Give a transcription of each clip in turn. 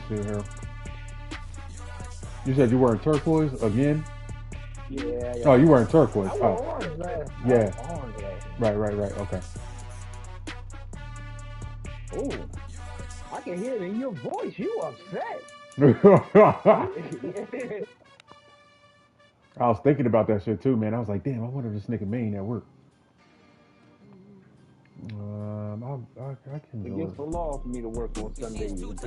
me see here. You said you wearing turquoise again? Yeah. Oh, you wearing turquoise? I wore orange last. Yeah. Orange last. Right. Okay. Ooh, I can hear it in your voice. You upset. I was thinking about that shit too, man. I was like, damn, I wonder if this nigga Maine at work. I can do Against the law for me to work on Sundays in PA.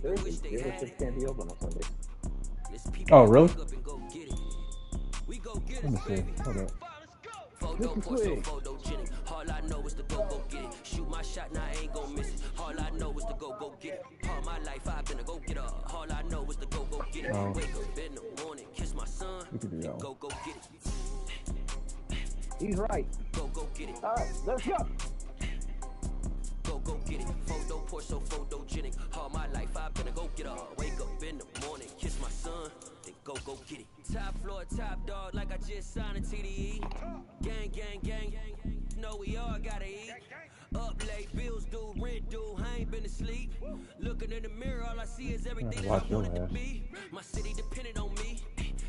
Dealerships can't be open on Sundays. Oh, really? Let me see. Hold up. All I know is to go get it. Shoot my shot, now I ain't gon' miss it. All I know is to go get it. All my life I've been a go getter. All I know is to go get it. Wake up in the morning, kiss my son, go get it. He's right. Go get it. All right, let's go. Go get it. Photo poor, so photogenic. All my life I've been a go getter. Wake up in the morning, kiss my son, then go get it. Top floor, top dog, like I just signed a TDE. Gang. Know we all gotta eat. Up late, bills due, rent due, I ain't been asleep. Looking in the mirror, all I see is everything that I wanted to be. My city depended on me.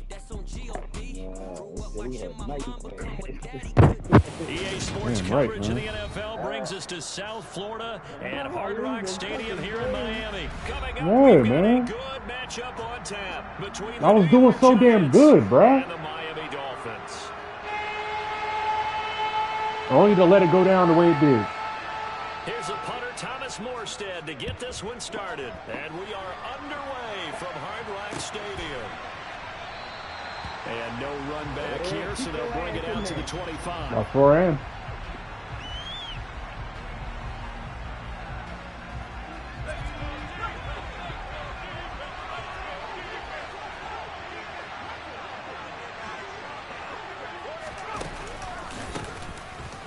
That's on G.O.D. Grew up watching my mama come with daddy. EA Sports coverage of the NFL brings us to South Florida and Hard Rock Stadium here in Miami. Coming up, we've got a good matchup on tap between I was doing so damn good, bruh. and the Miami Dolphins. Only to let it go down the way it did. Here's the punter, Thomas Morstead, to get this one started. And we are underway from Hard Rock Stadium. And no run back here, so they'll bring it out to the 25. About 4 in.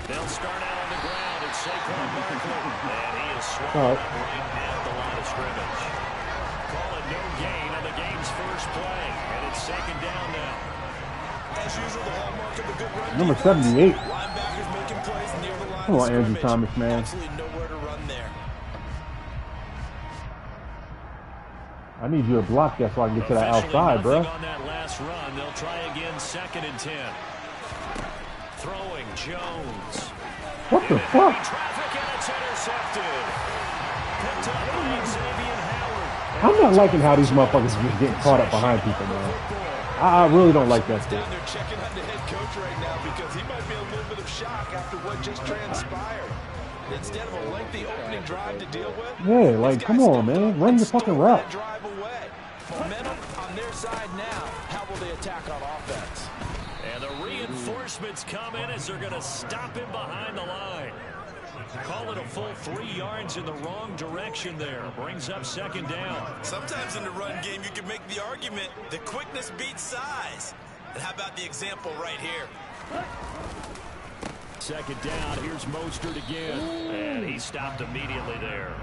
They'll start out on the ground. It's Saquon Barkley. And he is swallowed right at the line of scrimmage. Call it no gain on the game's first play. And it's second down now. As usual, the hallmark of a good run. Number 78. Linebackers making plays near the line Come of on, Andrew scrimmage. Thomas, man. Absolutely nowhere to run there. I need you to block that so I can get to that Officially outside, bro. nothing on that last run. They'll try again, 2nd and 10. Throwing Jones. What the fuck? Traffic and it's intercepted. Picked up by Xavier Howard. I'm not liking how these motherfuckers are just getting caught up behind people, man. I really don't like that shit. Down there checking on the head coach right now because he might be a little bit of shock after what just transpired. Instead of a lengthy opening drive to deal with, Yeah, like, come on, man. Run your fucking route. drive away. Momentum on their side now. How will they attack on offense? And the reinforcements come in as they're going to stop him behind the line. Call it a full 3 yards in the wrong direction there. Brings up 2nd down. Sometimes in the run game, you can make the argument that quickness beats size. And how about the example right here? 2nd down. Here's Mostert again. And he stopped immediately there.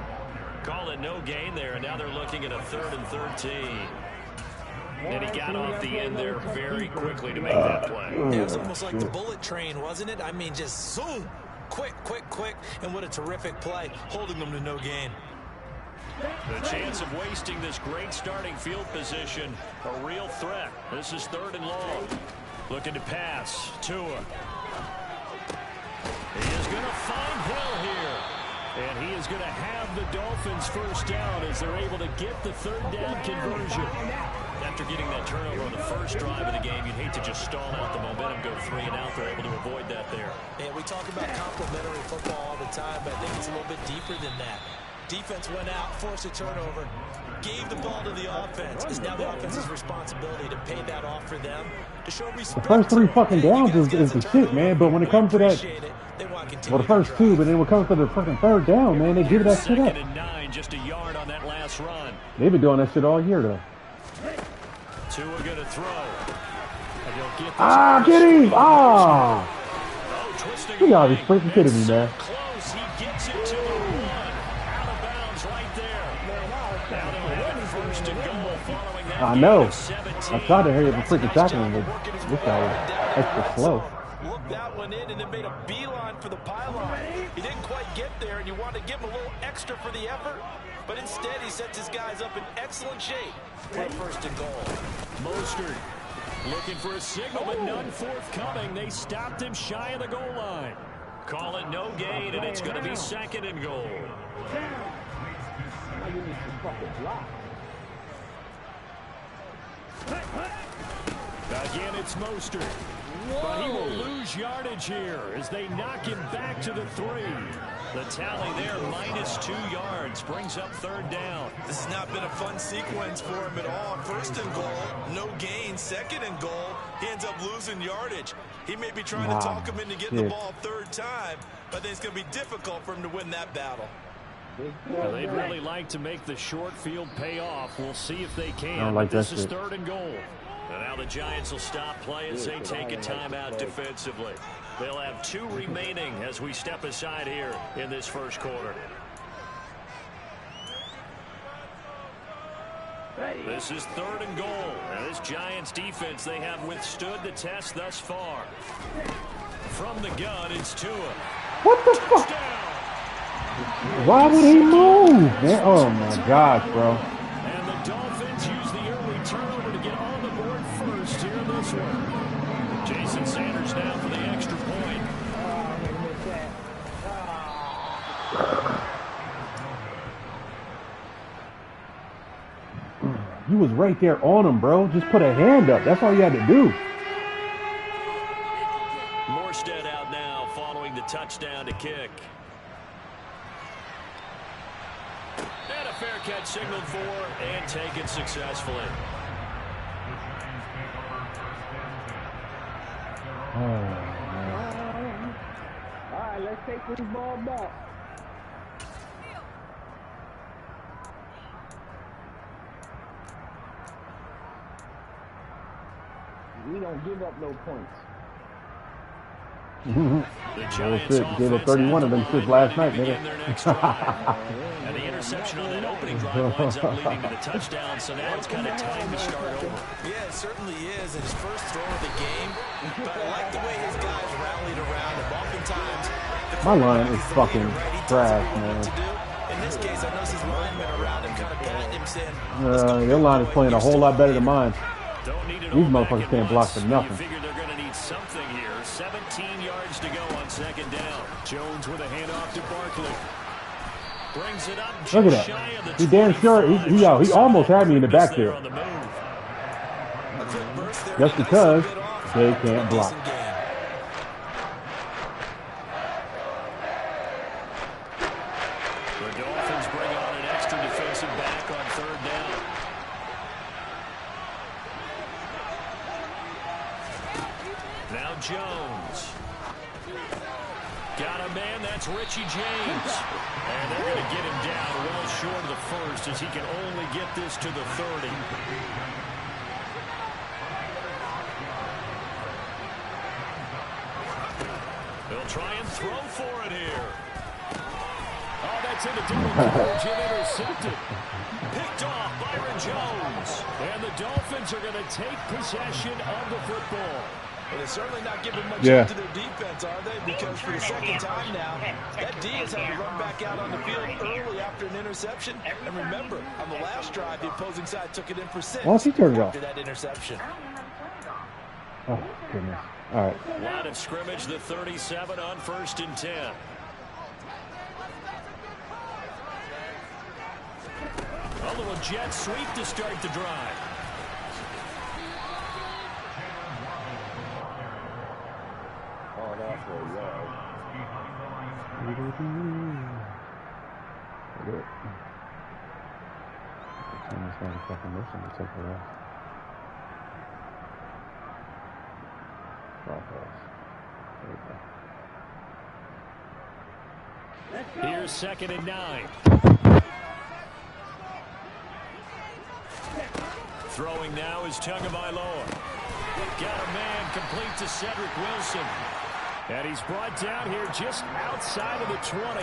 Call it no gain there. And now they're looking at a 3rd and 13. And he got off the end there very quickly to make that play. It was almost like the bullet train, wasn't it? I mean, just zoom. Quick. And what a terrific play, holding them to no gain. The chance of wasting this great starting field position, a real threat. This is 3rd and long. Looking to pass. Tua. He is going to find Hill here. And he is going to have the Dolphins first down as they're able to get the 3rd down conversion. After getting that turnover on the first drive of the game, you'd hate to just stall out the momentum, go 3 and out. They're able to avoid that there. Yeah, we talk about complementary football all the time, but I think it's a little bit deeper than that. Defense went out, forced a turnover, gave the ball to the offense. It's now the offense's responsibility to pay that off for them, to show respect. The first 3 fucking downs is the shit, man. But when it comes to that, well, the first 2, but then when it comes to the fucking 3rd down, man, they give that shit up. 2nd and 9, just a yard on that last run. They've been doing that shit all year, though. Tua going to throw. And he'll get this Get him! Oh, twisting You gotta be away. freaking kidding me, man. Close. He gets it to the 1. Out of bounds right there. Now they'll have it 1st and goal following that. I know. gain of 17. I tried to hurry up and freaking tackle him, but this guy was extra slow. Looked that one in and then made a beeline for the pylon. He didn't quite get there, and you want to give him a little extra for the effort, but instead he sets his guys up in excellent shape for a 1st and goal. Mostert looking for a signal, but none forthcoming. They stopped him shy of the goal line. Call it no gain, and it's going to be 2nd and goal. Again, it's Mostert. But he will lose yardage here as they knock him back to the 3. The tally there, -2 yards, brings up 3rd down. This has not been a fun sequence for him at all. 1st and goal, no gain. 2nd and goal, he ends up losing yardage. He may be trying to talk him into getting the ball 3rd time, but I think it's going to be difficult for him to win that battle. Well, they'd really like to make the short field pay off. We'll see if they can. I don't like this that is shit. 3rd and goal. And now the Giants will stop play as they take a timeout defensively. They'll have 2 remaining as we step aside here in this 1st quarter. This is 3rd and goal. And this Giants defense, they have withstood the test thus far. From the gun, it's Tua. What the fuck? Why would he move, man? Oh my gosh, bro. And the Dolphins use the early turnover to get on the board first here in this one. Jason Sanders now for the extra point. You was right there on him, bro. Just put a hand up. That's all you had to do. Morstead out now following the touchdown to kick. And a fair catch signaled for and taken successfully. Oh, man. All right, let's take this ball back. We don't give up no points. Bullshit. Gave up 31 of them shits last night, nigga. And the interception on that opening drive winds up leading to the touchdown, so now it's kind of time to start over. Yeah, it certainly is. And his first throw of the game. But I like the way his guys rallied around him. Oftentimes, My line is fucking trash, man. In this case, I noticed his linemen around him kind of patting him, saying, your line is playing a whole lot better than mine. Don't need it These all back motherfuckers at can't block once. for nothing. You figure they're going to need something here. 17 yards to go on 2nd down. Jones with a handoff to Barkley. Brings it up. Look at that. He damn sure. He almost had me in the back there. On the move. Just because they can't block. The Dolphins bring on an extra defensive back on 3rd down. Now Jones. Got a man, that's Richie James. And they're going to get him down well short of the 1st as he can only get this to the 30. They'll try and throw for it here. Oh, that's in the double coverage and intercepted. Picked off Byron Jones. And the Dolphins are going to take possession of the football. Well, they're certainly not giving much up to their defense, are they? Because for the 2nd time now, that D has had to run back out on the field early after an interception. And remember, on the last drive, the opposing side took it in for 6 after that interception. Oh, goodness. All right. Line of scrimmage, the 37 on 1st and 10. A little jet sweep to start the drive. Oh, that's a yard. Good. It's not a fucking mission to take it off. Here's 2nd and 9. Throwing now is Tagovailoa. Got a man complete to Cedric Wilson. And he's brought down here just outside of the 20.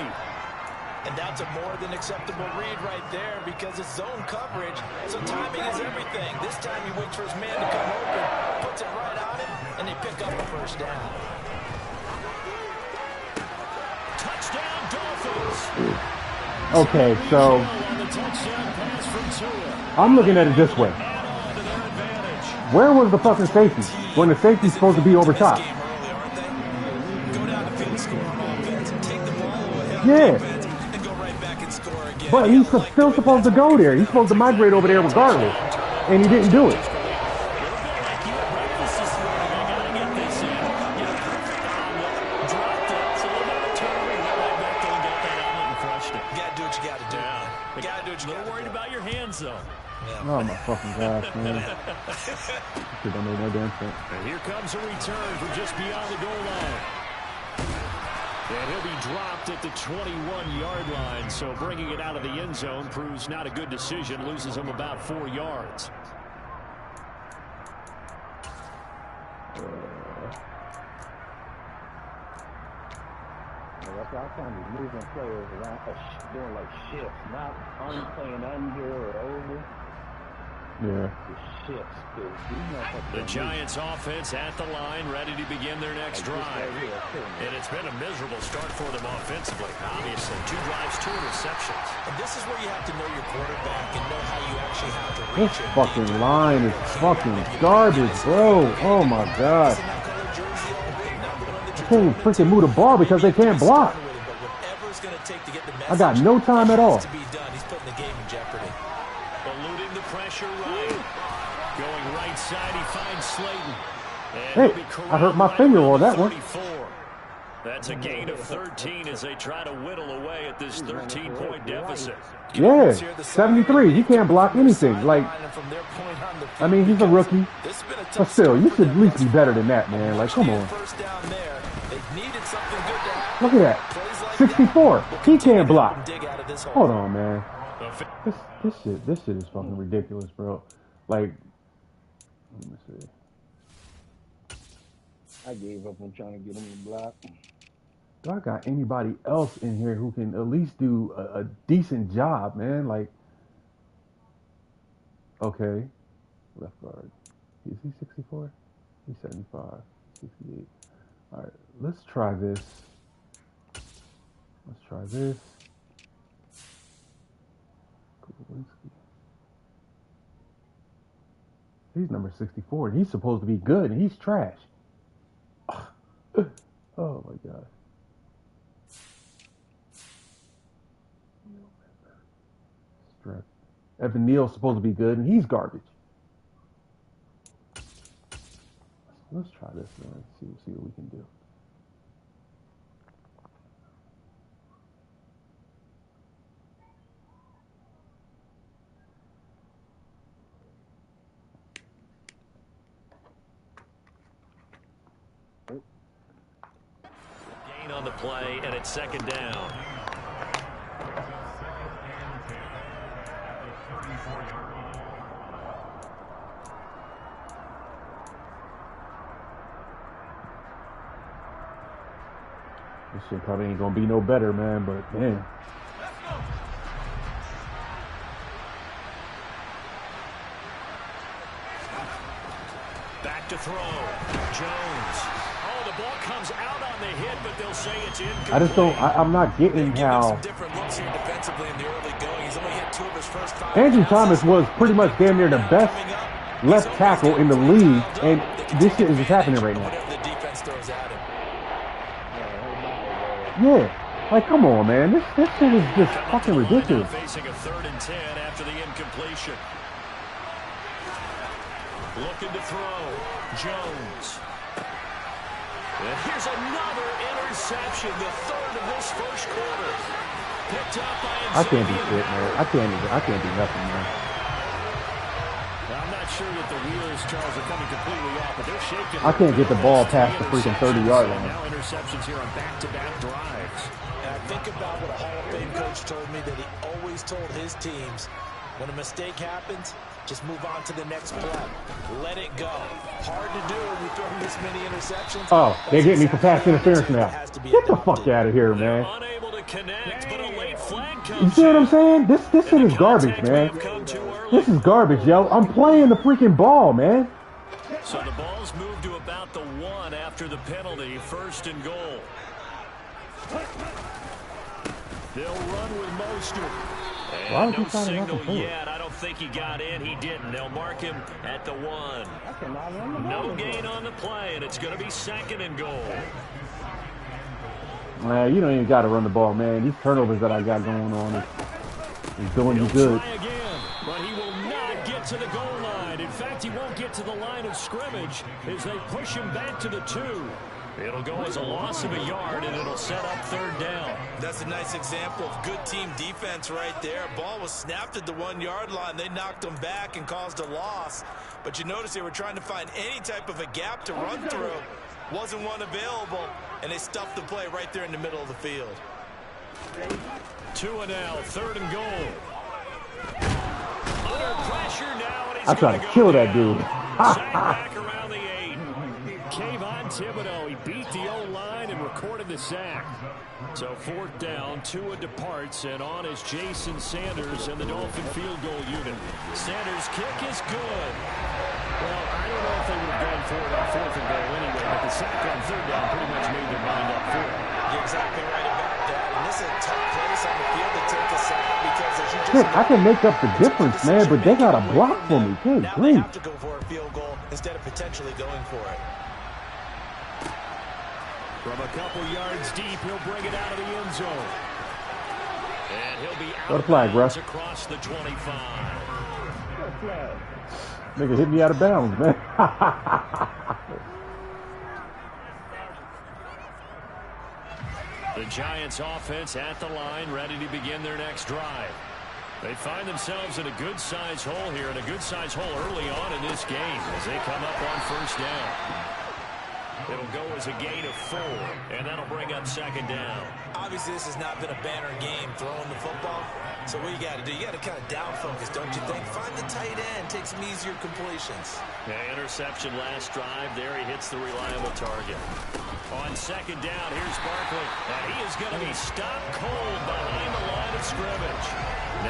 And that's a more than acceptable read right there because it's zone coverage. So timing is everything. This time he waits for his man to come open, puts it right on him, and they pick up the 1st down. Okay, so I'm looking at it this way. Where was the fucking safety when the safety's supposed to be over top? Yeah. But he's still supposed to go there. He's supposed to migrate over there regardless. And he didn't do it. Oh my fucking gosh, man. This don't make no damn sense. And here comes a return from just beyond the goal line. And he'll be dropped at the 21-yard line. So bringing it out of the end zone proves not a good decision. Loses him about 4 yards. That's why I found these moving players around, doing like shifts, not playing under or over. Yeah. Shifts, the Giants offense at the line, ready to begin their next drive. And it's been a miserable start for them offensively. Obviously, 2 drives, 2 interceptions. And this is where you have to know your quarterback and know how you actually have to This reach it. fucking line is fucking garbage, bro. Oh my god. I can't even freaking move the ball because they can't block. I got no time at all. He's putting the game in jeopardy. Eluding the pressure right. Going right side, he finds Slayton. Hey, I hurt my finger on that one. That's a gain of 13 as they try to whittle away at this 13-point deficit. Yeah, 73. He can't block anything. Like, I mean, he's a rookie. But still, you should at least be better than that, man. Like, come on. Look at that. 64. He can't block. Hold on, man. This shit is fucking ridiculous, bro. Like, let me see. I gave up on trying to get him to block. Do I got anybody else in here who can at least do a decent job, man? Like, okay, left guard. Is he 64? He's 75, 68. All right, let's try this. Let's try this. He's number 64. He's supposed to be good, and he's trash. Oh my god. Strep. Evan Neal's supposed to be good, and he's garbage. Let's try this, man. See what we can do. Gain on the play, and it's second down. This shit probably ain't gonna be no better, man, but man. Back to throw. Jones. Oh, the ball comes out on the hit, but they'll say it's incomplete. I just don't, I'm not getting how Andrew Thomas was pretty much damn near the best left tackle in the league, and this shit is just happening right now. Yeah, like come on, man, this shit is just fucking ridiculous. Facing a 3rd and 10 after the incompletion. Looking to throw. Jones. And here's another interception, the 3rd of this first quarter. Picked up by I can't do shit, man. I can't do nothing, man. I'm not sure that the wheels, Charles, are coming completely off, but they're shaking. I can't get the ball past the freaking 30-yard line. Now interceptions here on back-to-back drives. And I think about what a Hall of Fame coach told me that he always told his teams, when a mistake happens, just move on to the next play. Let it go. Hard to do when you throw this many interceptions. Oh, they're getting me for pass interference now. Get the fuck out of here, man. Unable to connect, but a late flag comes. You see what I'm saying? This shit is garbage, man. This is garbage, yo. I'm playing the freaking ball, man. So the ball's moved to about the 1 after the penalty. 1st and goal. They'll run with Mostert. Why And would you no try to run signal the forward? yet. I don't think he got in. He didn't. They'll mark him at the 1. I cannot run the ball. No gain on the play, and it's going to be 2nd and goal. Man, you don't even got to run the ball, man. These turnovers that I got going on is doing you good. Try again, but he will not get to the goal line. In fact, he won't get to the line of scrimmage as they push him back to the 2. It'll go as a loss of a yard, and it'll set up 3rd down. That's a nice example of good team defense right there. Ball was snapped at the 1-yard line. They knocked him back and caused a loss. But you notice they were trying to find any type of a gap to run through. Wasn't one available, and they stuffed the play right there in the middle of the field. 2 and now, 3rd and goal. Under pressure now, and he's I tried to kill that dude. Sack back around the 8. Kayvon Thibodeau, he beat the O-line and recorded the sack. So 4th down, Tua departs, and on is Jason Sanders and the Dolphin field goal unit. Sanders' kick is good. Well, I don't know if they would have gone for it on 4th and goal anyway, but the sack on 3rd down pretty much made their mind up for it. You're exactly right about that. And this is a tough place on the field to take a sack because as you just Shit, I can make up the difference, man, but they got a block for me. Good now they grief. have to go for a field goal instead of potentially going for it. From a couple yards deep, he'll bring it out of the end zone. And he'll be out What a flag, bro. across the 25. Nigga hit me out of bounds, man. The Giants offense at the line, ready to begin their next drive. They find themselves in a good-sized hole here, and a good-sized hole early on in this game as they come up on 1st down. It'll go as a gain of 4, and that'll bring up 2nd down. Obviously, this has not been a banner game throwing the football. So what you got to do, you got to kind of down focus, don't you think? Find the tight end, take some easier completions. Yeah, interception last drive. There he hits the reliable target. On 2nd down, here's Barkley. And he is going to be stopped cold behind the line of scrimmage.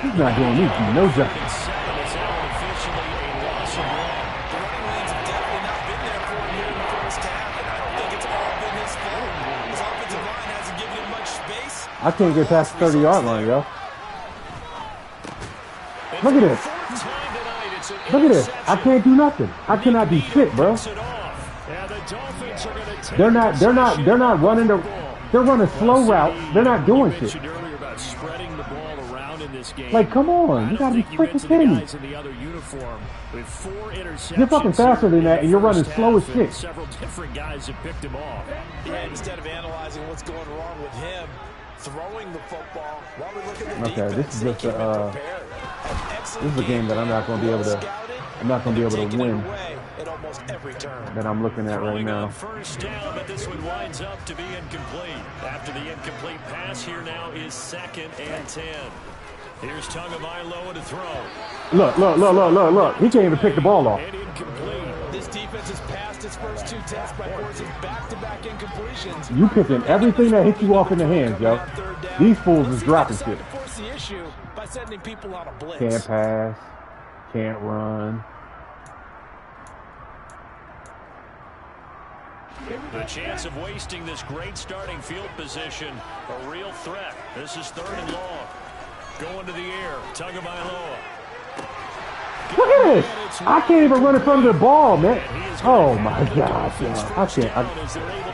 He's not doing me no justice. 7 is out officially a loss of 1. The running lanes have definitely not been there for him here in the first half, and I don't think it's all been his fault. His offensive line hasn't given him much space. I can't get past the 30-yard line, yo. Look at this. Look at this. I can't do nothing. I cannot do shit, bro. They're not running they're running slow route. They're not doing shit. Like, come on. You gotta be freaking kidding me. You're fucking faster than that, and you're running slow as shit. Several different guys have picked him off. Yeah, instead of analyzing what's going wrong with him, throwing the football while we look at the Okay, defense, this is just they came in a prepared. this is a game that I'm not gonna be able to win. At almost every turn. That I'm looking at right Throwing now. on 1st down, but this one winds up to be incomplete. After the incomplete pass, here now is 2nd and 10. Here's Tagovailoa to throw. Look. He can't even pick the ball off. And incomplete. This defense has passed its first 2 tests by forcing back-to-back incompletions. You picking everything that hits you off in the hands, yo. These fools is dropping shit. To force the issue by sending people on a blitz. Can't pass. Can't run. The chance of wasting this great starting field position, a real threat. This is 3rd and long. Going to the air, Tagovailoa. Look at this. I can't even run in front of the ball, man. Oh my God, yo. I can't.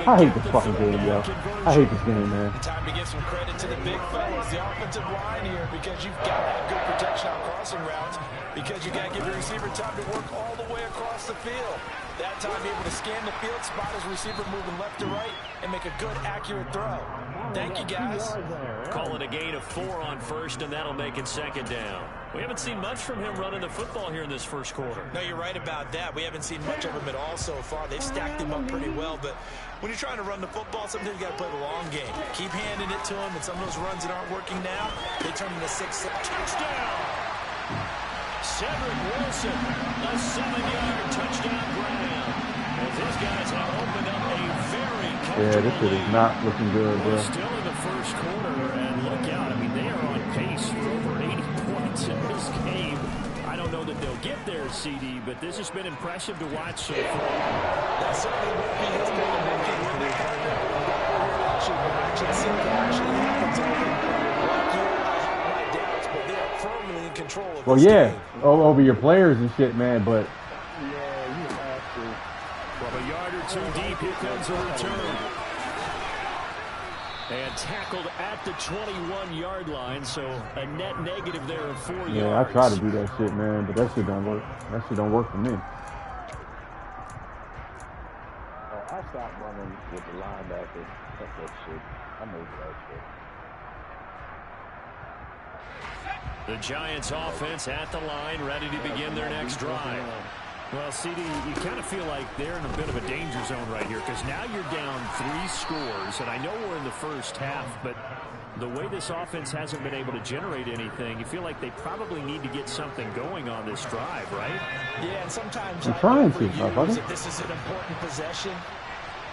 I hate this fucking game, yo. I hate this game, man. Time to give some credit to the big fellas, the offensive line here, because you've got to have good protection on crossing routes, because you got to give your receiver time to work all the way across the field. That time, be able to scan the field, spot his receiver moving left to right, and make a good, accurate throw. Thank you, guys. Call it a gain of 4 on 1st, and that'll make it 2nd down. We haven't seen much from him running the football here in this first quarter. No, you're right about that. We haven't seen much of him at all so far. They've stacked him up pretty well, but when you're trying to run the football, sometimes you got to play the long game. Keep handing it to him, and some of those runs that aren't working now, they turn into 6. Touchdown! Cedric Wilson, a 7-yard touchdown grab. As these guys have opened up a very Yeah, this shit is not looking good, bro. Still in the first quarter, and look out. I mean, they are on pace for over 80 points in this game. I don't know that they'll get there, CD, but this has been impressive to watch so far. That certainly would be his main objective. Actually happens over control of well, this yeah, game. over your players and shit, man. But Yeah, you have to. From a yard or two deep, here comes a return. And tackled at the 21-yard line, so a net negative there of 4 yards. yeah, I try to do that shit, man, but that shit don't work. That shit don't work for me. I stopped running with the linebacker. Fuck that shit. I'm over that shit. The Giants offense at the line, ready to begin their next drive. Well, CD, you kind of feel like they're in a bit of a danger zone right here because now you're down 3 scores, and I know we're in the first half, but the way this offense hasn't been able to generate anything, you feel like they probably need to get something going on this drive, right? Yeah, and sometimes I'm trying to, that this is an important possession.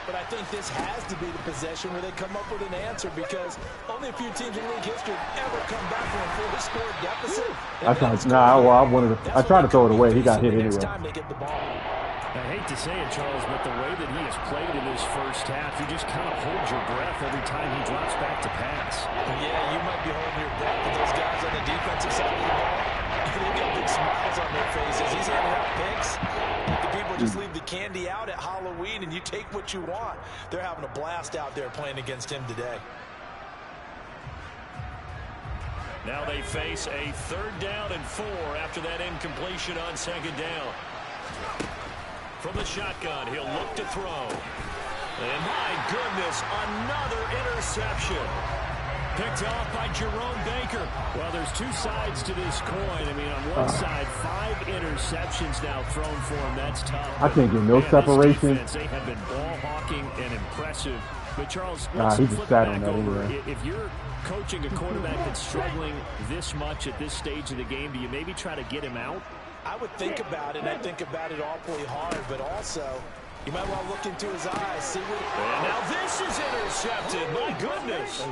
But I think this has to be the possession where they come up with an answer because only a few teams in league history ever come back from a 4-score deficit. I tried to throw it away. He got hit anyway. I hate to say it, Charles, but the way that he has played in this first half, you just kind of hold your breath every time he drops back to pass. Yeah, you might be holding your breath, but those guys on the defensive side of the ball, they've got big smiles on their faces. He's handing out picks. The people just leave the candy out at Halloween, and you take what you want. They're having a blast out there playing against him today. Now they face a 3rd down and 4 after that incompletion on 2nd down. From the shotgun, he'll look to throw. And my goodness, another interception. Picked off by Jerome Baker. Well, there's 2 sides to this coin. I mean, on one side, 5 interceptions now thrown for him. That's tough. I can't get no separation. Defense, they have been ball hawking and impressive. But Charles, he just sat on that anyway. If you're coaching a quarterback that's struggling this much at this stage of the game, do you maybe try to get him out? I would think about it, and I think about it awfully hard, but also you might want to look into his eyes, see what... And now this is intercepted. My goodness.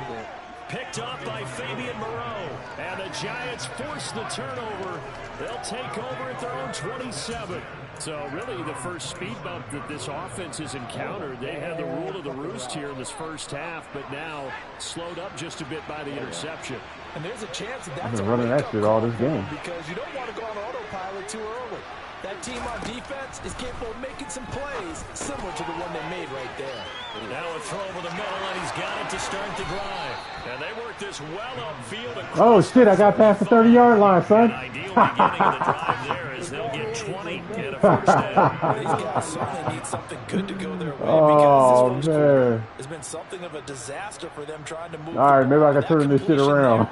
Picked up by Fabian Moreau. And the Giants force the turnover. They'll take over at their own 27. So really the first speed bump that this offense has encountered. They had the rule of the roost here in this first half, but now slowed up just a bit by the interception. And there's a chance that that's I've been running that shit all this game. Because you don't want to go on autopilot too early. That team on defense is capable of making some plays similar to the one they made right there. Now a throw over the middle, and he's got it to start the drive. And they work this well upfield. Oh, shit, I got past the 30-yard line, son. An ideal beginning of the drive there as they'll get 20 and a first down. These guys certainly need something good to go their way Oh, because this first man. quarter has been something of a disaster for them trying to move. All right, maybe I can turn this shit around.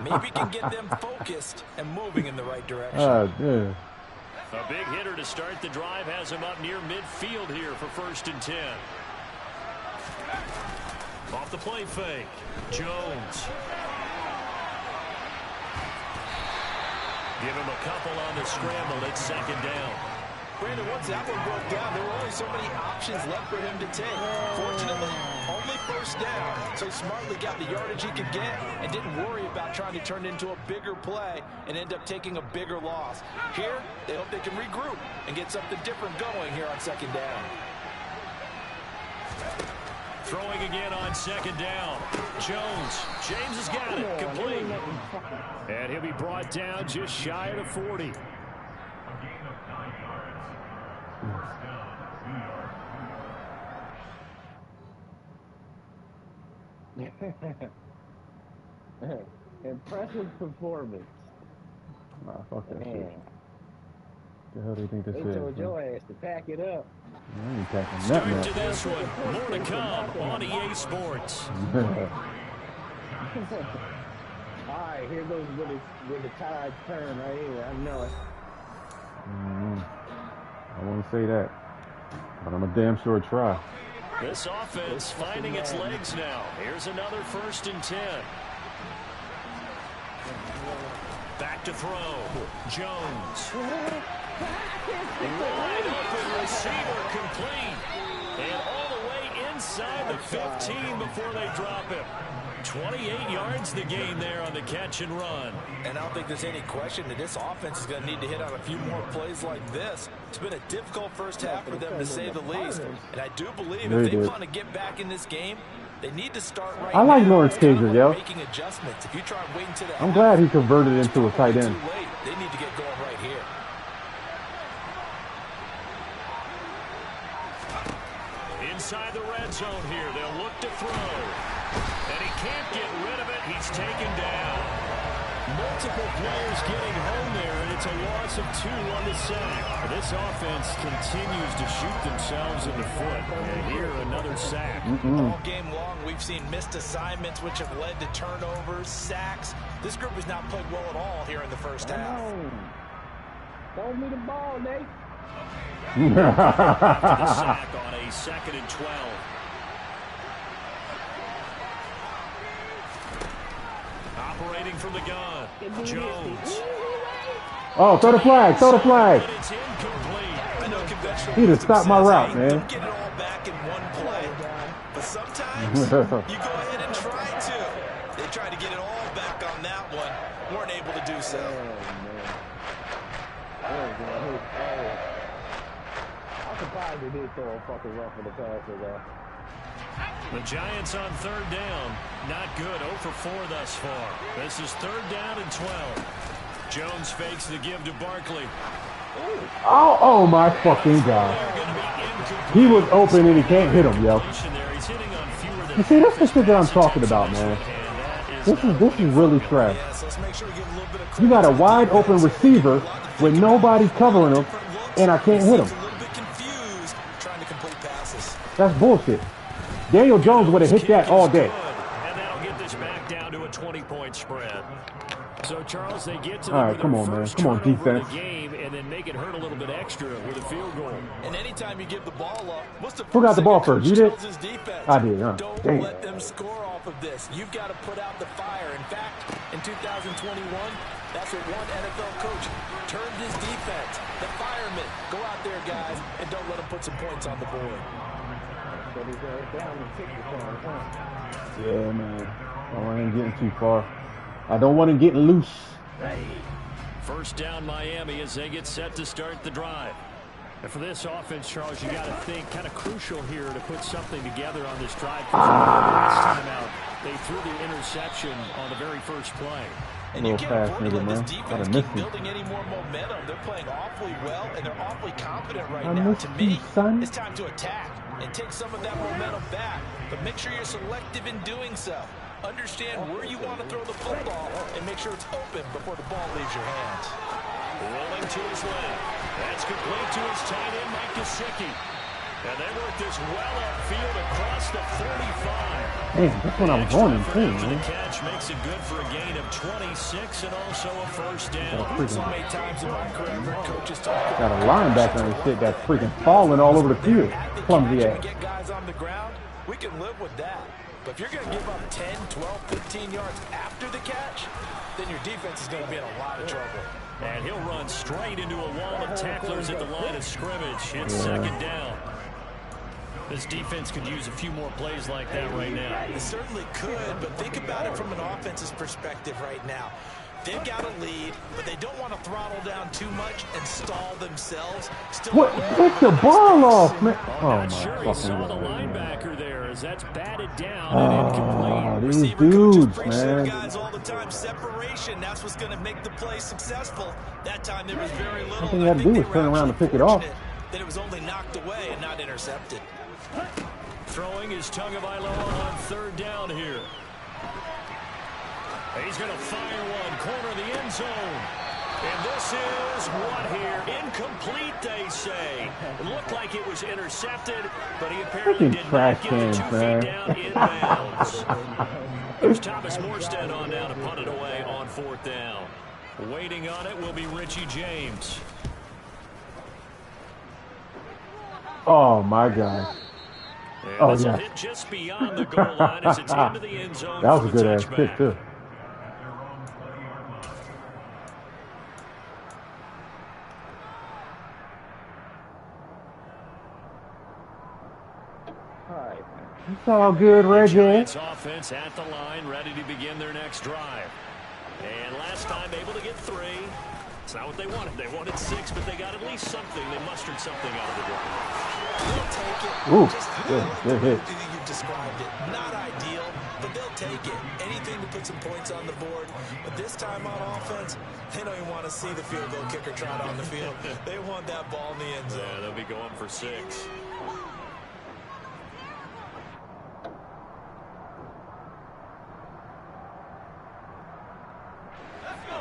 Maybe can get them focused and moving in the right direction. Yeah. A big hitter to start the drive has him up near midfield here for 1st and 10. Off the play fake. Jones. Give him a couple on the scramble at 2nd down. Brandon, once that one broke down, there were only so many options left for him to take. Fortunately, only 1st down. So he smartly got the yardage he could get and didn't worry about trying to turn it into a bigger play and end up taking a bigger loss. Here, they hope they can regroup and get something different going here on 2nd down. Throwing again on 2nd down. Jones. James has got it. Complete. And he'll be brought down just shy of the 40. Impressive performance. Nah, fuck that Man. shit. The hell do you think this They is? told your ass to pack it up. I ain't packing Start nothing to up. this one. More to come on EA Sports. All right, here goes where the tides turn right here. I know it. I won't say that, but I'm a damn sure try. This offense finding its legs now. Here's another 1st and 10. Back to throw. Jones. Wide open receiver complete. And all the way inside the 15 before they drop him. 28 yards the gain there on the catch and run. And I don't think there's any question that this offense is going to need to hit on a few more plays like this. It's been a difficult first half for them, to say the least. And I do believe if they want to get back in this game, they need to start right now. I like Lawrence Cager, yo. Making adjustments. If you try waiting to the I'm glad he converted into a tight end. too late. Multiple players getting home there, and it's a loss of 2 on the sack. This offense continues to shoot themselves in the foot. And here, another sack. All game long, we've seen missed assignments, which have led to turnovers, sacks. This group has not played well at all here in the first half. Throw me the ball, Nate. The sack on a 2nd and 12. Operating from the gun, Jones. Oh, throw the flag, throw the flag. It's incomplete. He just stopped my route, man. Don't get it all back in one play. But sometimes you go ahead and try to. They tried to get it all back on that one. Weren't able to do so. I'm surprised they did throw a fucking rough for the passer, though. The Giants on 3rd down. Not good. 0 for 4 thus far. This is 3rd down and 12. Jones fakes the give to Barkley. Oh my fucking God. He was open and he can't hit him, yo. You see, that's the shit that I'm talking about, man. This is really trash. You got a wide open receiver with nobody covering him, and I can't hit him. That's bullshit. Daniel Jones would have hit that all day. And that'll get this back down to a 20-point spread. So, Charles, they get to the come on, man. Come on, defense. The game and then make it hurt a little bit extra with a field goal. And anytime you give the ball up, what's the who got the ball first? You did? I did, huh? Don't Damn. let them score off of this. You've got to put out the fire. In fact, in 2021, that's what one NFL coach turned his defense. The firemen. Go out there, guys, and don't let them put some points on the board. Yeah, man. I ain't getting too far. I don't want him getting loose. First down, Miami, as they get set to start the drive. And for this offense, Charles, you got to think kind of crucial here to put something together on this drive. Last time out, they threw the interception on the very first play. And you can't afford to let this defense keep building any more momentum. They're playing awfully well, and they're awfully confident right now. To me, it's time to attack and take some of that momentum back. But make sure you're selective in doing so. Understand where you want to throw the football and make sure it's open before the ball leaves your hands. Rolling to his left. That's complete to his tight end, Mike Gesicki. And they work this well upfield across the 35. Hey, that's what I'm going to do, man. The catch makes it good for a gain of 26 and also a first down. So many times in my career, coaches talk got a linebacker and shit that's freaking falling all over the field. Clumsy ass. Get guys on the ground, we can live with that. But if you're going to give up 10, 12, 15 yards after the catch, then your defense is going to be in a lot of trouble. And he'll run straight into a wall of tacklers at the line of scrimmage. It's 2nd down. This defense could use a few more plays like that right now. It certainly could, but think about it from an offense's perspective right now. They've got a lead, but they don't want to throttle down too much and stall themselves. What? Take the ball off, man. Oh, my sure he saw the linebacker there as that's batted down and incomplete. These dudes, man. Guys all the time. Separation, that's what's going to make the play successful. That time there was very little. All you had to do was turn around and pick it off. That it was only knocked away and not intercepted. Throwing his Tagovailoa on 3rd down here. He's going to fire one, corner of the end zone. And this is what here? Incomplete, they say. It looked like it was intercepted, but he apparently did not get the 2 feet down inbounds. There's Thomas Morstead on now to punt it away on 4th down. Waiting on it will be Richie James. Oh, my God. Oh, yeah. Hit just beyond the goal line as it's into the end zone. That was a good-ass kick, too. It's all good, Reggie. Giants offense at the line, ready to begin their next drive. And last time able to get 3. It's not what they wanted. They wanted 6, but they got at least something. They mustered something out of the drive. They'll take it. Ooh, just good hit. You've described it. Not ideal, but they'll take it. Anything to put some points on the board. But this time on offense, they don't even want to see the field goal kicker trot on the field. They want that ball in the end zone. Yeah, they'll be going for 6.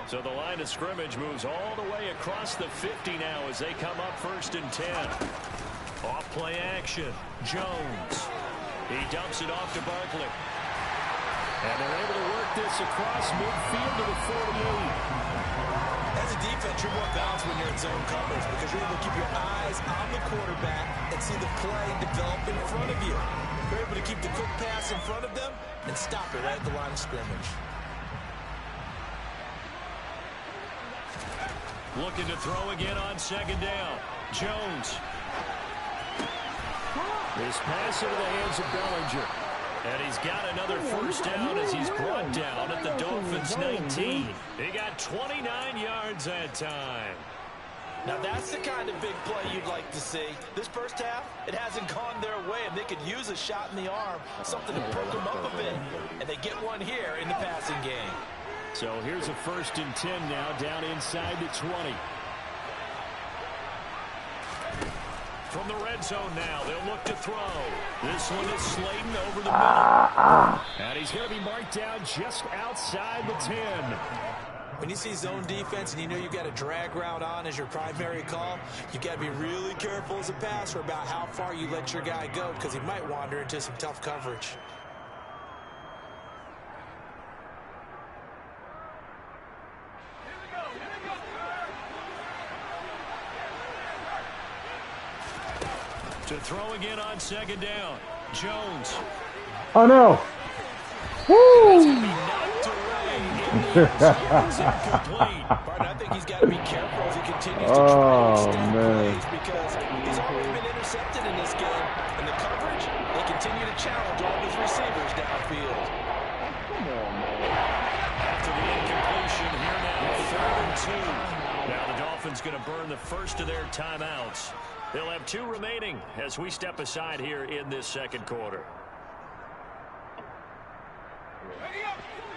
So the line of scrimmage moves all the way across the 50 now as they come up 1st and 10. Off play action. Jones. He dumps it off to Barkley. And they're able to work this across midfield to the 48. As a defense, you're more balanced when you're in zone coverage because you're able to keep your eyes on the quarterback and see the play develop in front of you. You're able to keep the quick pass in front of them and stop it right at the line of scrimmage. Looking to throw again on 2nd down. Jones. This pass into the hands of Bellinger. And he's got another 1st down as he's brought down at the Dolphins' 19. He got 29 yards that time. Now that's the kind of big play you'd like to see. This first half, it hasn't gone their way, and they could use a shot in the arm, something to perk them up a bit. And they get one here in the passing game. So here's a 1st and 10 now, down inside the 20. From the red zone now, they'll look to throw. This one is Slayton over the middle. And he's going to be marked down just outside the 10. When you see zone defense and you know you've got a drag route on as your primary call, you've got to be really careful as a passer about how far you let your guy go because he might wander into some tough coverage. To throw again on 2nd down. Jones. Oh, no. Woo! I think he's got to be careful as he continues to try to extend plays because he's already been intercepted in this game. And the coverage, they continue to challenge all his receivers downfield. After the incompletion, here now, 3rd and 2. Now the Dolphins going to burn the first of their timeouts. They'll have 2 remaining as we step aside here in this 2nd quarter.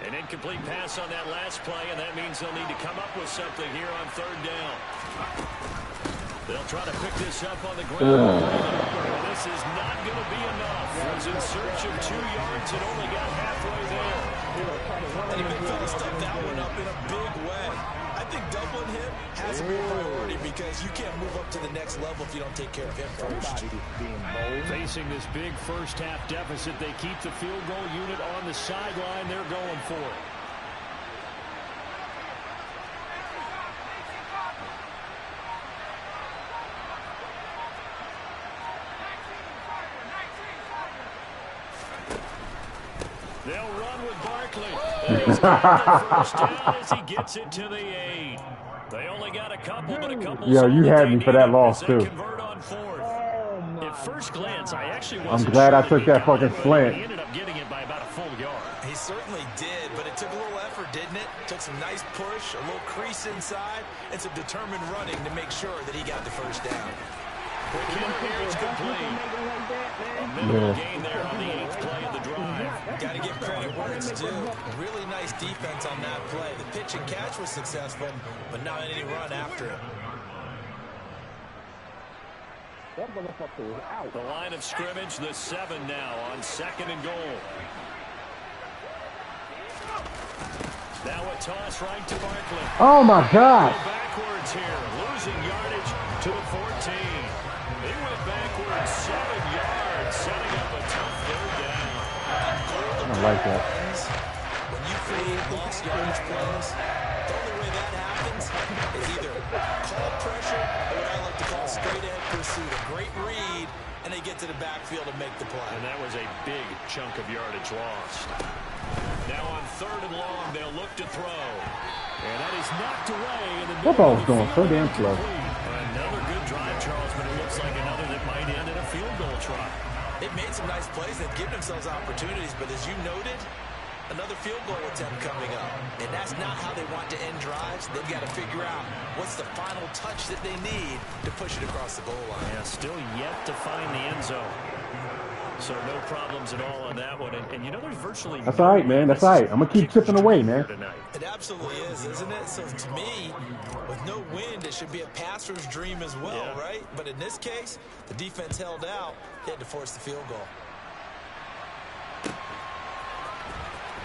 An incomplete pass on that last play, and that means they'll need to come up with something here on 3rd down. They'll try to pick this up on the ground. And this is not going to be enough. Was in search of 2 yards and only got halfway there. And he big fella stuffed that one up in a big way. I think doubling him has to be a priority because you can't move up to the next level if you don't take care of him first. Facing this big first half deficit, they keep the field goal unit on the sideline. They're going for it. They'll run with Barkley. He's got the first down as he gets it to the 8. They only got a couple, but a couple. Yo, you had me for that loss too. At first glance, I actually wasn't I'm glad sure I took that fucking slant. He ended up getting it by about a full yard. He certainly did, but it took a little effort, didn't it? Took some nice push, a little crease inside, and some determined running to make sure that he got the first down. Quick hit here is complete. A minimal gain there on the 8th play of the drive. Got to give credit where it's due. Really nice defense on that play. The pitch and catch was successful, but not any run after it. The line of scrimmage, the 7 now on 2nd and goal. Now a toss right to Barkley. Oh my God! Backwards here, losing yardage to the 14. He went backwards 7 yards, setting up a tough 3rd down. I don't like that. When you create lost yardage plays, the only way that happens is either call pressure or what I like to call straight ahead pursuit. A great read, and they get to the backfield and make the play. And that was a big chunk of yardage lost. Now on 3rd and long, they'll look to throw. And that is knocked away. That ball's going so damn slow. Another good drive, Charles, but it looks like another that might end in a field goal try. They've made some nice plays. They've given themselves opportunities, but as you noted, another field goal attempt coming up. And that's not how they want to end drives. They've got to figure out what's the final touch that they need to push it across the goal line. Yeah, still yet to find the end zone. So no problems at all on that one. And you know, there's virtually... That's all right, man. That's all right. I'm going to keep chipping away, man. It absolutely is, isn't it? So to me, with no wind, it should be a passer's dream as well, yeah. Right? But in this case, the defense held out. They had to force the field goal.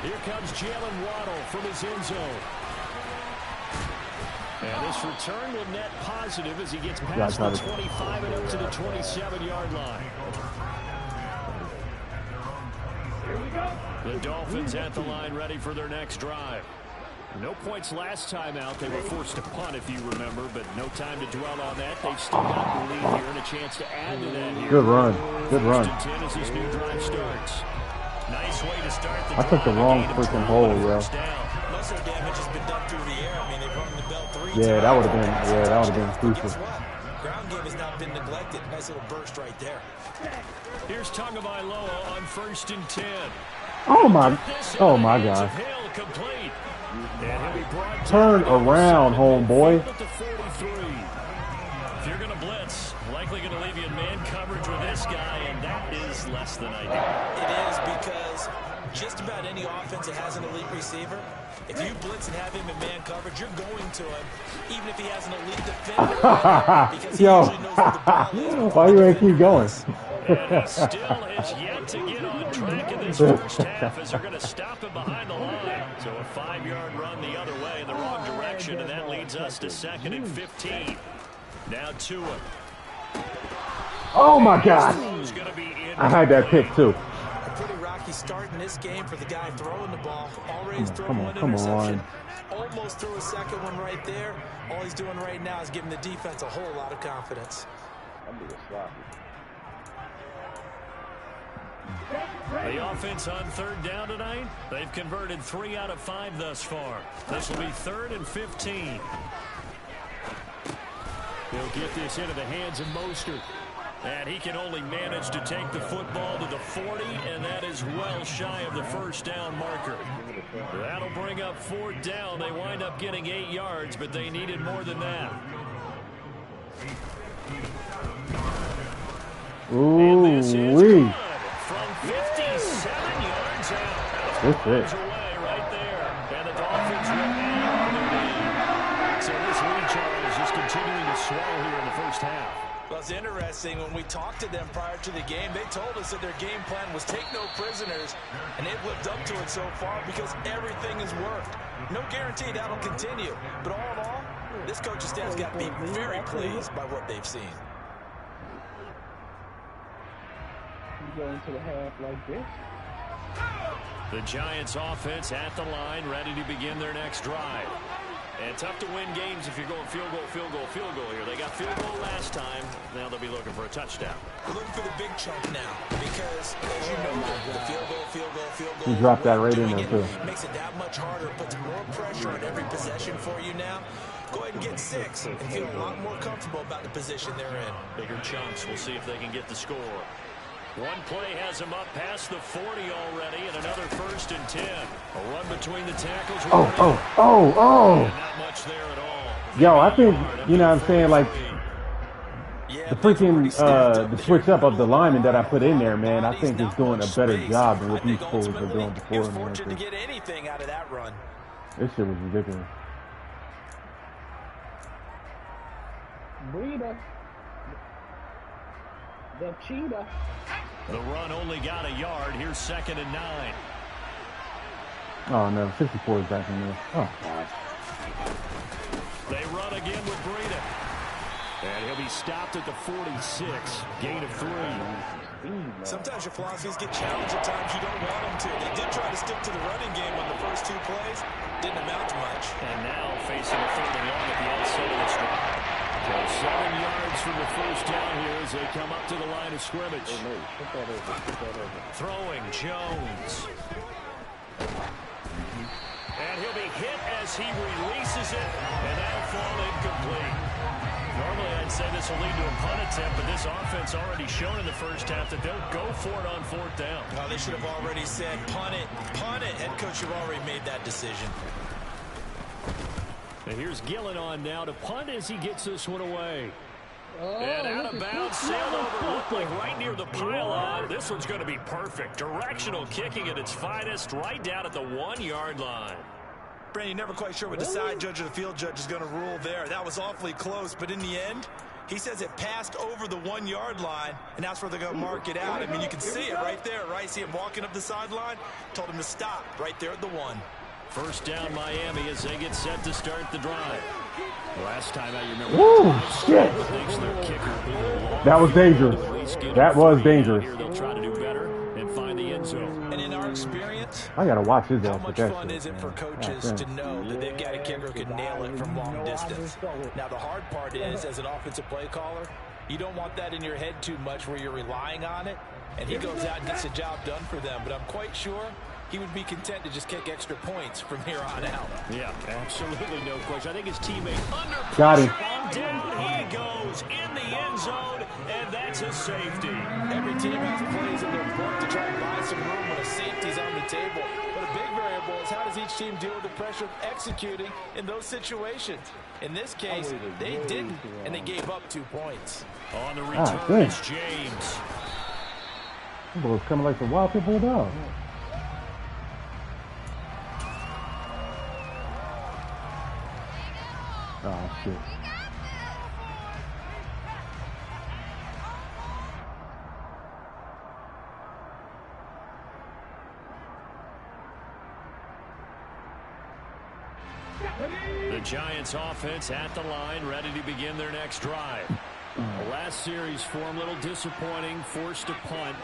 Here comes Jalen Waddle from his end zone. And this return will net positive as he gets past the 25 and up to the 27-yard line. The Dolphins at the line ready for their next drive. No points last time out. They were forced to punt, if you remember, but no time to dwell on that. They've still got the lead here and a chance to add to that here. Good run. Good run. First and 10 as this new drive starts. Nice way to start the drive. I took the wrong freaking hole, yo. Most of their damage has been done through the air. I mean, they've rung the bell 3 times. Yeah, that would have been crucial. Ground game has not been neglected. Nice little burst right there. Here's Tagovailoa on 1st and 10. Oh my God. Turn around, homeboy. If you're going to blitz, likely going to leave you in man coverage with this guy, and that is less than ideal. It is, because just about any offense that has an elite receiver, if you blitz and have him in man coverage, you're going to him, even if he has an elite defender. Because he usually knows where the ball is. Why you ain't keep going? And he still is yet to get on track in this first half as they're going to stop him behind the line. So a 5-yard run the other way in the wrong direction, and that leads us to 2nd and 15. Now to him. Oh my God! I had that pick too. A pretty rocky start in this game for the guy throwing the ball. Already thrown one interception. Almost threw a second one right there. All he's doing right now is giving the defense a whole lot of confidence. I'm being sloppy. The offense on 3rd down tonight, they've converted 3 out of 5 thus far. This will be 3rd and 15. They'll get this into the hands of Mostert. And he can only manage to take the football to the 40, and that is well shy of the first down marker. That'll bring up 4th down. They wind up getting 8 yards, but they needed more than that. Ooh-wee. From 57 yards out. That's it. Away right there. And the Dolphins will add the lead. So this lead, Charles, is continuing to swell here in the first half. Well, it's interesting. When we talked to them prior to the game, they told us that their game plan was take no prisoners, and they've lived up to it so far because everything has worked. No guarantee that'll continue. But all in all, this coaching staff's got to be very pleased by what they've seen. Go into the half like this. The Giants offense at the line, ready to begin their next drive. And tough to win games if you're going field goal, field goal, field goal here. They got field goal last time. Now they'll be looking for a touchdown. We're looking for the big chunk now because, as you know, the field goal, field goal, field goal. You dropped that right in there, too. Makes it that much harder, puts more pressure on every possession for you now. Go ahead and get 6 and feel a lot more comfortable about the position they're in. Bigger chunks. We'll see if they can get the score. One play has him up past the 40 already, and another 1st and 10. A run between the tackles. Oh. Not much there at all. Yo, I think, you know what I'm saying, like, the freaking, the switch up of the lineman that I put in there, man, I think is doing a better job than what these fools were doing before. He was fortunate to get anything out of that run. This shit was ridiculous. Breeder. The cheetah. The run only got a yard. Here's 2nd and 9. Oh, no. 64 is back in there. Oh, God. They run again with Breida. And he'll be stopped at the 46. Gain of 3. Sometimes your philosophies get challenged at times you don't want them to. They did try to stick to the running game on the first 2 plays. Didn't amount to much. And now facing a 3rd and long at the outside of this drive. So 7 yards from the first down here as they come up to the line of scrimmage. Throwing Jones. And he'll be hit as he releases it, and that'll fall incomplete. Normally I'd say this will lead to a punt attempt, but this offense already shown in the first half that they'll go for it on 4th down. Well, they should have already said punt it, punt it. Head coach should have already made that decision. And here's Gillen on now to punt as he gets this one away. And out of bounds, sailed over, looked like right near the pylon. This one's going to be perfect. Directional kicking at its finest, right down at the 1-yard line. Brandon, you're never quite sure what the side judge or the field judge is going to rule there. That was awfully close, but in the end, he says it passed over the 1-yard line, and that's where they're going to mark it out. I mean, you can see it right there, right? See him walking up the sideline? Told him to stop right there at the 1. First down Miami as they get set to start the drive. Last time I remember. Woo, shit. That was dangerous. That was dangerous. Here they'll try to do better and find the end zone. And in our experience, I gotta watch his ass. how much fun is it for coaches to know that they've got a kicker who can nail it from long distance? Now, the hard part is, as an offensive play caller, you don't want that in your head too much where you're relying on it, and he goes out and gets the job done for them. But I'm quite sure he would be content to just kick extra points from here on out. Yeah, absolutely no question. I think his teammate under pressure. Got him. Down he goes in the end zone, and that's a safety. Every team has plays in their book to try and buy some room when a safety's on the table. But a big variable is how does each team deal with the pressure of executing in those situations. In this case, they didn't, and they gave up 2 points. On the return is James. That boy's coming like the wild people dog. Oh, shit. The Giants offense at the line, ready to begin their next drive. The last series for them, a little disappointing, forced a punt.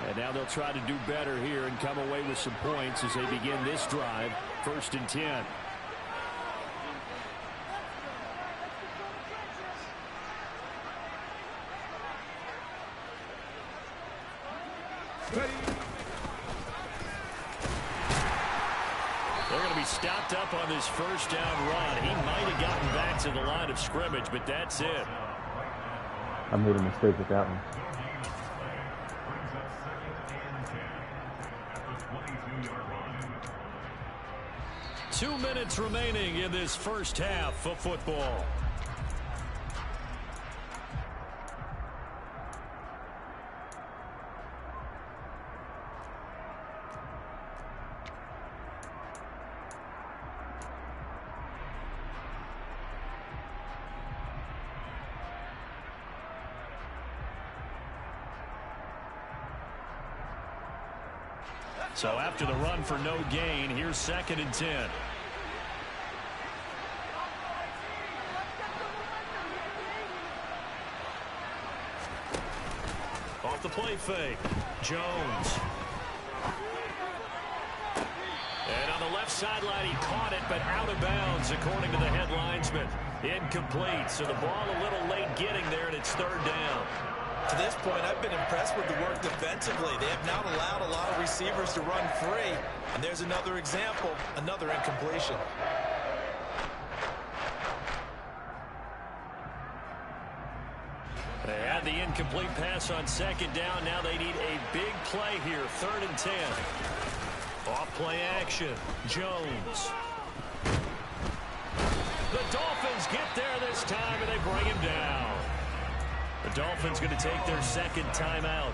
And now they'll try to do better here and come away with some points as they begin this drive, 1st and 10. They're going to be stopped up on this first down run. He might have gotten back to the line of scrimmage, but that's it. I made a mistake with that one. Two minutes remaining in this first half of football. So after the run for no gain, here's 2nd and 10. Off the play fake, Jones. And on the left sideline, he caught it, but out of bounds, according to the head linesman. Incomplete, so the ball a little late getting there, and it's 3rd down. To this point, I've been impressed with the work defensively. They have not allowed a lot of receivers to run free. And there's another example, another incompletion. They had the incomplete pass on 2nd down. Now they need a big play here, 3rd and 10. Off play action, Jones. The Dolphins get there this time, and they bring him down. The Dolphins going to take their 2nd timeout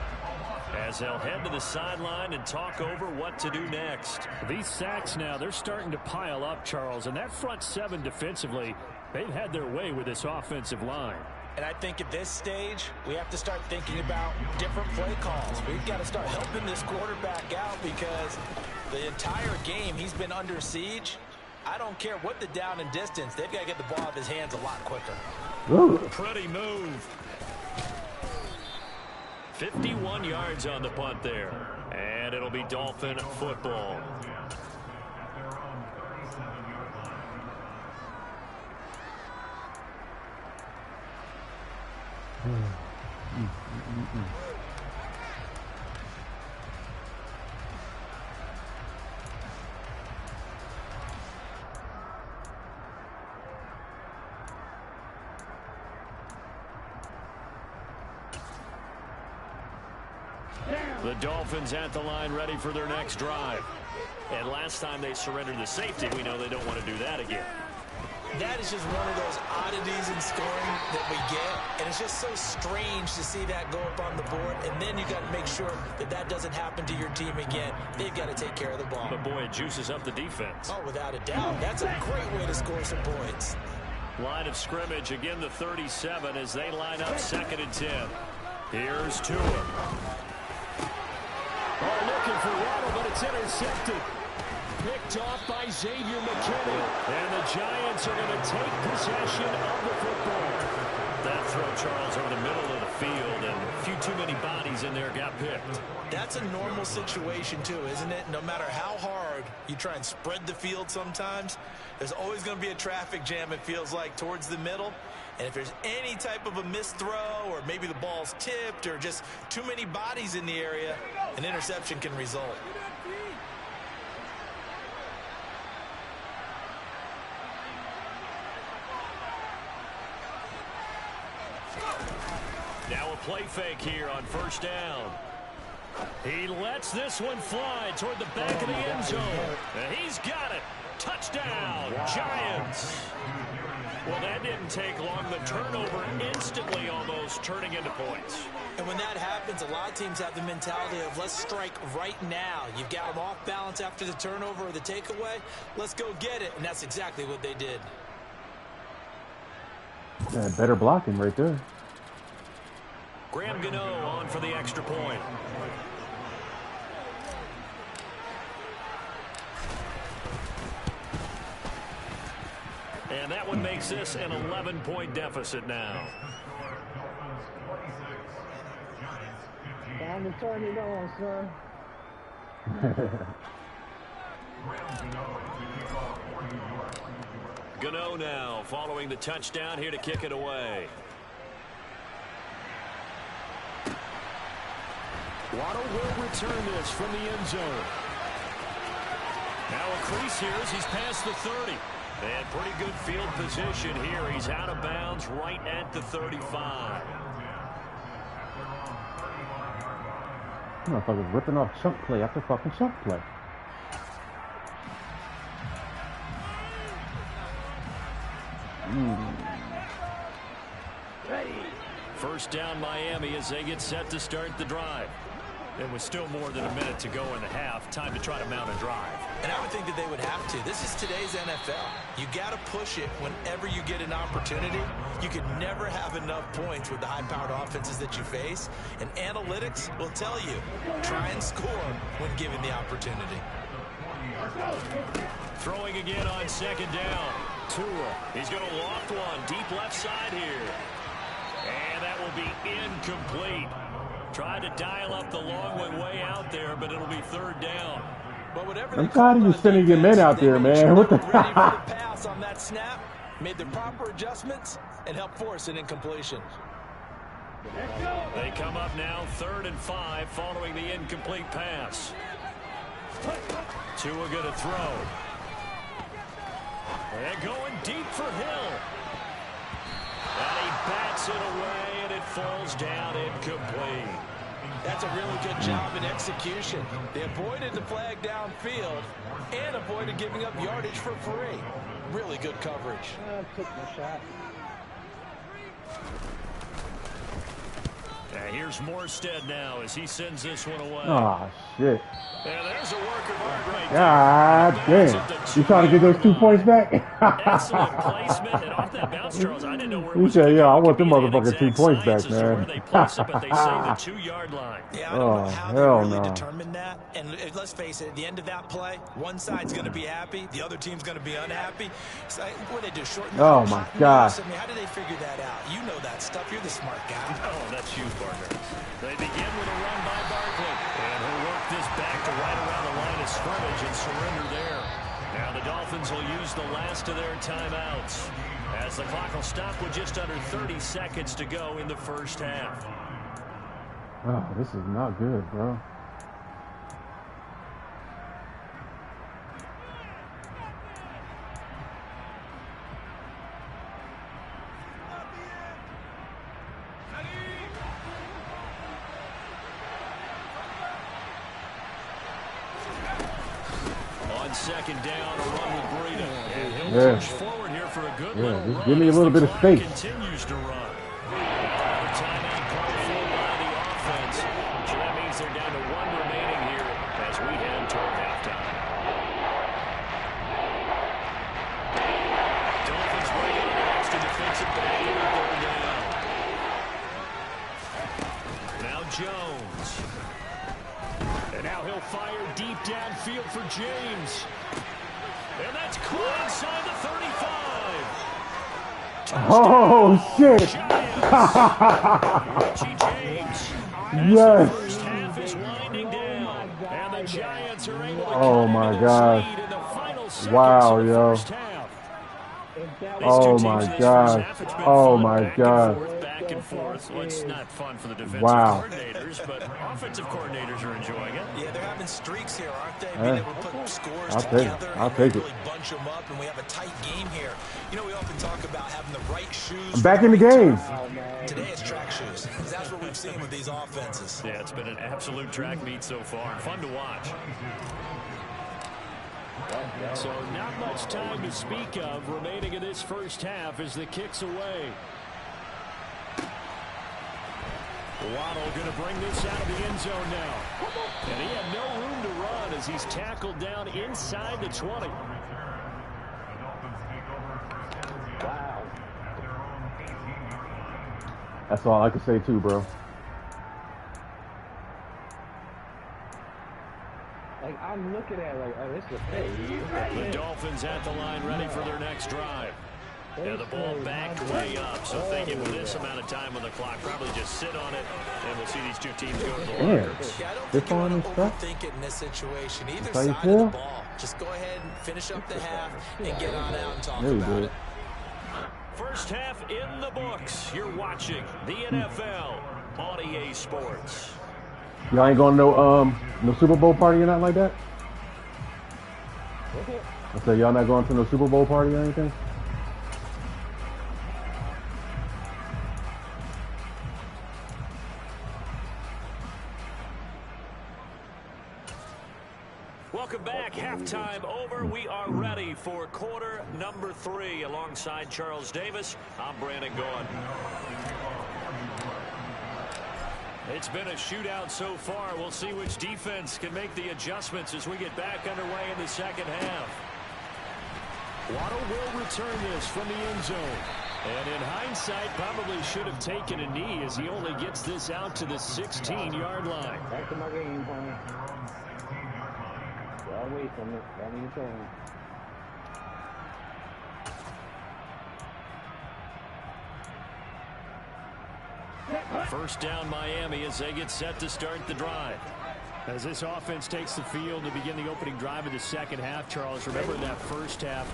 as they'll head to the sideline and talk over what to do next. These sacks now, they're starting to pile up, Charles, and that front 7 defensively, they've had their way with this offensive line. And I think at this stage, we have to start thinking about different play calls. We've got to start helping this quarterback out because the entire game he's been under siege. I don't care what the down and distance. They've got to get the ball out of his hands a lot quicker. Ooh. Pretty move. 51 yards on the punt there. And it'll be Dolphin football. The Dolphins at the line ready for their next drive. And last time they surrendered the safety, we know they don't want to do that again. That is just one of those oddities in scoring that we get, and it's just so strange to see that go up on the board, and then you got to make sure that that doesn't happen to your team again. They've got to take care of the ball. But boy, it juices up the defense. Oh, without a doubt. That's a great way to score some points. Line of scrimmage, again the 37 as they line up 2nd and 10. Here's Tua. Oh, looking for Waddle, but it's intercepted. picked off by Xavier McKinney. And the Giants are going to take possession of the football. That throw, Charles, over the middle of the field, and a few too many bodies in there got picked. That's a normal situation, too, isn't it? No matter how hard you try and spread the field sometimes, there's always going to be a traffic jam, it feels like, towards the middle. And if there's any type of a missed throw or maybe the ball's tipped or just too many bodies in the area, an interception can result. Now a play fake here on first down. He lets this one fly toward the back of the end zone. And he's got it. Touchdown, Giants. Well, that didn't take long. The turnover instantly almost turning into points. And when that happens, a lot of teams have the mentality of let's strike right now. You've got them off balance after the turnover or the takeaway. Let's go get it. And that's exactly what they did. Yeah, better blocking right there. Graham Gano on for the extra point. And that one makes this an 11-point deficit now. Time to turn it on, son. Gano now following the touchdown here to kick it away. Waddle will return this from the end zone. Now a crease here as he's past the 30. And pretty good field position here. He's out of bounds right at the 35. Motherfucker's ripping off chunk play after fucking chunk play. First down Miami as they get set to start the drive. And with still more than a minute to go in the half, time to try to mount a drive. And I would think that they would have to. This is today's NFL. You got to push it whenever you get an opportunity. You could never have enough points with the high-powered offenses that you face. And analytics will tell you, try and score when given the opportunity. Throwing again on second down. Tua. He's going to loft one deep left side here. And that will be incomplete. Tried to dial up the long one way out there, but it'll be third down. But whatever I'm tired of you sending your men out there, man. What the pass on that snap, made the proper adjustments, and helped force an incompletion. They come up now 3rd and 5 following the incomplete pass. Tua going to throw. They're going deep for Hill. And he bats it away, and it falls down incomplete. That's a really good job in execution. They avoided the flag downfield and avoided giving up yardage for free. Really good coverage. Took the shot. Here's Morstead now as he sends this one away. Oh, shit. And there's a work of art right there. God damn. You trying to get those 2 points back? Excellent placement. And off that bounce, Charles, I didn't know where it You was. said, yeah, I want them motherfucking 2 points back, Where man. they place it, but they say the 2-yard line. Yeah, I don't know how they really no. determined that. And let's face it, at the end of that play, one side's going to be happy, the other team's going to be unhappy. So, what do they do? Shorten the Oh, my God. I mean, how do they figure that out? You know that stuff. You're the smart guy. Oh, that's you, partner. They begin with a run by Barkley. And he'll work this back to right around the line of scrimmage and surrender there. Now the Dolphins will use the last of their timeouts as the clock will stop with just under 30 seconds to go in the first half. Oh, this is not good, bro. Second down, a run with Breida. And he'll push forward here for a good little just run. give me a little bit of space. Continues to run. Another timeout called for by the offense. So that means they're down to 1 remaining here as we head toward halftime. Dolphins bring in an extra defensive back on 3rd down. Now Jones. And now he'll fire deep downfield for James. And that's caught inside the 35. Oh, shit. Yes. First half is winding down. And the Giants are able to Oh, my gosh. lead in the final seconds Wow, of the yo. first half. Oh, my gosh. Oh, my gosh. Back and forth. Well, it's not fun for the defensive Wow. coordinators, but offensive coordinators are enjoying it. Yeah, they're having streaks here, aren't they? Being able to put scores I'll take it. together I'll and take really it. bunch them up, and we have a tight game here. You know, we often talk about having the right shoes. I'm back in the game. Today it's track shoes. That's what we've seen with these offenses. Yeah, it's been an absolute track meet so far. Fun to watch. So not much time to speak of remaining in this first half as the kick's away. Waddle going to bring this out of the end zone now. And he had no room to run as he's tackled down inside the 20. Wow. That's all I can say, too, bro. Like, I'm looking at it like, oh, this is a play. The Dolphins at the line ready for their next drive. Yeah, the ball backed way up, so thinking with this amount of time on the clock, probably just sit on it, and we'll see these two teams go to the Damn. lockers. Yeah, I don't This think you on want and to stuff? overthink it in this situation. Either That's how you side feel? of the ball. Just go ahead and finish up the half and get on out and talk There you about go. it. First half in the books. You're watching the NFL on EA Sports. Y'all ain't going to no Super Bowl party or nothing like that? I said y'all not going to no Super Bowl party or anything? Welcome back. Halftime over. We are ready for quarter number 3. Alongside Charles Davis, I'm Brandon Gaughan. It's been a shootout so far. We'll see which defense can make the adjustments as we get back underway in the second half. Waddle will return this from the end zone. And in hindsight, probably should have taken a knee as he only gets this out to the 16-yard line. Back to my game plan. Stay away from it. That means turn. First down Miami as they get set to start the drive. As this offense takes the field to begin the opening drive of the second half, Charles, remember that first half,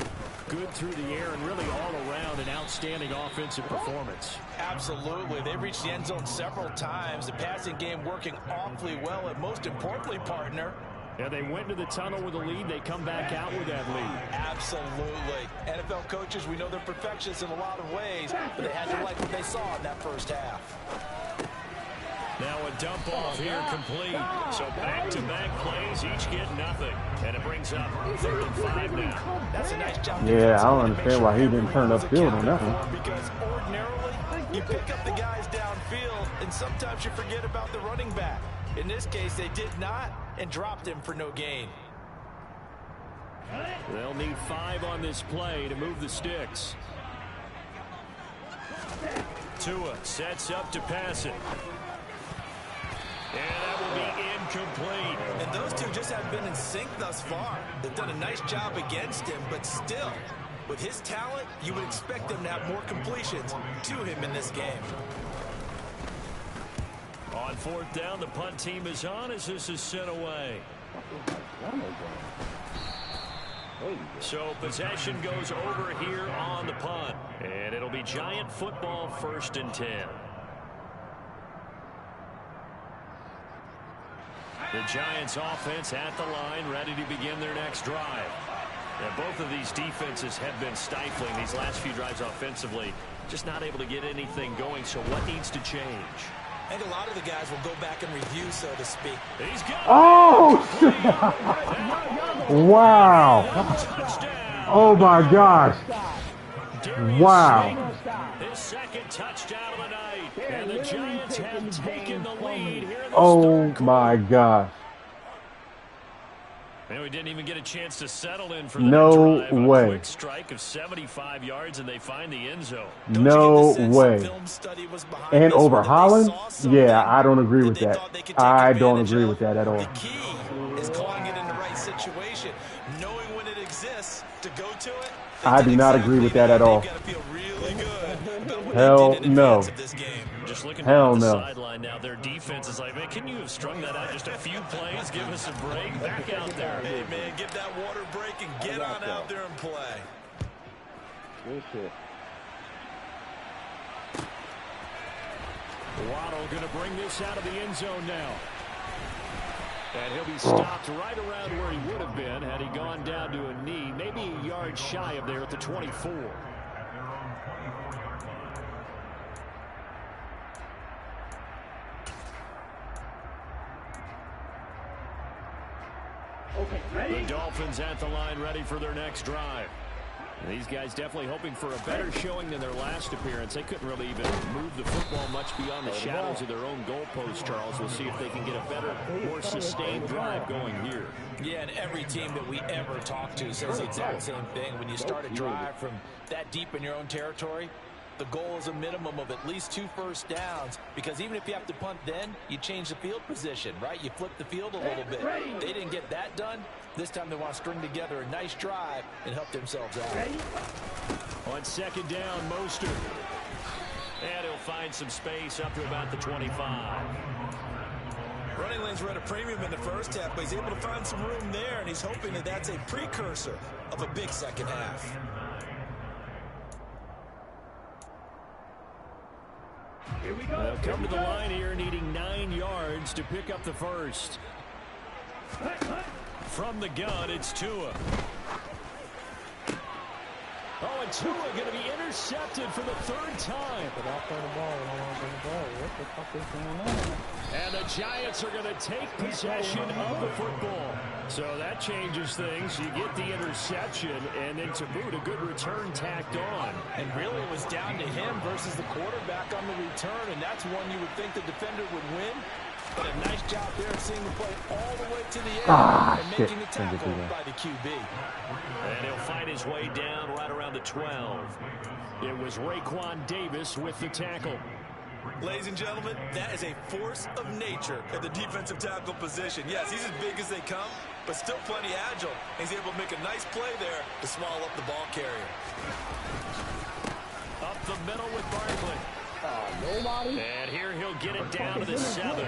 good through the air and really all around an outstanding offensive performance. Absolutely. They reached the end zone several times. The passing game working awfully well, and most importantly, partner, Yeah, they went to the tunnel with a lead. They come back out with that lead. absolutely. NFL coaches, we know they're perfectionists in a lot of ways, but they had to like what they saw in that first half. Now a dump off here complete. So back-to-back plays, each get nothing. And it brings up 3rd and 5 now. That's a nice job. Yeah, I don't understand why he didn't turn upfield on that one. Because ordinarily, you pick up the guys downfield, and sometimes you forget about the running back. In this case, they did not and dropped him for no gain. They'll need 5 on this play to move the sticks. Tua sets up to pass it. And that will be incomplete. And those two just have been in sync thus far. They've done a nice job against him, but still, with his talent, you would expect them to have more completions to him in this game. On 4th down, the punt team is on as this is sent away. So possession goes over here on the punt. And it'll be Giant football 1st and 10. The Giants offense at the line, ready to begin their next drive. Now, both of these defenses have been stifling these last few drives offensively. Just not able to get anything going, so what needs to change? I think a lot of the guys will go back and review, so to speak. He's got Oh, wow. Oh, my gosh. Wow. his second touchdown of the night. And the Giants have taken the lead here in the Oh, third my quarter. gosh. And we didn't even get a chance to settle in for that No drive. A way. quick strike of 75 yards, and they find the end zone. No way. And over Holland? Yeah, I don't agree with that. I don't agree with that at all. The key is calling it in the right to go to it. I do not agree with that at all. They've got to feel really good about what Hell they did in no. advance of this game. Just looking Hell down the no. sideline now, their defense is like, man, can you have strung that out just a few plays? Give us a break. Back out there. Hey, man, give that water a break and get on out there and play. Good shit. Waddle going to bring this out of the end zone now. And he'll be stopped right around where he would have been had he gone down to a knee, maybe a yard shy of there at the 24. The Dolphins at the line ready for their next drive. These guys definitely hoping for a better showing than their last appearance. They couldn't really even move the football much beyond the shadows of their own goalpost, Charles. We'll see if they can get a better, more sustained drive going here. Yeah, and every team that we ever talk to says the exact same thing. When you start a drive from that deep in your own territory, the goal is a minimum of at least 2 first downs, because even if you have to punt then, you change the field position, right? You flip the field a little bit. They didn't get that done. This time they want to string together a nice drive and help themselves out. On second down, Mostert. And he'll find some space up to about the 25. Running lanes were at a premium in the first half, but he's able to find some room there, and he's hoping that that's a precursor of a big second half. They'll come to the line here needing 9 yards to pick up the first. From the gun, it's Tua. Oh, and Tua going to be intercepted for the 3rd time. And the Giants are going to take possession of the football. So that changes things. You get the interception, and then to boot, a good return tacked on. And really, it was down to him versus the quarterback on the return, and that's one you would think the defender would win. But a nice job there of seeing the play all the way to the end and making the tackle by the QB. And he'll find his way down right around the 12. It was Raekwon Davis with the tackle. Ladies and gentlemen, that is a force of nature at the defensive tackle position. Yes, he's as big as they come, but still plenty agile. He's able to make a nice play there to swallow up the ball carrier. Up the middle with Barkley. Nobody? And here he'll get it down to the 7.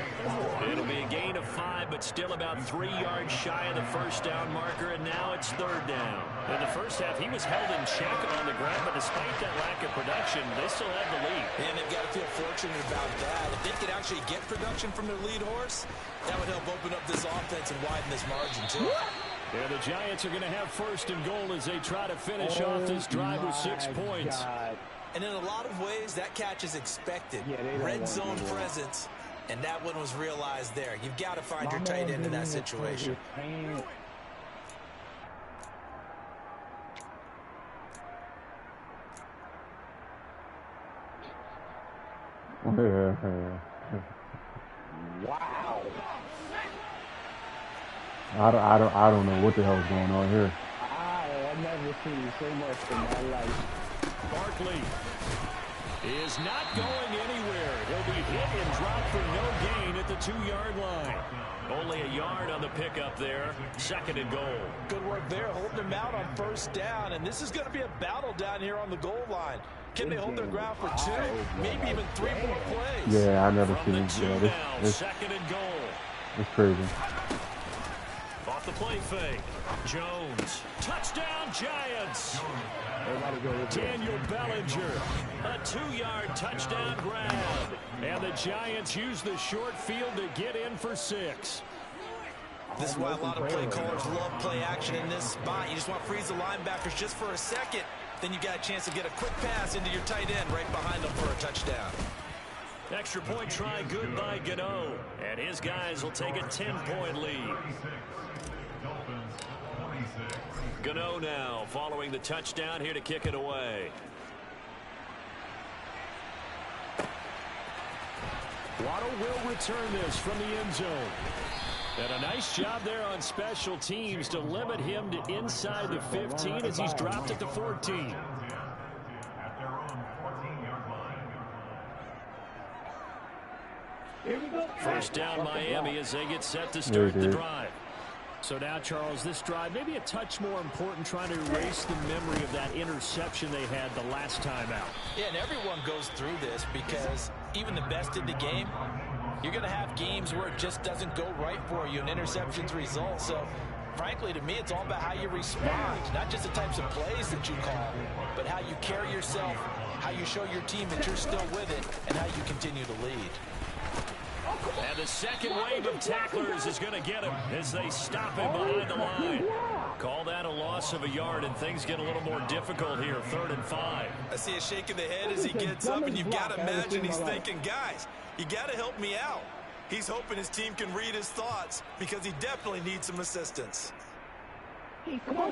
It'll be a gain of 5, but still about 3 yards shy of the first down marker, and now it's 3rd down. In the first half, he was held in check on the ground, but despite that lack of production, they still have the lead. And they've got to feel fortunate about that. If they could actually get production from their lead horse, that would help open up this offense and widen this margin, too. Yeah, the Giants are going to have 1st and goal as they try to finish off this drive with 6 points. God. And in a lot of ways, that catch is expected. Red zone presence, and that one was realized there. You've got to find your tight end in that situation. Wow. I don't know what the hell's going on here. I've never seen so much in my life. Barkley is not going anywhere. He'll be hit and dropped for no gain at the 2-yard line. Only a yard on the pickup there. 2nd and goal. Good work there, holding him out on 1st down. And this is going to be a battle down here on the goal line. Can they hold their ground for 2, maybe even 3 more plays? Yeah, I never seen it. This 2nd and goal. It's crazy. Off the play fake. Jones. Touchdown, Giants. Daniel Bellinger. A 2-yard touchdown grab. And the Giants use the short field to get in for 6. This is why a lot of play callers love play action in this spot. You just want to freeze the linebackers just for a second. Then you got a chance to get a quick pass into your tight end right behind them for a touchdown. Extra point try good by Gano. And his guys will take a 10-point lead. Gano now following the touchdown here to kick it away. Waddle will return this from the end zone. And a nice job there on special teams to limit him to inside the 15 as he's dropped at the 14. First down Miami as they get set to start the drive. So now, Charles, this drive maybe a touch more important, trying to erase the memory of that interception they had the last time out. Yeah, and everyone goes through this because even the best in the game, you're going to have games where it just doesn't go right for you, and interceptions result. So, frankly, to me, it's all about how you respond, not just the types of plays that you call, but how you carry yourself, how you show your team that you're still with it, and how you continue to lead. And the second wave of tacklers is going to get him as they stop him behind the line. Call that a loss of a yard, and things get a little more difficult here, 3rd and 5. I see a shake of the head as he gets up, and you've got to imagine he's thinking, guys, you got to help me out. He's hoping his team can read his thoughts because he definitely needs some assistance.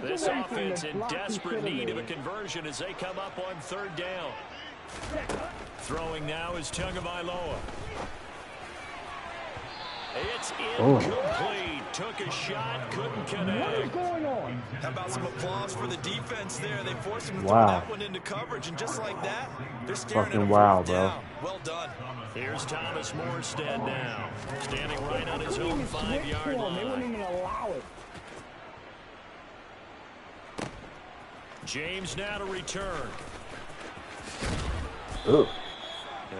This offense in desperate need of a conversion as they come up on 3rd down. Throwing now is Tagovailoa. It's incomplete. Took a shot, couldn't connect. How about some applause for the defense there? They forced him to throw that one into coverage, and just like that, they're staring at him down. Well done. Here's Thomas Morstead now, standing right on his own 5-yard line. They wouldn't even allow it. James now to return. Ugh.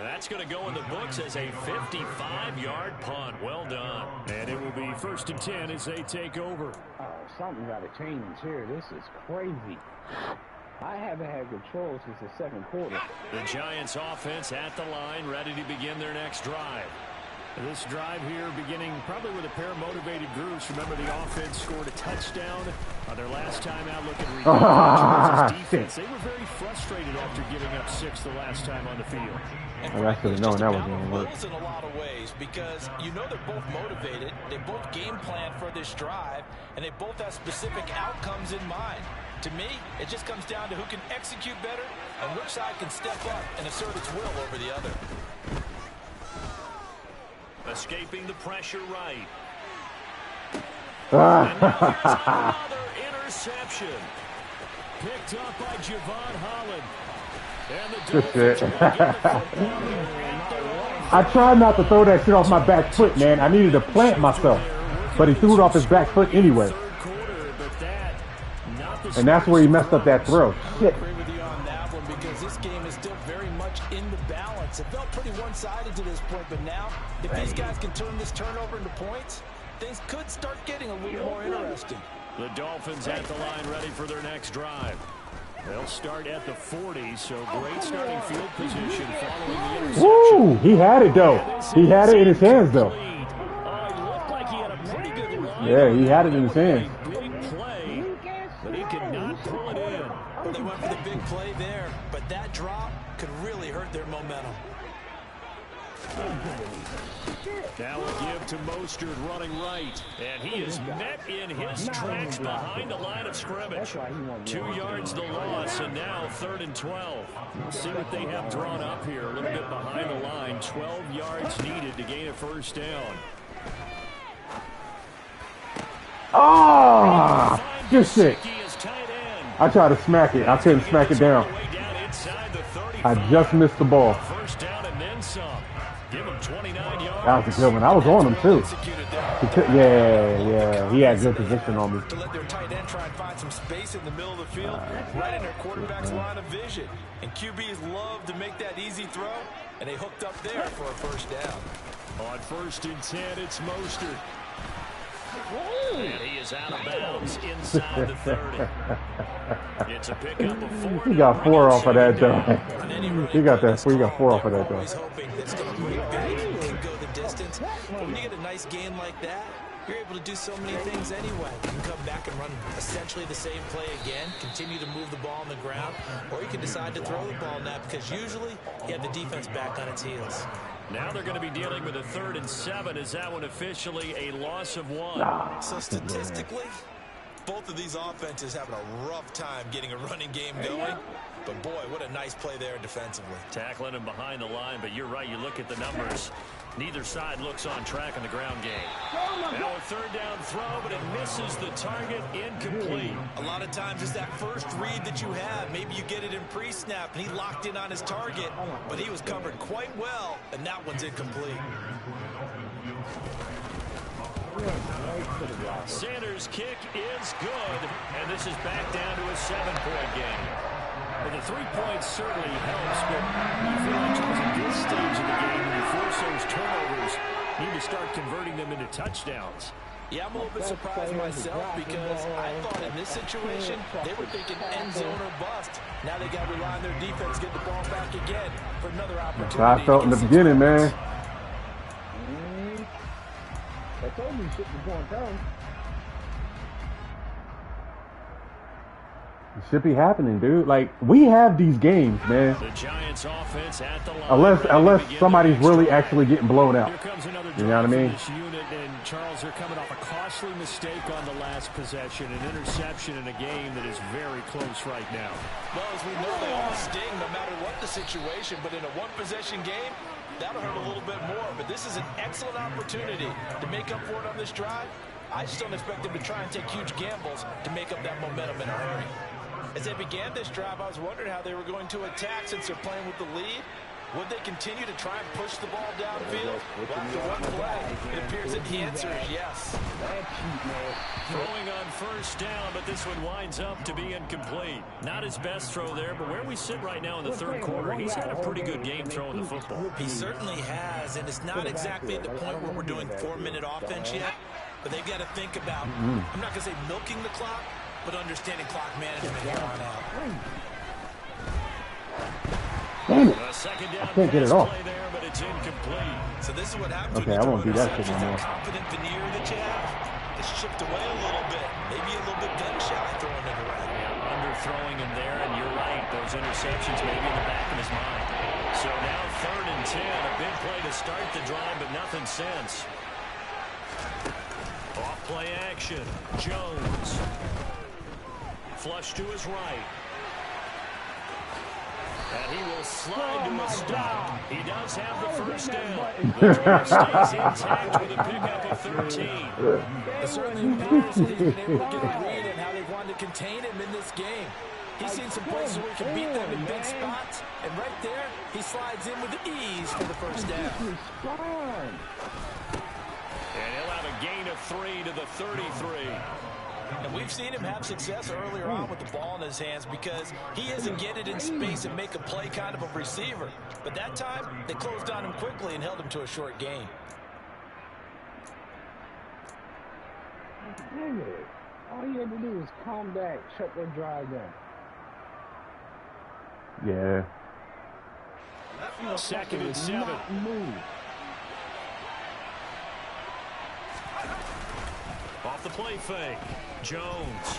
That's going to go in the books as a 55-yard punt. Well done. And it will be 1st and 10 as they take over. Oh, something got to change here. This is crazy. I haven't had control since the 2nd quarter. The Giants offense at the line, ready to begin their next drive. This drive here beginning probably with a pair of motivated groups. Remember, the offense scored a touchdown on their last time out looking ridiculous. Defense, they were very frustrated after giving up 6 the last time on the field. And I should have known that was going to work. in a lot of ways because you know they're both motivated, they both game plan for this drive, and they both have specific outcomes in mind. To me, it just comes down to who can execute better and which side can step up and assert its will over the other. Escaping the pressure right. And now here's another interception. Picked up by Javon Holland. And the Good shit. I tried not to throw that shit off my back foot, man. I needed to plant myself. But he threw it off his back foot anyway. And that's where he messed up that throw. Shit. I agree with you on that one because this game is still very much in the balance. It felt pretty one-sided to this point, but now if these guys can turn this turnover into points, things could start getting a little more interesting. The Dolphins at the line ready for their next drive. They'll start at the 40, so great starting field position following the interception. Woo! He had it, though. He had it in his hands, though. It looked like he had a pretty good line. Yeah, he had it in his hands. Big play, but he could not pull it in. Well, they went for the big play there, but that drop could really hurt their momentum. Now we'll give to Mostert running right. And he is met in his tracks behind the line of scrimmage. 2 yards the loss, and now 3rd and 12. We'll see what they have drawn up here. A little bit behind the line. 12 yards needed to gain a 1st down. Oh! Good shit. I tried to smack it. I couldn't smack it down. I just missed the ball. 1st down and then some. Give him 29 yards. That was a good one. I was on him, too. Yeah. He had good position on me. To let their tight end try and find some space in the middle of the field, right in their quarterback's line of vision. And QBs love to make that easy throw, and they hooked up there for a 1st down. On 1st and 10, it's Mostert. And he is out of bounds inside the 30. It's a pickup of 4. He got 4 off of that, though. He got 4 off of that, though. Always hoping it's going to break big and go the distance. But when you get a nice game like that, you're able to do so many things anyway. You can come back and run essentially the same play again, continue to move the ball on the ground, or you can decide to throw the ball now because usually you have the defense back on its heels. Now they're going to be dealing with a 3rd and 7. Is that one officially a loss of 1? So statistically, both of these offenses having a rough time getting a running game going. But boy, what a nice play there defensively. Tackling him behind the line, but you're right. You look at the numbers. Neither side looks on track in the ground game. Now a 3rd down throw, but it misses the target. Incomplete. A lot of times it's that first read that you have. Maybe you get it in pre-snap, and he locked in on his target, but he was covered quite well, and that one's incomplete. Sanders' kick is good, and this is back down to a 7-point game. Well, the 3 points certainly helps, but you feel like at this stage of the game, when you force those turnovers, need to start converting them into touchdowns. Yeah, I'm a little bit surprised myself because I thought in this situation, they were thinking end zone or bust. Now they got to rely on their defense, get the ball back again for another opportunity. I felt in the beginning, man. I told you shit was going down. It should be happening, dude. Like, we have these games, man. The Giants offense at the line. Unless somebody's really actually getting blown out. Here comes another you know what I mean? this unit, and Charles, they're coming off a costly mistake on the last possession, an interception in a game that is very close right now. Well, as we know, they all sting no matter what the situation, but in a one-possession game, that'll hurt a little bit more. But this is an excellent opportunity to make up for it on this drive. I just don't expect them to try and take huge gambles to make up that momentum in a hurry. As they began this drive, I was wondering how they were going to attack since they're playing with the lead. Would they continue to try and push the ball downfield? Well, after one play, it appears that the answer is yes. Throwing on first down, but this one winds up to be incomplete. Not his best throw there, but where we sit right now in the third quarter, he's had a pretty good game throwing the football. He certainly has, and it's not exactly at the point where we're doing 4-minute offense yet, but they've got to think about, I'm not going to say milking the clock, but understanding clock management here on out. Damn it. I can't get it off. There, but it's incomplete. So this is what happens okay, I won't do that shit no more. That confident veneer that you have, it's chipped away a little bit. Maybe a little bit gun-shy throwing it around. Yeah, underthrowing him there, and you're right. Those interceptions may be in the back of his mind. So now 3rd and 10. A big play to start the drive, but nothing since. Off play action. Jones. Flush to his right. And he will slide to a stop. He does have the first down. The drive stays intact with a pickup of 13. It certainly appears that he's been able to get a read on how they wanted to contain him in this game. He's seen some places where he can beat them in big spots, and right there, he slides in with ease for the first down. And he'll have a gain of 3 to the 33. And we've seen him have success earlier on with the ball in his hands because he isn't get it in space and make a play kind of a receiver. But that time, they closed on him quickly and held him to a short gain. Dang it. All you had to do was calm back, shut that drive down. Yeah. 2nd and 7. Move. Off the play fake. Jones.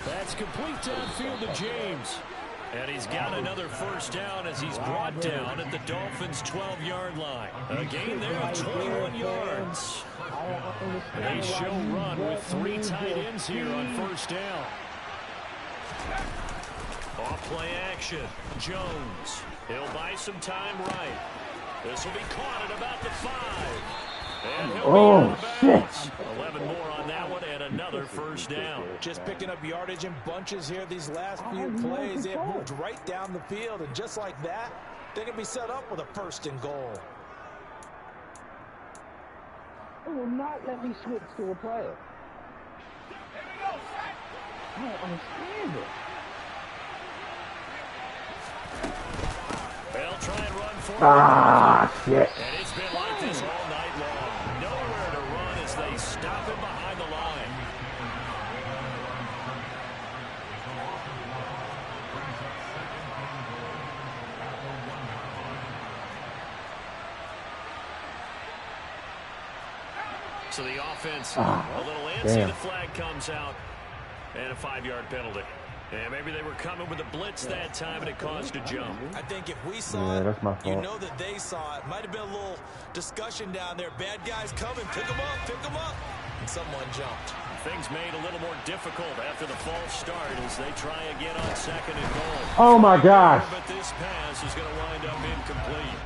That's complete downfield to James. And he's got another first down as he's brought down at the Dolphins' 12-yard line. A gain there of 21 yards. A show run with 3 tight ends here on first down. Off play action. Jones. He'll buy some time right. This will be caught at about the 5. Oh, shit. 11 more on that one and another first down. Just picking up yardage in bunches here these last few plays. They have moved right down the field, and just like that, they can be set up with a 1st and goal. It will not let me switch to a player. I don't understand it. They'll try and run for it. Ah, shit. And it's been like this all night long. Nowhere to run as they stop him behind the line. So the offense, a little antsy. Damn. The flag comes out, and a 5-yard penalty. And maybe they were coming with a blitz that time, and it caused a jump. I think if we saw it, that's my fault. you know that they saw it. Might have been a little discussion down there. Bad guys coming. Pick them up. Pick them up. And someone jumped. Things made a little more difficult after the false start as they try again on 2nd and goal. Oh, my gosh. But this pass is going to wind up incomplete.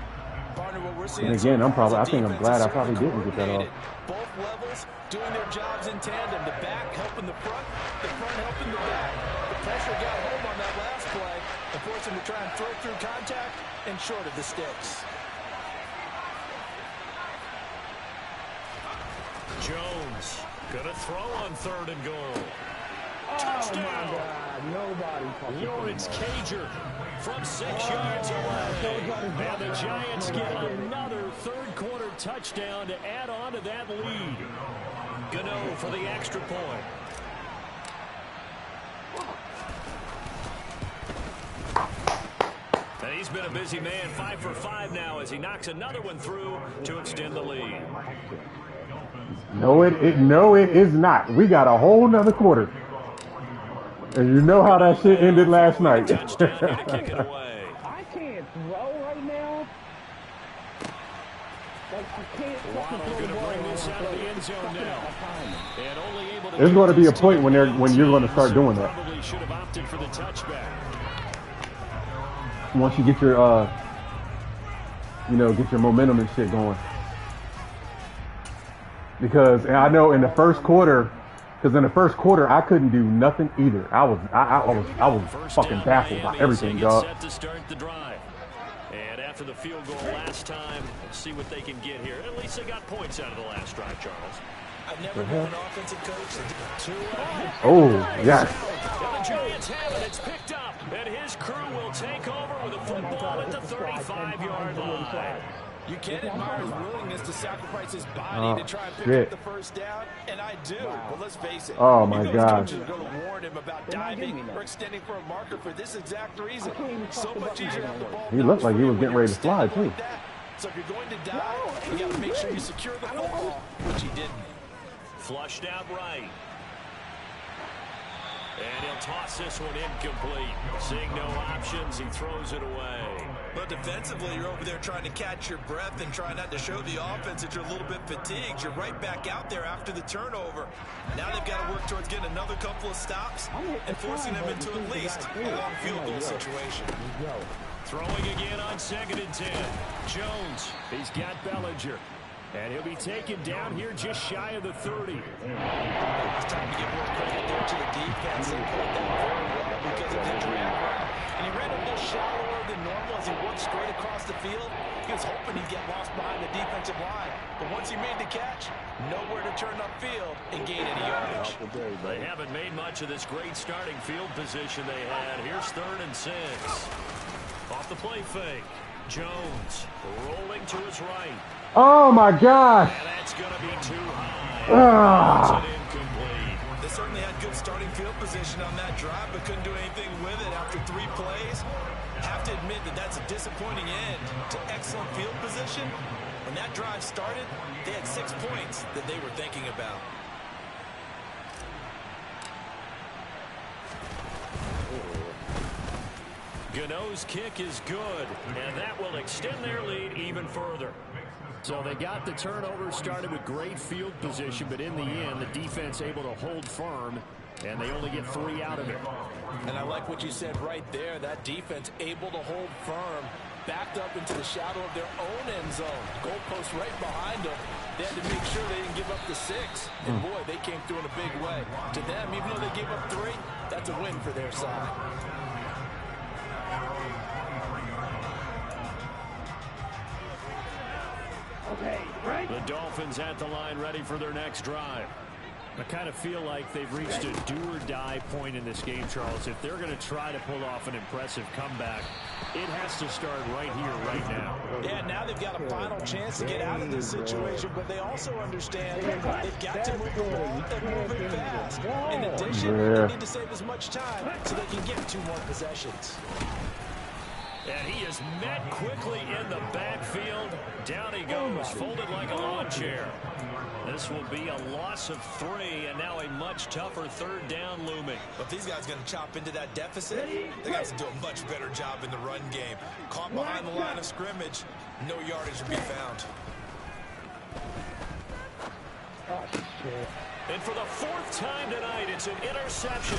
Partner, what we're seeing And again, I think I'm glad I defense probably is didn't get that off. Both levels doing their jobs in tandem. The back helping the front helping the back. The pressure got home on that last play and forced him to try and throw through contact and short of the sticks. Jones gonna throw on 3rd and goal. Oh, my God. Nobody fucking Lawrence Cager from 6 yards away. And the Giants get another third-quarter touchdown to add on to that lead. Gano for the extra point. And he's been a busy man, 5 for 5 now as he knocks another one through to extend the lead. No, it is not. We got a whole nother quarter. And you know how that shit ended last night. I can't throw right now. Like, you can't Waddle going to bring this out of the end zone now. And only able to There's going to be a point when you're going to start doing that. Probably should have opted for the touchback. Once you get your get your momentum and shit going. Because I know in the first quarter, I couldn't do nothing either. I was fucking baffled by everything, dog. Set to start the drive. And after the field goal last time, let's see what they can get here. At least they got points out of the last drive, Charles. I've never known an offensive coach. Oh, yes. And the Giants have it. It's picked up. And his crew will take over with a football at the 35-yard line. You can admire his willingness to sacrifice his body to try and pick up the first down, and I do. But let's face it. Oh, my God. Coaches are going to warn him about diving or extending for a marker for this exact reason. So much easier to have the ball. He looked like he was getting ready to fly, too. So if you're going to dive, you got to make sure you secure the football, which he didn't. Flushed out right. And he'll toss this one incomplete. Seeing no options, he throws it away. But defensively, you're over there trying to catch your breath and try not to show the offense that you're a little bit fatigued. You're right back out there after the turnover. Now they've got to work towards getting another couple of stops and forcing them into at least a long field goal situation. Throwing again on 2nd and 10. Jones, he's got Bellinger. And he'll be taken down here just shy of the 30. It's time to give more credit there to the defense. They played that very well because of the drag route. And he ran a little shallower than normal as he worked straight across the field. He was hoping he'd get lost behind the defensive line. But once he made the catch, nowhere to turn upfield and gain any yardage. They haven't made much of this great starting field position they had. Here's 3rd and 6. Off the play fake. Jones rolling to his right. Oh, my gosh. And that's going to be too high. It's incomplete. They certainly had good starting field position on that drive, but couldn't do anything with it after 3 plays. Have to admit that that's a disappointing end to excellent field position. When that drive started, they had 6 points that they were thinking about. Gano's kick is good, and that will extend their lead even further. So they got the turnover started with great field position, but in the end, the defense able to hold firm, and they only get 3 out of it. And I like what you said right there. That defense able to hold firm, backed up into the shadow of their own end zone. Goalpost right behind them. They had to make sure they didn't give up the 6. And boy, they came through in a big way. To them, even though they gave up 3, that's a win for their side. The Dolphins at the line ready for their next drive. I kind of feel like they've reached a do-or-die point in this game, Charles. If they're going to try to pull off an impressive comeback, it has to start right here, right now. Yeah, now they've got a final chance to get out of this situation, but they also understand they've got to move the ball and move it fast. In addition, they need to save as much time so they can get 2 more possessions. And he is met quickly in the backfield. Down he goes, folded like a lawn chair. This will be a loss of 3, and now a much tougher 3rd down looming. But these guys going to chop into that deficit. They got to do a much better job in the run game. Caught behind the line of scrimmage, no yardage to be found. Oh, shit. And for the 4th time tonight, it's an interception.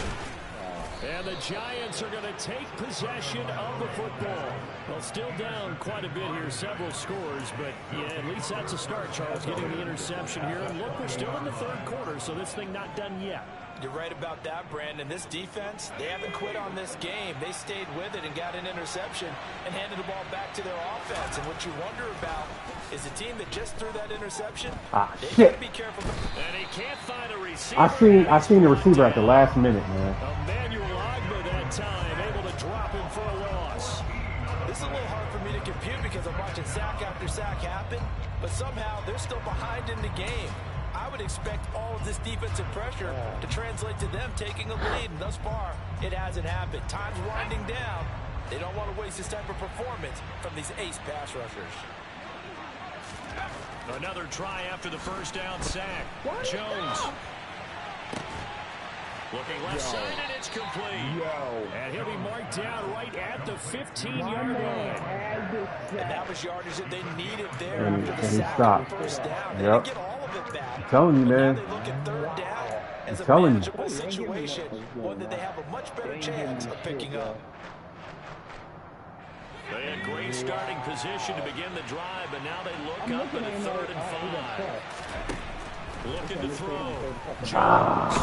And the Giants are going to take possession of the football. Well, still down quite a bit here, several scores, but yeah, at least that's a start, Charles, getting the interception here. And look, we're still in the 3rd quarter, so this thing not done yet. You're right about that, Brandon. This defense, they haven't quit on this game. They stayed with it and got an interception and handed the ball back to their offense. And what you wonder about is the team that just threw that interception. Shit. Be careful. And he can't find a receiver. I seen the receiver at the last minute, man. Emmanuel Ogbah that time, able to drop him for a loss. This is a little hard for me to compute because I'm watching sack after sack happen, but somehow they're still behind in the game. I would expect all of this defensive pressure to translate to them taking a lead, and thus far, it hasn't happened. Time's winding down. They don't want to waste this type of performance from these ace pass rushers. Another try after the first down sack. Jones. Looking left side, and it's complete. And he'll be marked down right at the 15-yard line. And that was yardage that they needed there And after the he sack stopped. and first down. They Yep. didn't get all of it back. I'm telling you, But man. now they look at third down as a telling you. manageable situation, one that they have a much better chance of picking up. They had great starting position to begin the drive, but now they look up at a 3rd and 5. Looking to throw. Jones.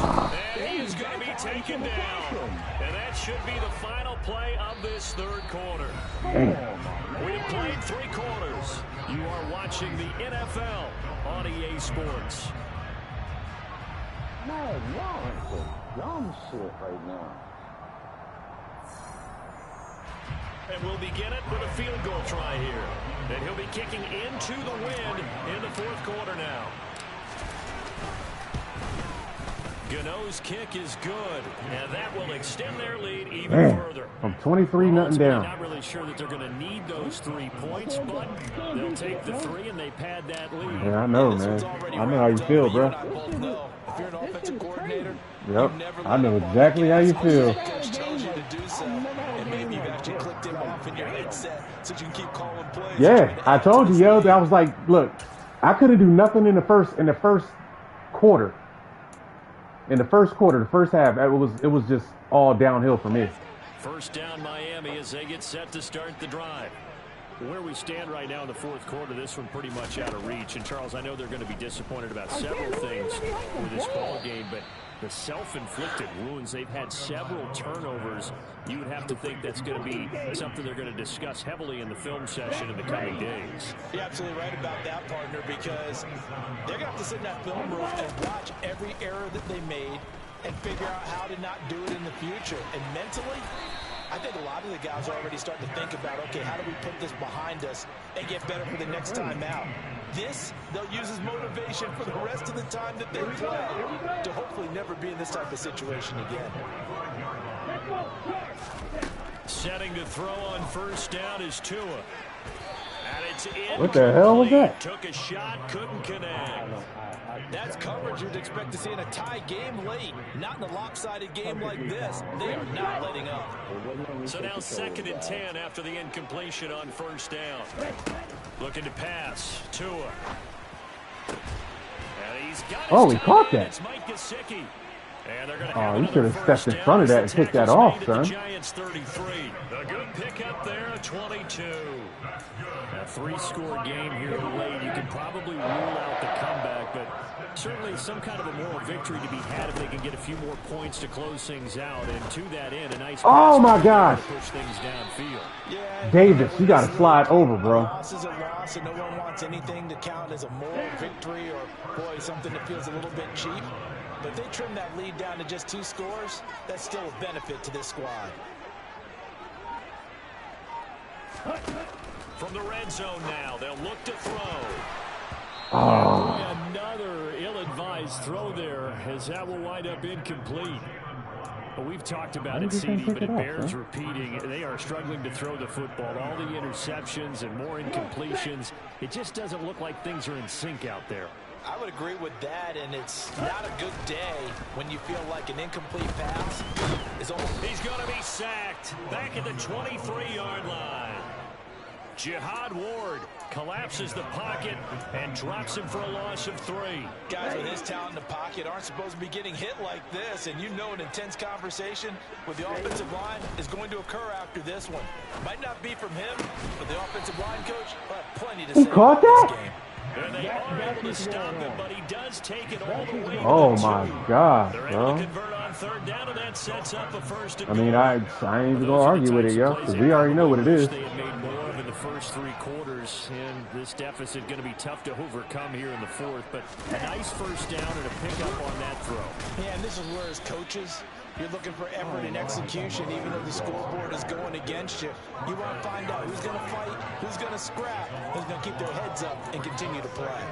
And he is going to be taken down. And that should be the final play of this third quarter. We have played 3 quarters. You are watching the NFL on EA Sports. Man, y'all are some dumb shit right now. And we'll begin it with a field goal try here. And he'll be kicking into the wind in the 4th quarter now. Gano's kick is good, and that will extend their lead even further. I'm 23-0 down. Not really sure that they're going to need those 3 points, but they'll take the 3 and they pad that lead. Yeah, I know, man. I know how you feel, bro. If you're an offensive coordinator, Yep, I know exactly how you feel. coach tells you to do so, and maybe you've actually clicked him off in your headset so you can keep calling plays. Yeah, I told you, yo. I was like, look, I couldn't do nothing in the first quarter. In the first quarter, the first half, it was just all downhill for me. First down Miami as they get set to start the drive. Where we stand right now in the 4th quarter, this one pretty much out of reach. And Charles, I know they're going to be disappointed about several things with this ball game, but the self-inflicted wounds, they've had several turnovers. You would have to think that's going to be something they're going to discuss heavily in the film session in the coming days. You're absolutely right about that, partner, because they're going to have to sit in that film room and watch every error that they made and figure out how to not do it in the future. And mentally, I think a lot of the guys are already starting to think about, okay, how do we put this behind us and get better for the next time out? This, they'll use as motivation for the rest of the time that they play to hopefully never be in this type of situation again. Setting to throw on first down is Tua. And it's incomplete. What the hell was that? Took a shot, couldn't connect. That's coverage you'd expect to see in a tie game late. Not in a lopsided game like this. They are not letting up. So now 2nd and 10 after the incompletion on first down. Looking to pass. Tua. And he's got He caught that. It's Mike Gesicki. And they're Oh, you should have stepped in front of that and picked that off, son. Giants 33. A good pickup there, 22. A 3-score game here late. You can probably rule out the comeback, but certainly some kind of a moral victory to be had if they can get a few more points to close things out. And to that end, a nice Oh my gosh. push things downfield. Yeah, Davis, you got to slide over, bro. A loss is a loss, and no one wants anything to count as a moral victory or, boy, something that feels a little bit cheap. But if they trim that lead down to just 2 scores, that's still a benefit to this squad. From the red zone now, they'll look to throw. Oh. Another ill-advised throw there, as that will wind up incomplete. Well, we've talked about it, CD, but it bears repeating. They are struggling to throw the football. All the interceptions and more incompletions. It just doesn't look like things are in sync out there. I would agree with that, and it's not a good day when you feel like an incomplete pass is almost... He's going to be sacked back at the 23-yard line. Jihad Ward collapses the pocket and drops him for a loss of 3. Guys with his talent in the pocket aren't supposed to be getting hit like this, and you know an intense conversation with the offensive line is going to occur after this one. Might not be from him, but the offensive line coach will have plenty to say He caught about that? this game. And they are able to stop him, but he does take it all the way to Oh the my 2. God, They're able bro. to convert on 3rd down, and that sets up a 1st and I mean, goal. I ain't even gonna argue with it, yo, because we already know what it is. They had made more of in the first 3 quarters, and this deficit going to be tough to overcome here in the 4th. But a nice 1st down and a pickup on that throw. Yeah, and this is where as coaches, you're looking for effort and execution, even though the scoreboard is going against you. You want to find out who's going to fight, who's going to scrap, who's going to keep their heads up and continue to play.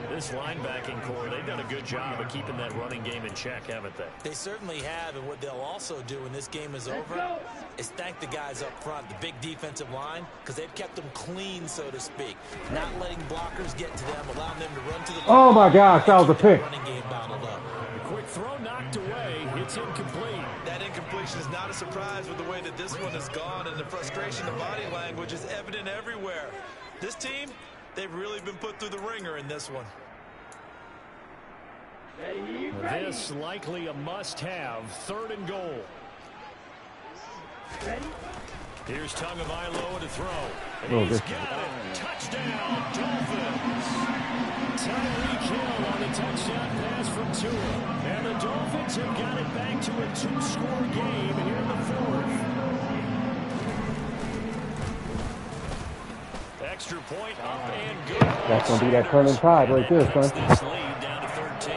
This linebacking core, they've done a good job of keeping that running game in check, haven't they? They certainly have, and what they'll also do when this game is over is thank the guys up front, the big defensive line, because they've kept them clean, so to speak. Not letting blockers get to them, allowing them to run to the Oh my gosh, that was a pick. running game bottled up. A quick throw knocked away. It's incomplete. That incompletion is not a surprise with the way that this one has gone, and the frustration of body language is evident everywhere. This team, they've really been put through the ringer in this one. This likely a must-have. 3rd and goal. Here's Tagovailoa to throw. And he's got it. Touchdown, Dolphins. Tyreek Hill on the touchdown pass from Tua. And the Dolphins have got it back to a 2-score game here in the 4th. Extra point up and good. That's going to be that turning tide right there, son. This lead down to 13.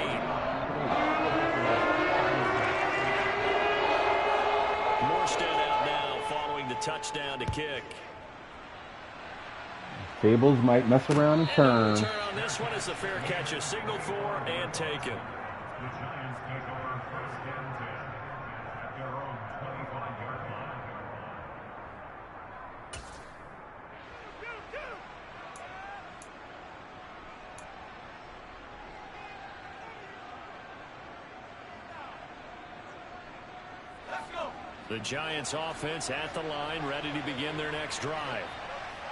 Morstead out now following the touchdown to kick. Tables might mess around and turn. Return on this one is a fair catch, a signal for and taken. The Giants offense at the line, ready to begin their next drive.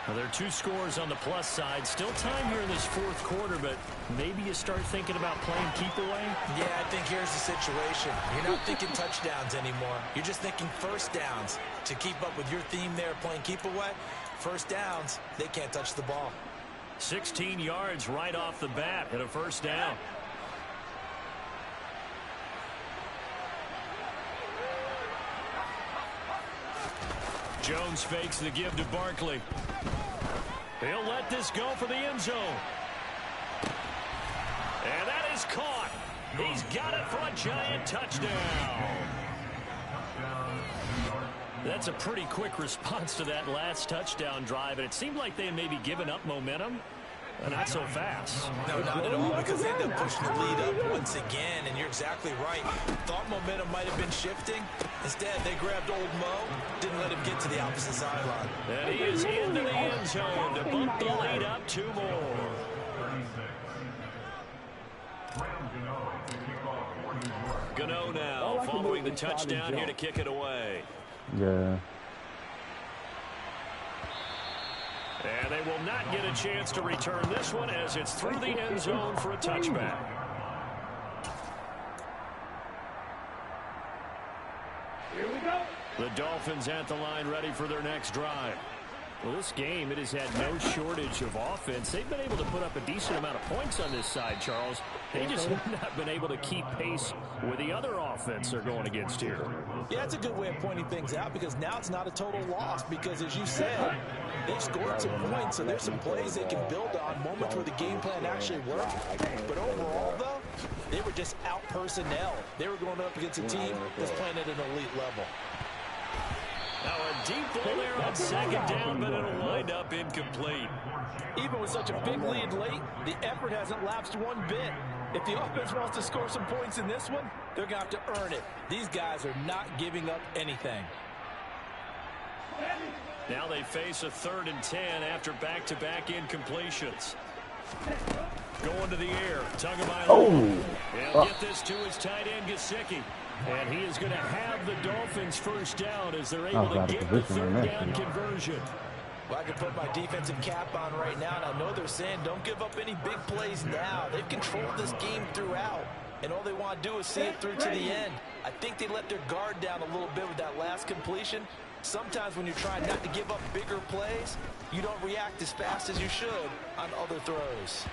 Well, there are 2 scores on the plus side. Still time here in this 4th quarter, but maybe you start thinking about playing keep away? Yeah, I think here's the situation. You're not thinking touchdowns anymore. You're just thinking 1st downs. To keep up with your theme there, playing keep away, 1st downs, they can't touch the ball. 16 yards right off the bat at a 1st down. Jones fakes the give to Barkley. He'll let this go for the end zone. And that is caught. He's got it for a Giant touchdown. That's a pretty quick response to that last touchdown drive, and it seemed like they had maybe given up momentum. Not so fast. No, not at all, because they ended up pushing the lead up once again, and you're exactly right. Thought momentum might have been shifting. Instead, they grabbed old Mo, didn't let him get to the opposite sideline. And he is into the end zone to bump the lead up 2 more. Gano now following the touchdown here to kick it away. Yeah. And they will not get a chance to return this one as it's through the end zone for a touchback. Here we go. The Dolphins at the line ready for their next drive. Well, this game, it has had no shortage of offense. They've been able to put up a decent amount of points on this side, Charles. They just have not been able to keep pace with the other offense they're going against here. Yeah, it's a good way of pointing things out because now it's not a total loss because, as you said, they've scored some points, so there's some plays they can build on, moments where the game plan actually worked. But overall, though, they were just out personnel. They were going up against a team that's playing at an elite level. Now a deep ball there on 2nd down, but it'll wind up incomplete. Even with such a big lead late, the effort hasn't lapsed one bit. If the offense wants to score some points in this one, they're going to have to earn it. These guys are not giving up anything. Now they face a 3rd and 10 after back-to-back incompletions. Going to the air. Tagovailoa. He'll get this to his tight end, Gesicki. And he is going to have the Dolphins 1st down as they're able to get the 3rd down conversion. Well, I can put my defensive cap on right now, and I know they're saying don't give up any big plays now. They've controlled this game throughout, and all they want to do is see it through to the end. I think they let their guard down a little bit with that last completion, Sometimes when you're trying not to give up bigger plays, you don't react as fast as you should on other throws.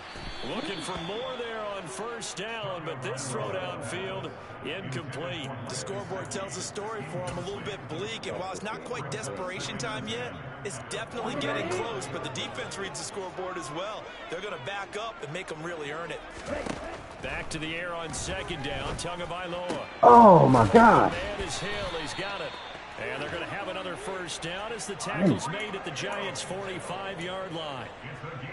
Looking for more there on first down, but this throw downfield, incomplete. The scoreboard tells a story for him, a little bit bleak, and while it's not quite desperation time yet, it's definitely getting close, but the defense reads the scoreboard as well. They're going to back up and make them really earn it. Back to the air on second down, Tagovailoa. Oh, my God. Man is Hill, he's got it. And they're going to have another first down as the tackle's made at the Giants' 45-yard line.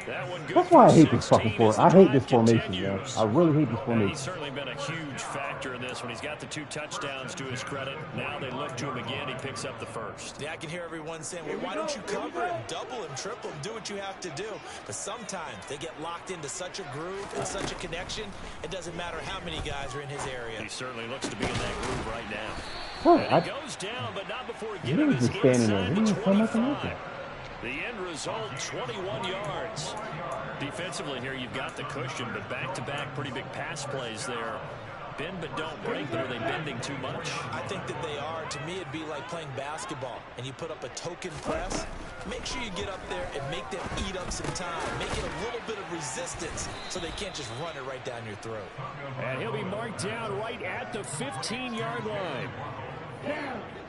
That one good. That's why I hate this fucking formation. I hate this formation, yo. I really hate this formation. He's certainly been a huge factor in this when he's got the 2 touchdowns to his credit. Now they look to him again. He picks up the first. Yeah, I can hear everyone saying, well, why don't you cover him, double him, triple him, do what you have to do. But sometimes they get locked into such a groove and such a connection, it doesn't matter how many guys are in his area. He certainly looks to be in that groove right now. Oh, and he goes down, but not before getting his inside the 25. The end result, 21 yards. Defensively here, you've got the cushion, but back-to-back pretty big pass plays there. Bend but don't break, but are they bending too much? I think that they are. To me, it'd be like playing basketball, and you put up a token press. Make sure you get up there and make them eat up some time. Make it a little bit of resistance so they can't just run it right down your throat. And he'll be marked down right at the 15-yard line.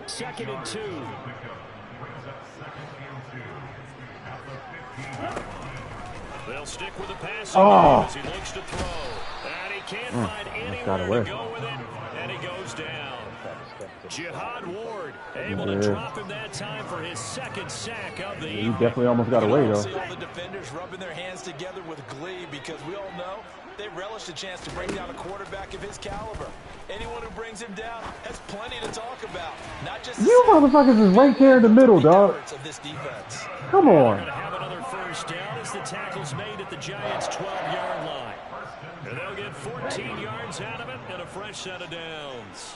2nd and 2. They'll stick with the passing game as he looks to throw. And he can't find anywhere to go with it. And he goes down. Jihad Ward able to drop him that time for his 2nd sack of the evening. He definitely almost got away, though. See all the defenders rubbing their hands together with glee because we all know they relish the chance to bring down a quarterback of his caliber. Anyone who brings him down has plenty to talk about. Not just you motherfuckers is right there in the middle, dog. Of this defense. Come on. They're going to have another first down as the tackle's made at the Giants' 12-yard line. And they'll get 14 yards out of it and a fresh set of downs.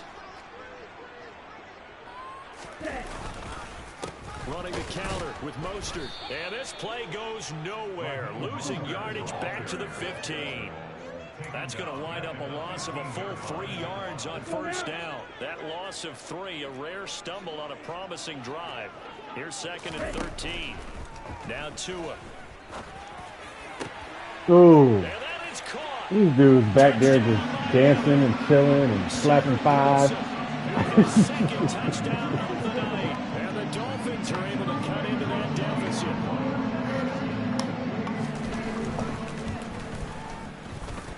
Running the counter with Mostert. And this play goes nowhere. Losing yardage back to the 15. That's going to wind up a loss of a full 3 yards on first down. That loss of 3, a rare stumble on a promising drive. Here's 2nd and 13. Now Tua. Ooh. And that is caught. These dudes back there just dancing and chilling and slapping 5. Second touchdown of the night. And the Dolphins are able to cut into that deficit.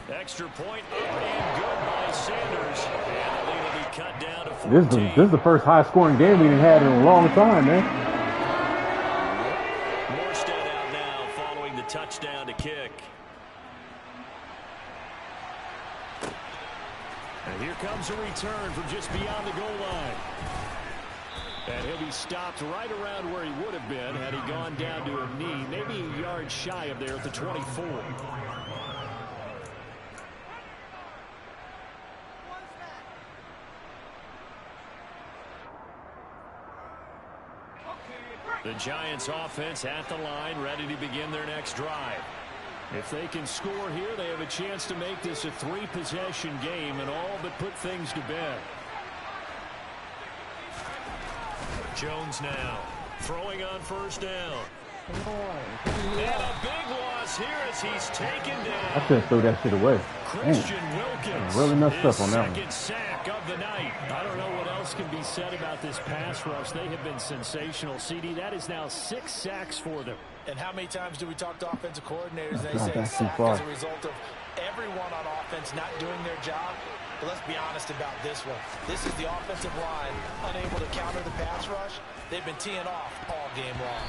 Extra point up and good by Sanders. And the lead will be cut down to 14. This is the first high-scoring game we've had in a long time, man. Morstead out now following the touchdown to kick. And here comes a return from just beyond the goal line. And he'll be stopped right around where he would have been had he gone down to a knee, maybe a yard shy of there at the 24. The Giants offense at the line, ready to begin their next drive. If they can score here, they have a chance to make this a 3-possession game and all but put things to bed. Jones now throwing on first down. And a big loss here as he's taken down. I should have thrown that shit away. Christian Wilkins, really messed up on that one. Second sack of the night. I don't know what else can be said about this pass rush. They have been sensational. CD, that is now 6 sacks for them. And how many times do we talk to offensive coordinators? They say sack as a result of everyone on offense not doing their job. But let's be honest about this one. This is the offensive line unable to counter the pass rush. They've been teeing off all game long.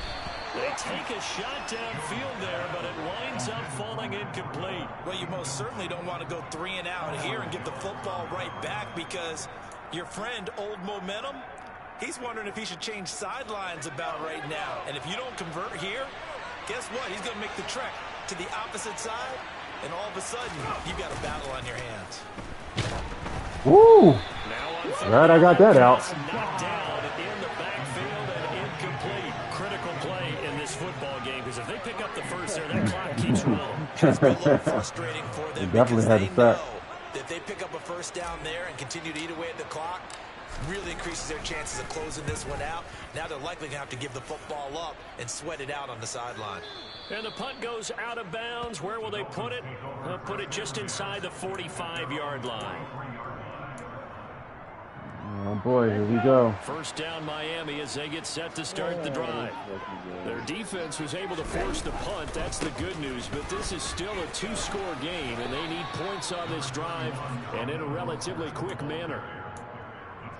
They take a shot downfield there, but it winds up falling incomplete. Well, you most certainly don't want to go 3 and out here and get the football right back because your friend, Old Momentum, he's wondering if he should change sidelines about right now. And if you don't convert here, guess what? He's going to make the trek to the opposite side, and all of a sudden, you've got a battle on your hands. Woo! Glad I got that out. Knocked down in the backfield and incomplete. Critical play in this football game because if they pick up the first there, that clock keeps rolling. It's a little frustrating for them definitely because had they a know sack. that if they pick up a first down there and continue to eat away at the clock, really increases their chances of closing this one out. Now they're likely going to have to give the football up and sweat it out on the sideline. And the punt goes out of bounds. Where will they put it? They'll put it just inside the 45-yard line. Oh boy, here we go. First down Miami as they get set to start the drive. Their defense was able to force the punt. That's the good news. But this is still a two-score game, and they need points on this drive and in a relatively quick manner.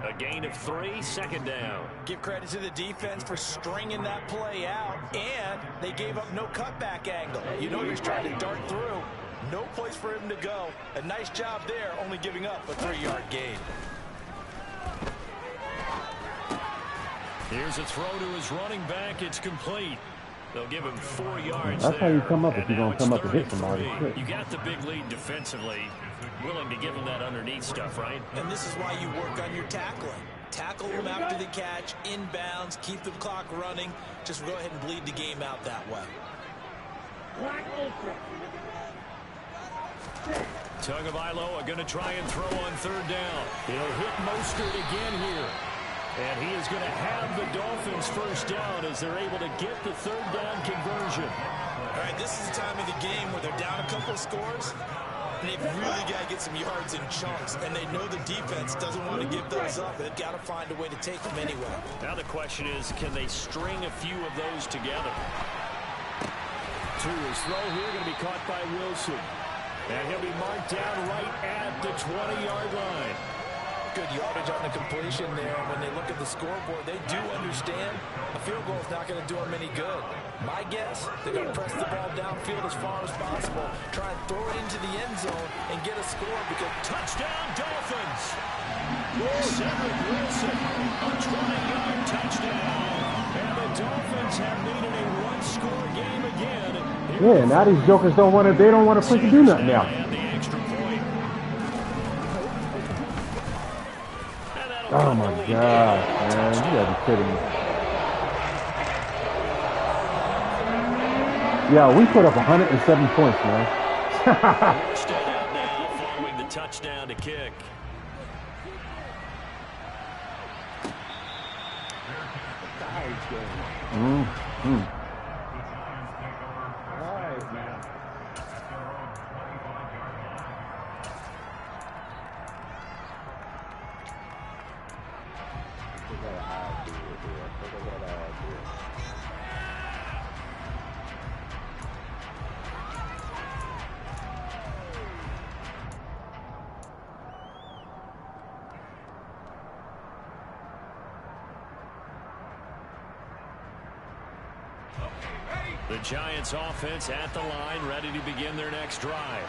A gain of 3, second down. Give credit to the defense for stringing that play out, and they gave up no cutback angle. You know he's trying to dart through. No place for him to go. A nice job there, only giving up a 3-yard gain. Here's a throw to his running back. It's complete. They'll give him 4 yards. That's how you come up if and you're going to come up and hit somebody. You got the big lead defensively. Willing to give him that underneath stuff, right? And this is why you work on your tackling. Tackle them after the catch, inbounds, keep the clock running. Just go ahead and bleed the game out that way. Tagovailoa are going to try and throw on third down. He'll hit Mostert again here. And he is going to have the Dolphins first down as they're able to get the third down conversion. All right, this is the time of the game where they're down a couple of scores. And they've really got to get some yards in chunks. And they know the defense doesn't want to give those up. They've got to find a way to take them anyway. Now the question is, can they string a few of those together? To his throw here, going to be caught by Wilson. And he'll be marked down right at the 20-yard line. Good yardage on the completion there. When they look at the scoreboard, they do understand a field goal is not going to do them any good. My guess, they're going to press the ball downfield as far as possible, try and throw it into the end zone and get a score because touchdown Dolphins. Cedric Wilson, a 20-yard touchdown. And the Dolphins have needed a one-score game again. Yeah, now these jokers don't want to. They don't want to freaking do nothing now. Oh my God, man! You gotta be kidding me. Yeah, we put up 107 points, man. Following the touchdown to kick. The Giants offense at the line, ready to begin their next drive.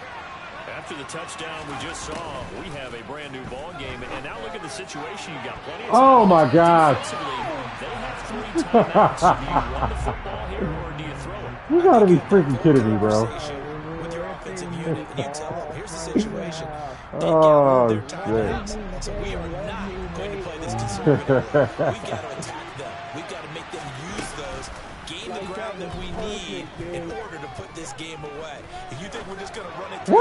After the touchdown we just saw, we have a brand new ball game. And now look at the situation. You got plenty of time. Oh my God. They have 3 timeouts. Do you run the football here or do you throw it? You gotta be freaking kidding me, bro. With your offensive unit, and you tell them, here's the situation. Oh, shit. So we are not going to play this conservative. We've got to attack them. We've got to make them use those. Gain the ground that we need in order to put this game away. If you think we're just going to run it through,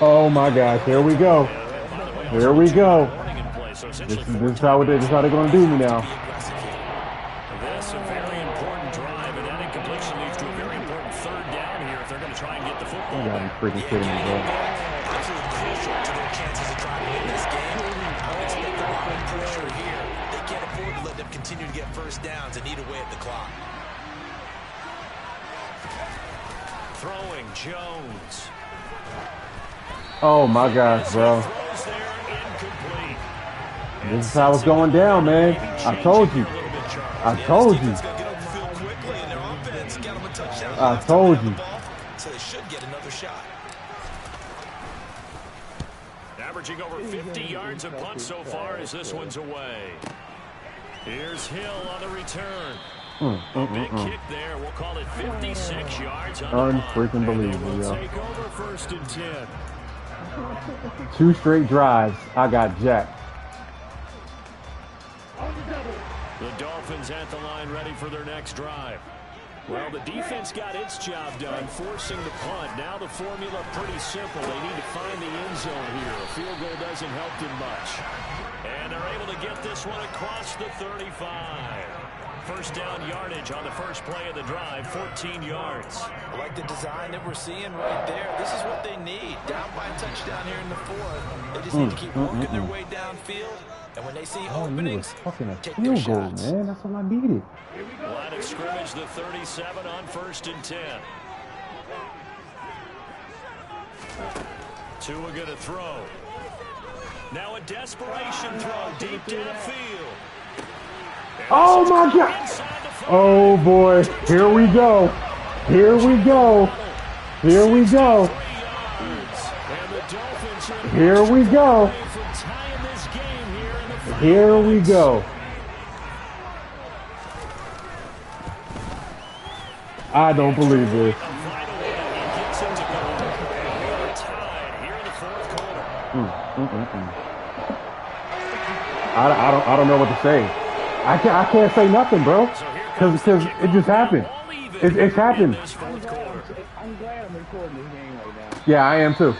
oh my gosh, here we go. Here we go. This is how they're going to do me now. This is a very important drive, and that incompletion leads to a very important third down here if they're going to try and get the football. You gotta be freaking kidding me, bro. Absolutely crucial to their chances of trying to win this game. I would expect a lot of pressure here. They can't afford to let them continue to get first downs and eat away at the clock. Throwing Jones. Oh my gosh, bro. This is how it's going down, man. I told you. I told you. I told you. So they should get another shot. Averaging over 50 yards a punt so far as this one's away. Here's Hill on the return. A big kick there. We'll call it 56 yards on the punt. Unfreaking believable, yo. Take over first and 10. 2 straight drives. I got jacked. The Dolphins at the line ready for their next drive. Well, the defense got its job done, forcing the punt. Now the formula pretty simple. They need to find the end zone here. A field goal doesn't help them much. And they're able to get this one across the 35. First down yardage on the first play of the drive, 14 yards. I like the design that we're seeing right there. This is what they need. Down by a touchdown here in the fourth. They just need to keep working their way downfield. And when they see openings, take their shots. Man, that's all I needed. Line of scrimmage, the 37 on 1st and 10. Tua going to throw. Now a desperation throw deep downfield. Oh my God! Oh boy, here we go. Here we go. Here we go. Here we go. Here we go. I don't believe this. I don't know what to say. I can't say nothing, bro, because it just happened. It's happened. I'm glad I'm recording this game right now. Yeah, I am too.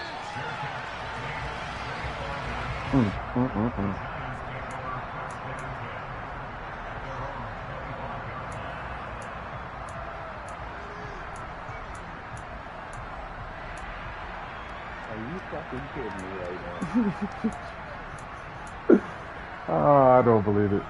Are you fucking kidding me right now? I don't believe it.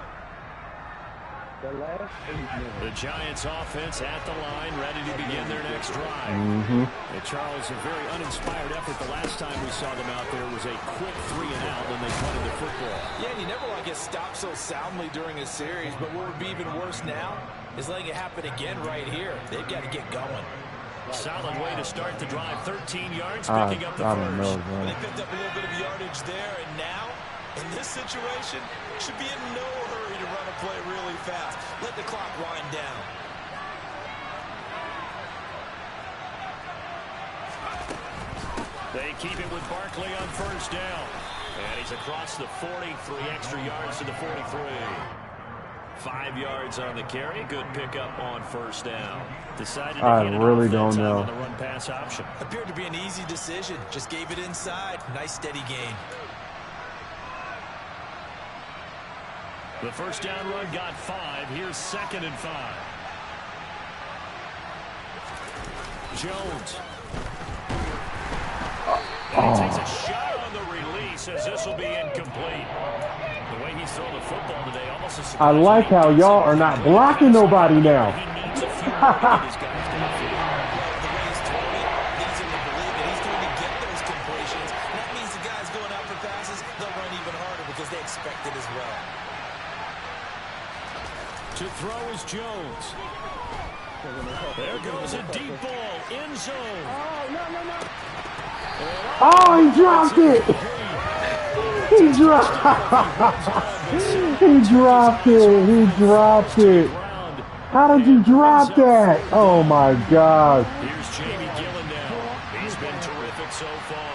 The last 8 minutes. The Giants offense at the line, ready to begin their next drive. Mm-hmm. And Charles, a very uninspired effort. The last time we saw them out there was a quick 3 and out when they punted the football. Yeah, and you never want to get stopped so soundly during a series, but what would be even worse now is letting it happen again right here. They've got to get going. Solid way to start the drive. 13 yards, picking up the I first. don't know, Well, man. they picked up a little bit of yardage there, and now, in this situation, should be in no hurry to run a play really fast. Let the clock wind down. They keep it with Barkley on first down. And he's across the 40, 3 extra yards to the 43. 5 yards on the carry. Good pickup on first down. Decided to I get it really off that don't time know. on the run pass option. Appeared to be an easy decision. Just gave it inside. Nice steady gain. The first down run got 5. Here's 2nd and 5. Jones. And he takes a shot on the release as this will be incomplete. The way he's thrown the football today, almost a surprise. I like how y'all are not blocking nobody now. He needs a few more to get his guys downfield. The way he's throwing it leads him to believe that he's going to get those completions. That means the guys going out for passes, they'll run even harder because they expect it as well. To throw is Jones. There goes a deep ball. End zone. Oh, he dropped it. He dropped it. He dropped it. How did you drop that? Oh my God. Here's Jamie Gillen now. He's been terrific so far.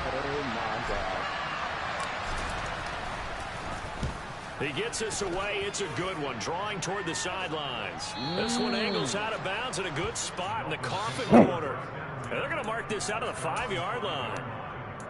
Oh my God. He gets us away. It's a good one. Drawing toward the sidelines. This one angles out of bounds in a good spot in the coffin corner. And they're going to mark this out of the 5-yard line.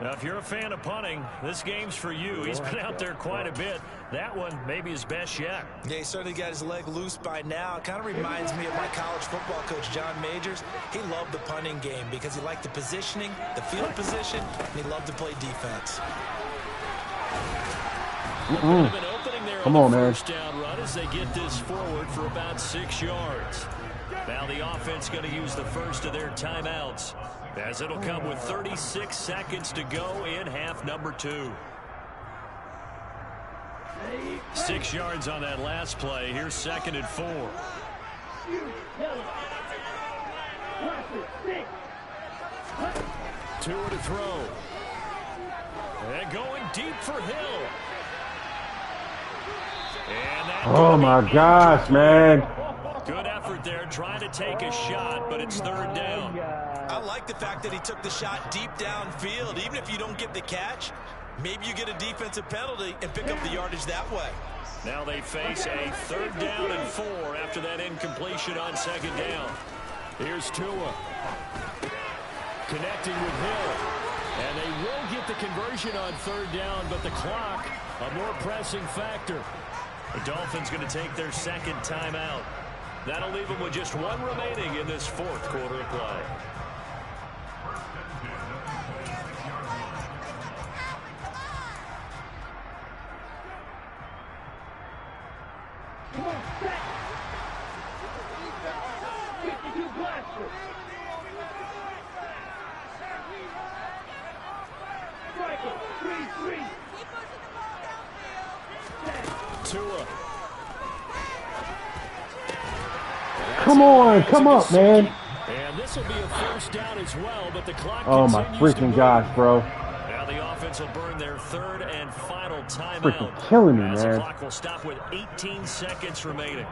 Now, if you're a fan of punting, this game's for you. He's been out there quite a bit. That one maybe his best yet. Yeah, he certainly got his leg loose by now. It kind of reminds me of my college football coach, John Majors. He loved the punting game because he liked the positioning, the field position, and he loved to play defense. Come on, man. First down run as they get this forward for about 6 yards. Now the offense going to use the first of their timeouts, as it'll come with 36 seconds to go in half number 2. 6 yards on that last play. Here's 2nd and 4. Tua to throw. And going deep for Hill. Oh my gosh, man. Good effort there, trying to take a shot, but it's 3rd down. I like the fact that he took the shot deep downfield. Even if you don't get the catch, maybe you get a defensive penalty and pick up the yardage that way. Now they face a 3rd down and 4 after that incompletion on 2nd down. Here's Tua. Connecting with Hill. And they will get the conversion on 3rd down, but the clock, a more pressing factor. The Dolphins going to take their 2nd timeout. That'll leave them with just 1 remaining in this 4th quarter of play. Tua. Come on, come up, man. And this will be a 1st down as well, but the clock Oh my freaking gosh, bro. Now the offense will burn their 3rd and final timeout. Freaking killing me, as man. The clock will stop with 18 seconds remaining.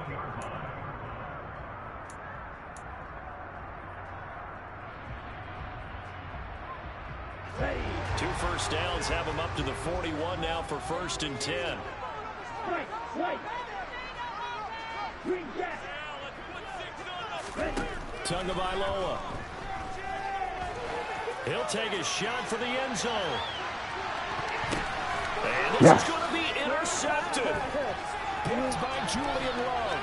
Two 1st downs have them up to the 41 now for 1st and 10. Tagovailoa. He'll take a shot for the end zone. And this is going to be intercepted. Picked by Julian Love.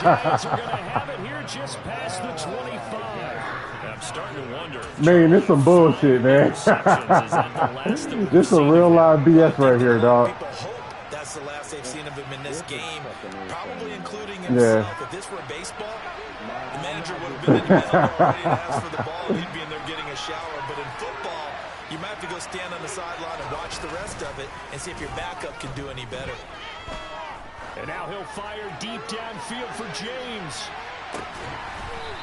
Giants are going to have it here just past the 25. I'm starting to wonder. Man, this some bullshit, man. This is a real live BS right here, dog. People hope that's the last they've seen of him in this game, probably including himself. If this were baseball, the manager would have been in the middle already and asked for the ball, and he'd be in there getting a shower. But in football, you might have to go stand on the sideline and watch the rest of it and see if your backup can do any better. And now he'll fire deep downfield for James.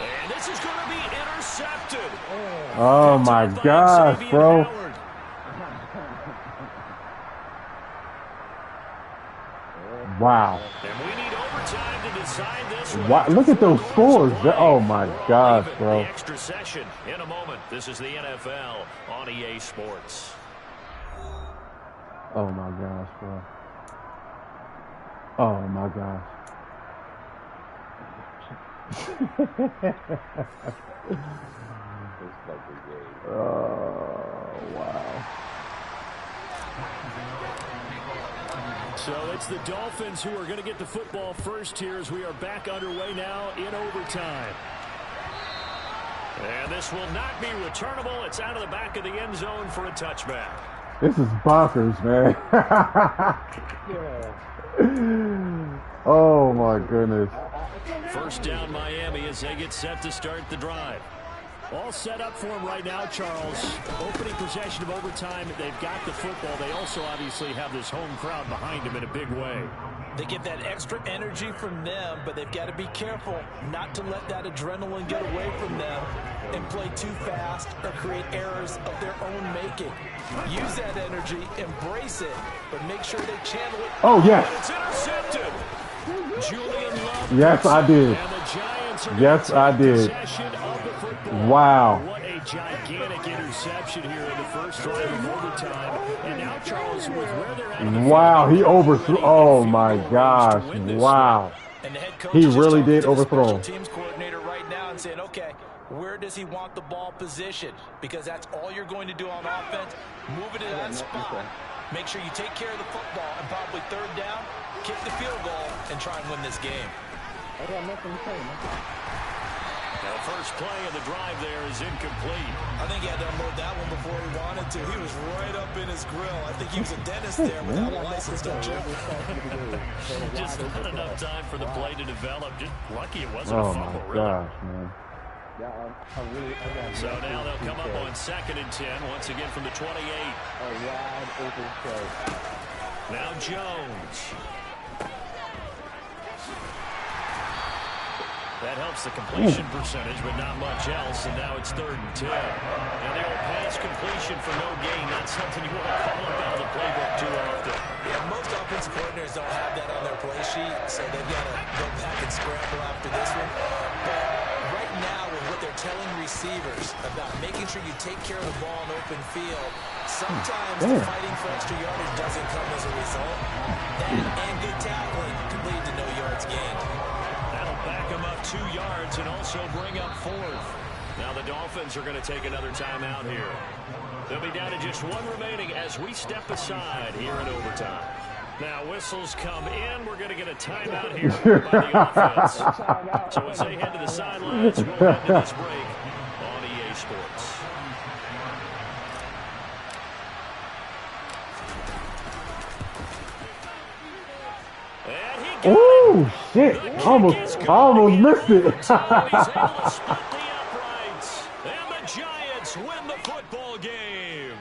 And this is going to be intercepted. Oh my gosh, bro. Wow. And we need overtime to decide this one. Wow. Look at those scores. Oh my gosh, bro. The extra session in a moment. This is the NFL on EA Sports. Oh my gosh, bro. Oh my gosh. Oh, wow. So it's the Dolphins who are going to get the football first here as we are back underway now in overtime. And this will not be returnable. It's out of the back of the end zone for a touchback. This is bonkers, man. Oh, my goodness. 1st down Miami as they get set to start the drive. All set up for them right now, Charles. Opening possession of overtime. They've got the football. They also obviously have this home crowd behind them in a big way. They get that extra energy from them, but they've got to be careful not to let that adrenaline get away from them and play too fast or create errors of their own making. Use that energy, embrace it, but make sure they channel it. Oh, yes. It's intercepted. Julian Love. Yes, I did. And the Giants are Yes, I did. possession of the football. Wow. What a gigantic interception here in the first drive of overtime. And now, Charles, with where they're at. Wow, he overthrew. Oh, my gosh. Wow. And the head coach He is really talking did to the overthrow special him. teams coordinator right now and saying, okay, where does he want the ball positioned? Because that's all you're going to do on offense. Move it to that spot. Make sure you take care of the football and probably 3rd down, kick the field goal, and try and win this game. I got nothing to say, man. Now, the first play of the drive there is incomplete. I think he had to unload that one before he wanted to. He was right up in his grill. I think he was a dentist there without a license, don't you? Just not enough time for the play to develop. Just lucky it wasn't a Oh, fumble, my really. gosh, man. So now they'll come up on 2nd and 10, once again from the 28. A wide open play. Now Jones. That helps the completion percentage, but not much else, and now it's 3rd and 10. And the old pass completion for no gain, not something you want to call up out of the playbook too often. Yeah, most offensive coordinators don't have that on their play sheet, so they've got to go back and scramble after this one. But right now, with what they're telling receivers about making sure you take care of the ball in open field. Sometimes the fighting for extra yardage doesn't come as a result. That and good tackling could lead to no yards gained. That'll back them up 2 yards and also bring up 4th. Now the Dolphins are going to take another timeout here. They'll be down to just 1 remaining as we step aside here in overtime. Now whistles come in. We're going to get a timeout here by the offense. So as they head to the sidelines, we'll head to this break on EA Sports. And he got Oh shit! I almost missed it. He's able to spot the uprights. And the Giants win the football game.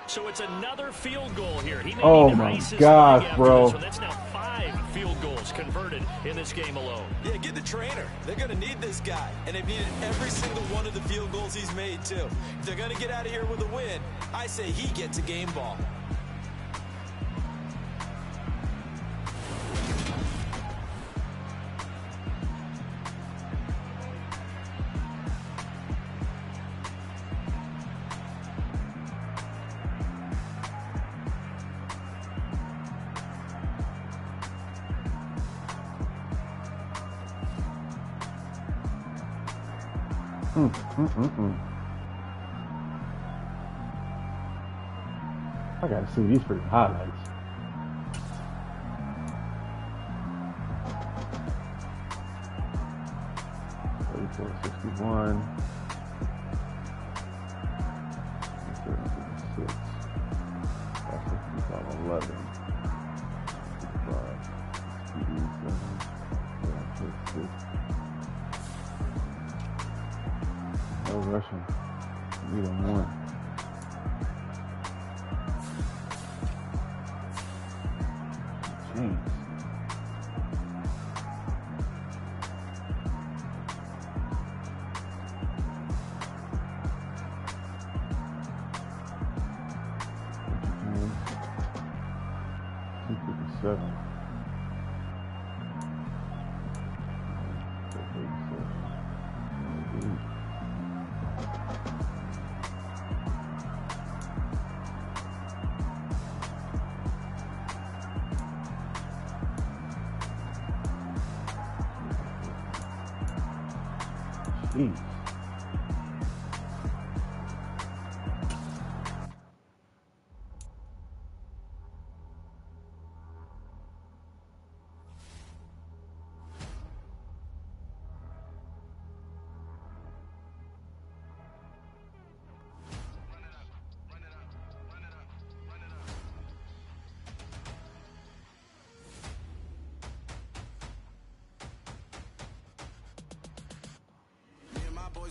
So it's another field goal here. He may Oh need my ice his gosh, leg after bro. this one. That's now 5 field goals converted in this game alone. Yeah, get the trainer. They're going to need this guy. And they've needed every single one of the field goals he's made, too. If they're going to get out of here with a win, I say he gets a game ball. I gotta see these freaking highlights. $34.61. $36. That's $65.11. No rushing. Either one. Jeez. $257. Jeez.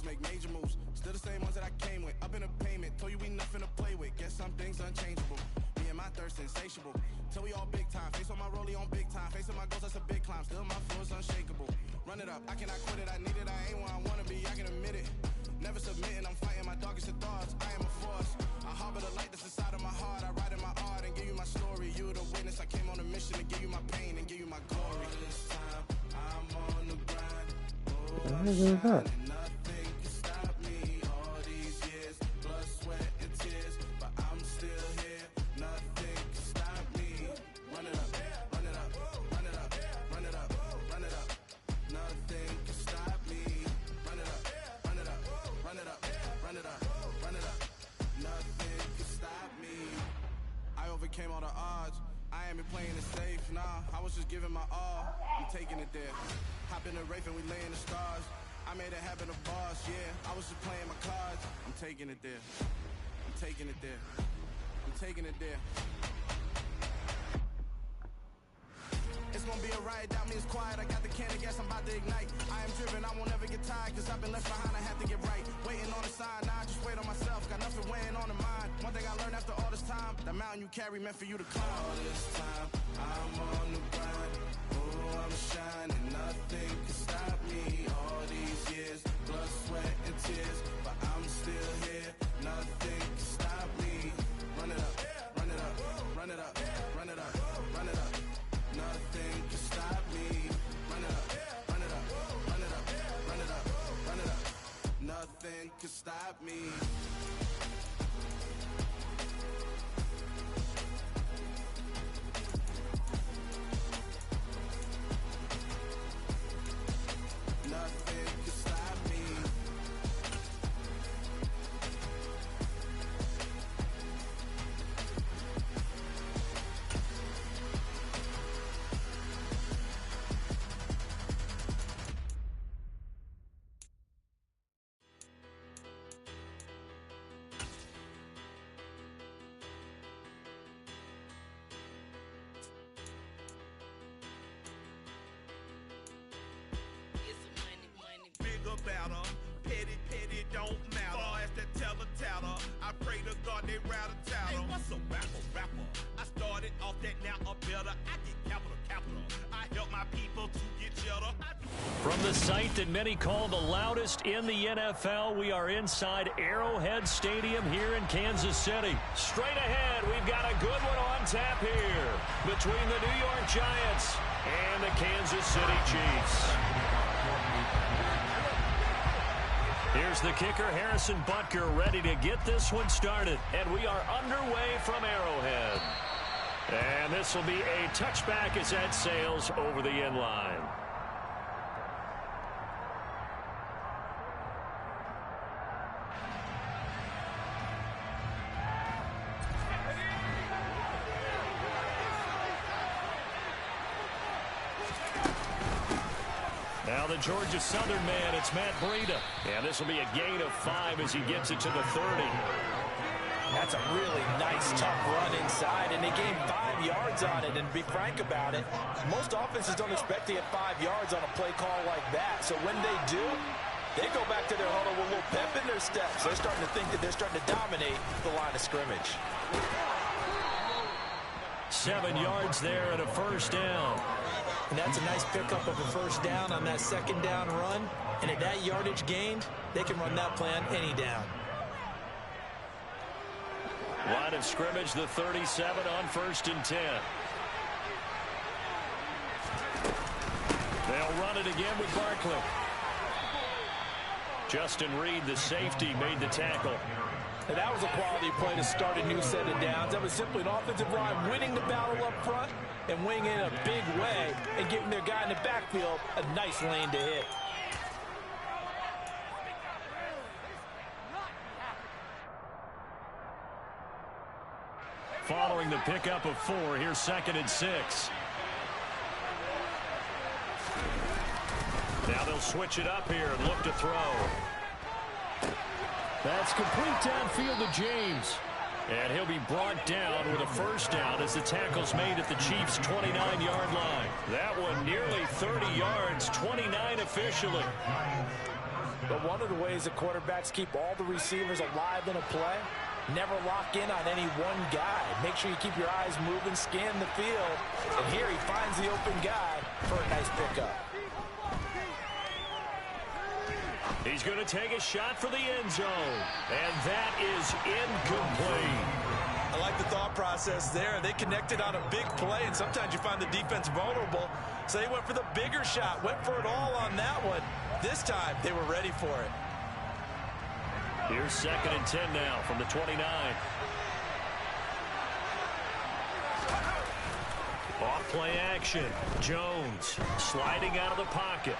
Make major moves, still the same ones that I came with. Up in a payment, told you we nothing to play with. Guess some things unchangeable. Me and my thirst insatiable. Till we all big time. Face on my rollie on big time. Facing my goals, that's a big climb. Still my flow is unshakable. Run it up, I cannot quit it. I need it, I ain't where I wanna be. I can admit it. Never submitting, I'm fighting my darkest of thoughts. I am a force. I harbor the light that's inside of my heart. I write in my art and give you my story. You the witness. I came on a mission to give you my pain and give you my glory. All this time, I'm on the grind. Oh, I'm shining. Overcame all the odds. I ain't been playing it safe, nah. I was just giving my all. I'm taking it there. Hop in the Wraith and we lay in the stars. I made it happen, a boss, yeah. I was just playing my cards. I'm taking it there. I'm taking it there. I'm taking it there. It's gonna be a riot, doubt me it's quiet. I got the can of gas, I'm about to ignite. I am driven, I won't ever get tired. Cause I've been left behind, I have to get right. Waiting on the sign, now I just wait on myself. Got nothing weighing on the mind. One thing I learned after all this time, the mountain you carry meant for you to climb. All this time, I'm on the grind. Oh, I'm shining, nothing can stop me. All these years, blood, sweat, and tears. But I'm still here, nothing can stop me. Run it up, run it up, run it up, run it up, run it up. Nothing can stop me. Run it up, run it up, run it up, run it up, run it up. stop me. Nothing can stop me. About her. Petty, don't matter. Far as that teller, I pray to God they rattle tattle. Hey, what's a rapper? I started off that, now a better. I get capital. I help my people to get cheddar. From the site that many call the loudest in the NFL, we are inside Arrowhead Stadium here in Kansas City. Straight ahead, we've got a good one on tap here between the New York Giants and the Kansas City Chiefs. Here's the kicker, Harrison Butker, ready to get this one started. And we are underway from Arrowhead. And this will be a touchback as that sails over the end line. Now the Georgia Southern man, it's Matt Breida. And this will be a gain of 5 as he gets it to the 30. That's a really nice, tough run inside, and they gained 5 yards on it. And to be frank about it, most offenses don't expect to get 5 yards on a play call like that. So when they do, they go back to their huddle with a little pep in their steps. They're starting to think that they're starting to dominate the line of scrimmage. 7 yards there and a first down. And that's a nice pickup of a first down on that second down run. And at that yardage gained, they can run that play on any down. Line of scrimmage, the 37 on 1st and 10. They'll run it again with Barkley. Justin Reed, the safety, made the tackle. And that was a quality play to start a new set of downs. That was simply an offensive line winning the battle up front and winning in a big way and giving their guy in the backfield a nice lane to hit. Following the pickup of 4, here's 2nd and 6. Now they'll switch it up here and look to throw. That's complete downfield to James. And he'll be brought down with a first down as the tackle's made at the Chiefs' 29-yard line. That one nearly 30 yards, 29 officially. But one of the ways that quarterbacks keep all the receivers alive in a play, never lock in on any one guy. Make sure you keep your eyes moving, scan the field. And here he finds the open guy for a nice pickup. He's going to take a shot for the end zone. And that is incomplete. I like the thought process there. They connected on a big play, and sometimes you find the defense vulnerable. So they went for the bigger shot, went for it all on that one. This time, they were ready for it. Here's 2nd and 10 now from the 29. Off play action. Jones sliding out of the pocket.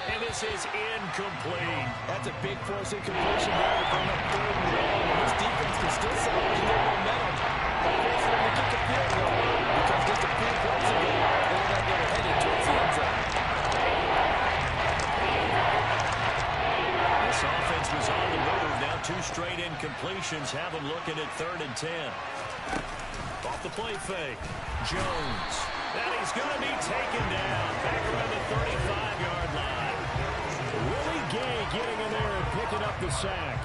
And this is incomplete. That's a big force incompletion there to bring up 3rd and long. And this defense can still salvage their momentum by forcing them to kick a field goal, because just a few plays ago, they were going to get headed towards the end zone. This offense was on the move. Now 2 straight incompletions have them looking at 3rd and 10. Off the play fake. Jones. And he's going to be taken down back around the 35-yard line. Willie Gay getting in there and picking up the sack.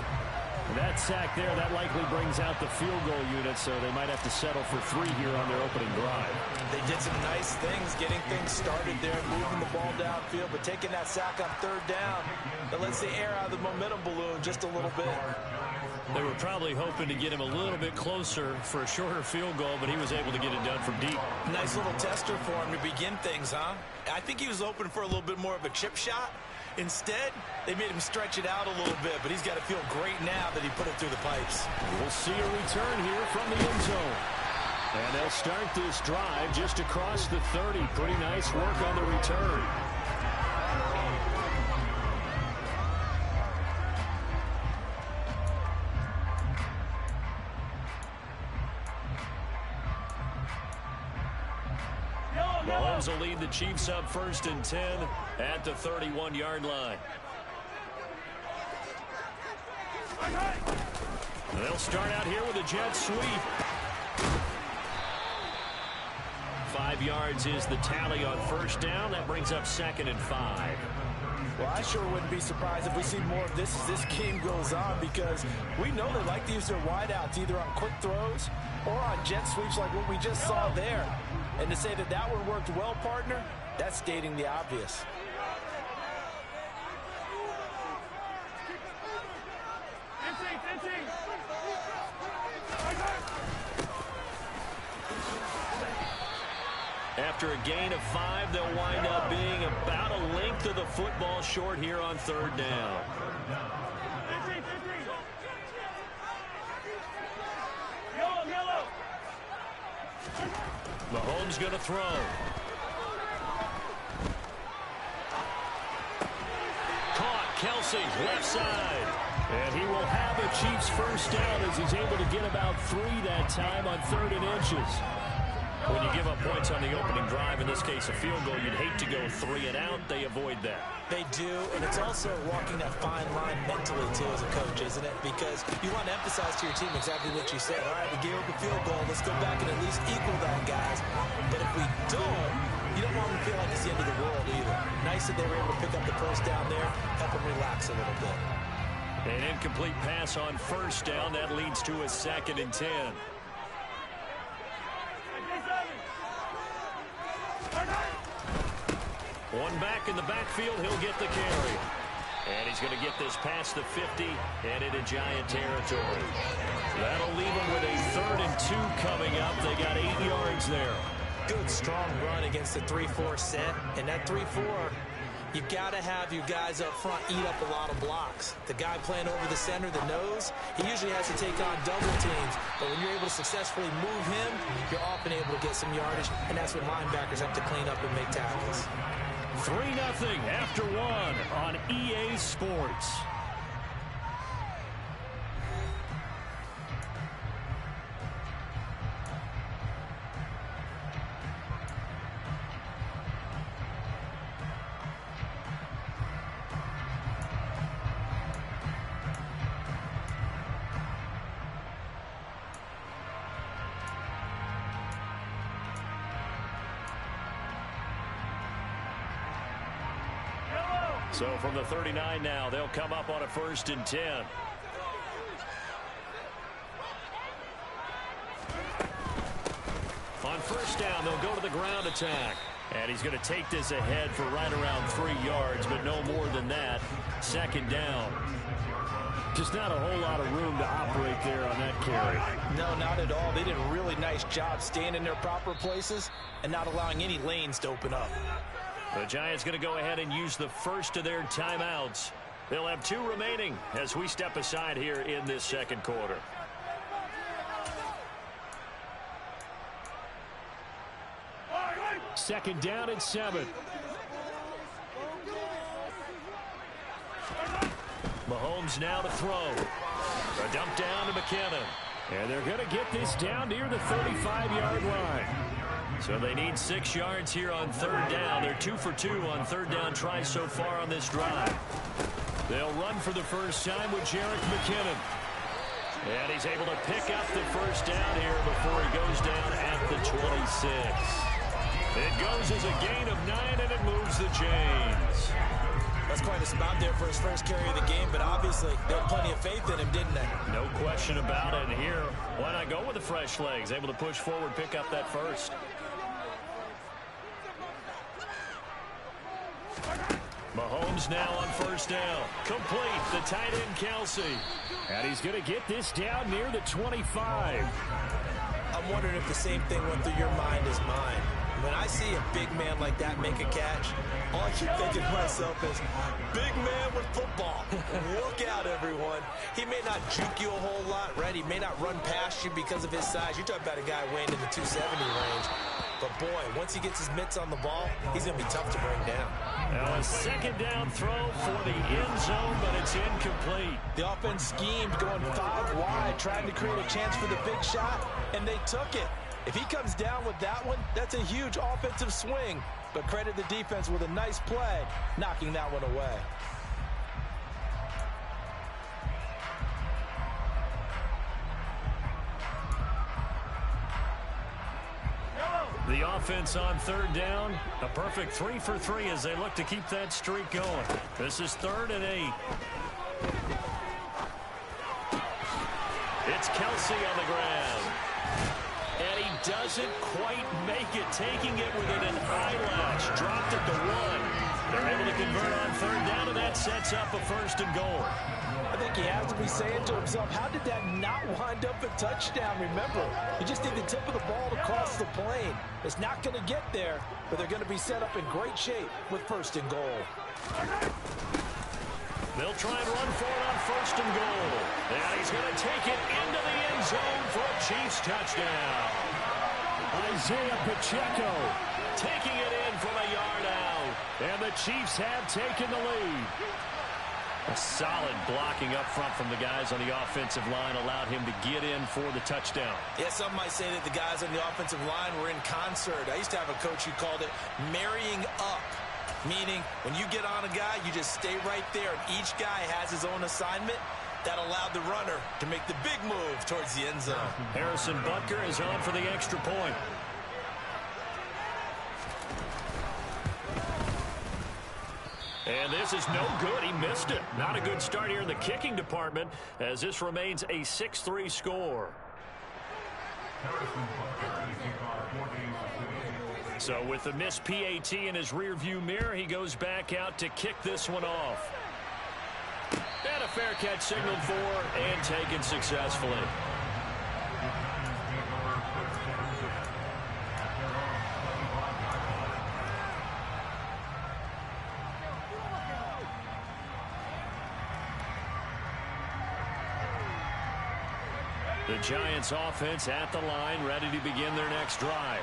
That sack there, that likely brings out the field goal unit, so they might have to settle for 3 here on their opening drive. They did some nice things, getting things started there, moving the ball downfield, but taking that sack on 3rd down, that lets the air out of the momentum balloon just a little bit. They were probably hoping to get him a little bit closer for a shorter field goal, but he was able to get it done from deep. Nice little tester for him to begin things, huh? I think he was hoping for a little bit more of a chip shot, Instead, they made him stretch it out a little bit, but he's got to feel great now that he put it through the pipes. We'll see a return here from the end zone. And they'll start this drive just across the 30. Pretty nice work on the return. Mahomes will lead the Chiefs up 1st and 10 at the 31-yard line. They'll start out here with a jet sweep. 5 yards is the tally on 1st down. That brings up 2nd and 5. Well, I sure wouldn't be surprised if we see more of this as this game goes on, because we know they like to use their wideouts either on quick throws or on jet sweeps like what we just saw there. And to say that that one worked well, partner, that's stating the obvious. After a gain of 5, they'll wind up being about a length of the football short here on 3rd down. Mahomes going to throw. Caught. Kelsey, left side. And he will have a Chiefs 1st down as he's able to get about 3 that time on 3rd and inches. When you give up points on the opening drive, in this case a field goal, you'd hate to go 3 and out. They avoid that. They do, and it's also walking that fine line mentally, too, as a coach, isn't it? Because you want to emphasize to your team exactly what you said. All right, we gave up a field goal. Let's go back and at least equal that, guys. But if we don't, you don't want them to feel like it's the end of the world either. Nice that they were able to pick up the 1st down there, help them relax a little bit. An incomplete pass on 1st down. That leads to a 2nd and 10. One back in the backfield, he'll get the carry. And he's going to get this past the 50 and into Giant territory. That'll leave him with a 3rd and 2 coming up. They got 8 yards there. Good, strong run against the 3-4 set. And that 3-4, you've got to have your guys up front eat up a lot of blocks. The guy playing over the center, the nose, he usually has to take on double teams. But when you're able to successfully move him, you're often able to get some yardage. And that's when linebackers have to clean up and make tackles. 3-0 after 1 on EA Sports. So from the 39 now, they'll come up on a 1st and 10. On 1st down, they'll go to the ground attack. And he's going to take this ahead for right around 3 yards, but no more than that. 2nd down. Just not a whole lot of room to operate there on that carry. No, not at all. They did a really nice job staying in their proper places and not allowing any lanes to open up. The Giants going to go ahead and use the first of their timeouts. They'll have 2 remaining as we step aside here in this 2nd quarter. Second down and 7. Mahomes now to throw. A dump down to McKinnon. And they're going to get this down near the 35-yard line. So they need 6 yards here on 3rd down. They're 2 for 2 on 3rd down tries so far on this drive. They'll run for the first time with Jerick McKinnon. And he's able to pick up the 1st down here before he goes down at the 26. It goes as a gain of 9, and it moves the chains. That's quite a spot there for his first carry of the game, but obviously they had plenty of faith in him, didn't they? No question about it. And here, why not go with the fresh legs? Able to push forward, pick up that 1st. Mahomes now on 1st down. Complete, the tight end Kelsey. And he's going to get this down near the 25. I'm wondering if the same thing went through your mind as mine. When I see a big man like that make a catch, all I keep thinking to myself is, big man with football. Look out, everyone. He may not juke you a whole lot, right? He may not run past you because of his size. You're talking about a guy weighing in the 270 range. But, boy, once he gets his mitts on the ball, he's going to be tough to bring down. Now a second down throw for the end zone, but it's incomplete. The offense schemed going 5 wide, trying to create a chance for the big shot, and they took it. If he comes down with that one, that's a huge offensive swing. But credit the defense with a nice play, knocking that one away. The offense on third down, a perfect 3 for 3 as they look to keep that streak going. This is 3rd and 8. It's Kelsey on the ground. And he doesn't quite make it, taking it within an eyelash. Dropped at the 1. They're able to convert on third down, and that sets up a 1st and goal. I think he has to be saying to himself, how did that not wind up a touchdown? Remember, you just need the tip of the ball to cross the plane. It's not going to get there, but they're going to be set up in great shape with 1st and goal. They'll try and run for it on 1st and goal. And he's going to take it into the end zone for a Chiefs touchdown. Isaiah Pacheco taking it in from a yard out. And the Chiefs have taken the lead. A solid blocking up front from the guys on the offensive line allowed him to get in for the touchdown. Yeah, some might say that the guys on the offensive line were in concert. I used to have a coach who called it marrying up, meaning when you get on a guy, you just stay right there, and each guy has his own assignment. That allowed the runner to make the big move towards the end zone. Harrison Butker is on for the extra point. And this is no good. He missed it. Not a good start here in the kicking department as this remains a 6-3 score. So with the missed PAT in his rearview mirror, he goes back out to kick this one off. And a fair catch signaled for and taken successfully. The Giants offense at the line, ready to begin their next drive.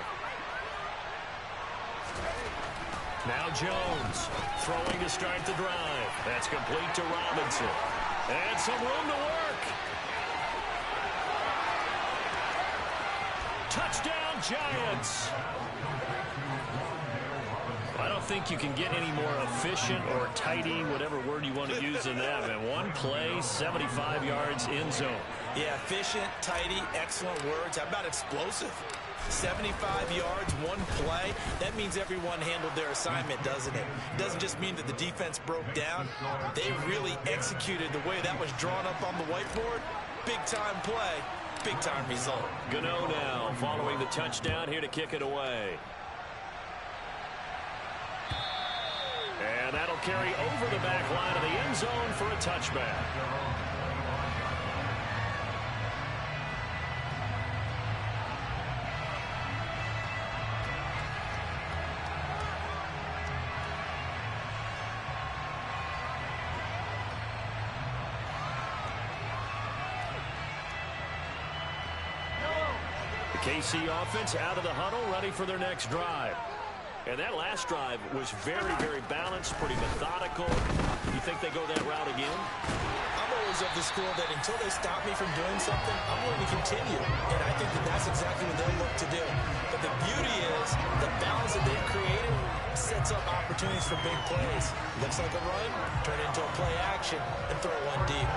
Now Jones throwing to start the drive. That's complete to Robinson. And some room to work. Touchdown Giants. I don't think you can get any more efficient or tidy, whatever word you want to use in that. And one play, 75 yards in zone. Yeah, efficient, tidy, excellent words. How about explosive? 75 yards, one play. That means everyone handled their assignment, doesn't it? It doesn't just mean that the defense broke down. They really executed the way that was drawn up on the whiteboard. Big-time play, big-time result. Gano now following the touchdown here to kick it away. And that'll carry over the back line of the end zone for a touchback. KC offense out of the huddle, ready for their next drive. And that last drive was very, very balanced, pretty methodical. You think they go that route again? I'm always of the school that until they stop me from doing something, I'm going to continue. And I think that that's exactly what they'll look to do. But the beauty is the balance that they've created sets up opportunities for big plays. Looks like a run, turn it into a play action, and throw one deep.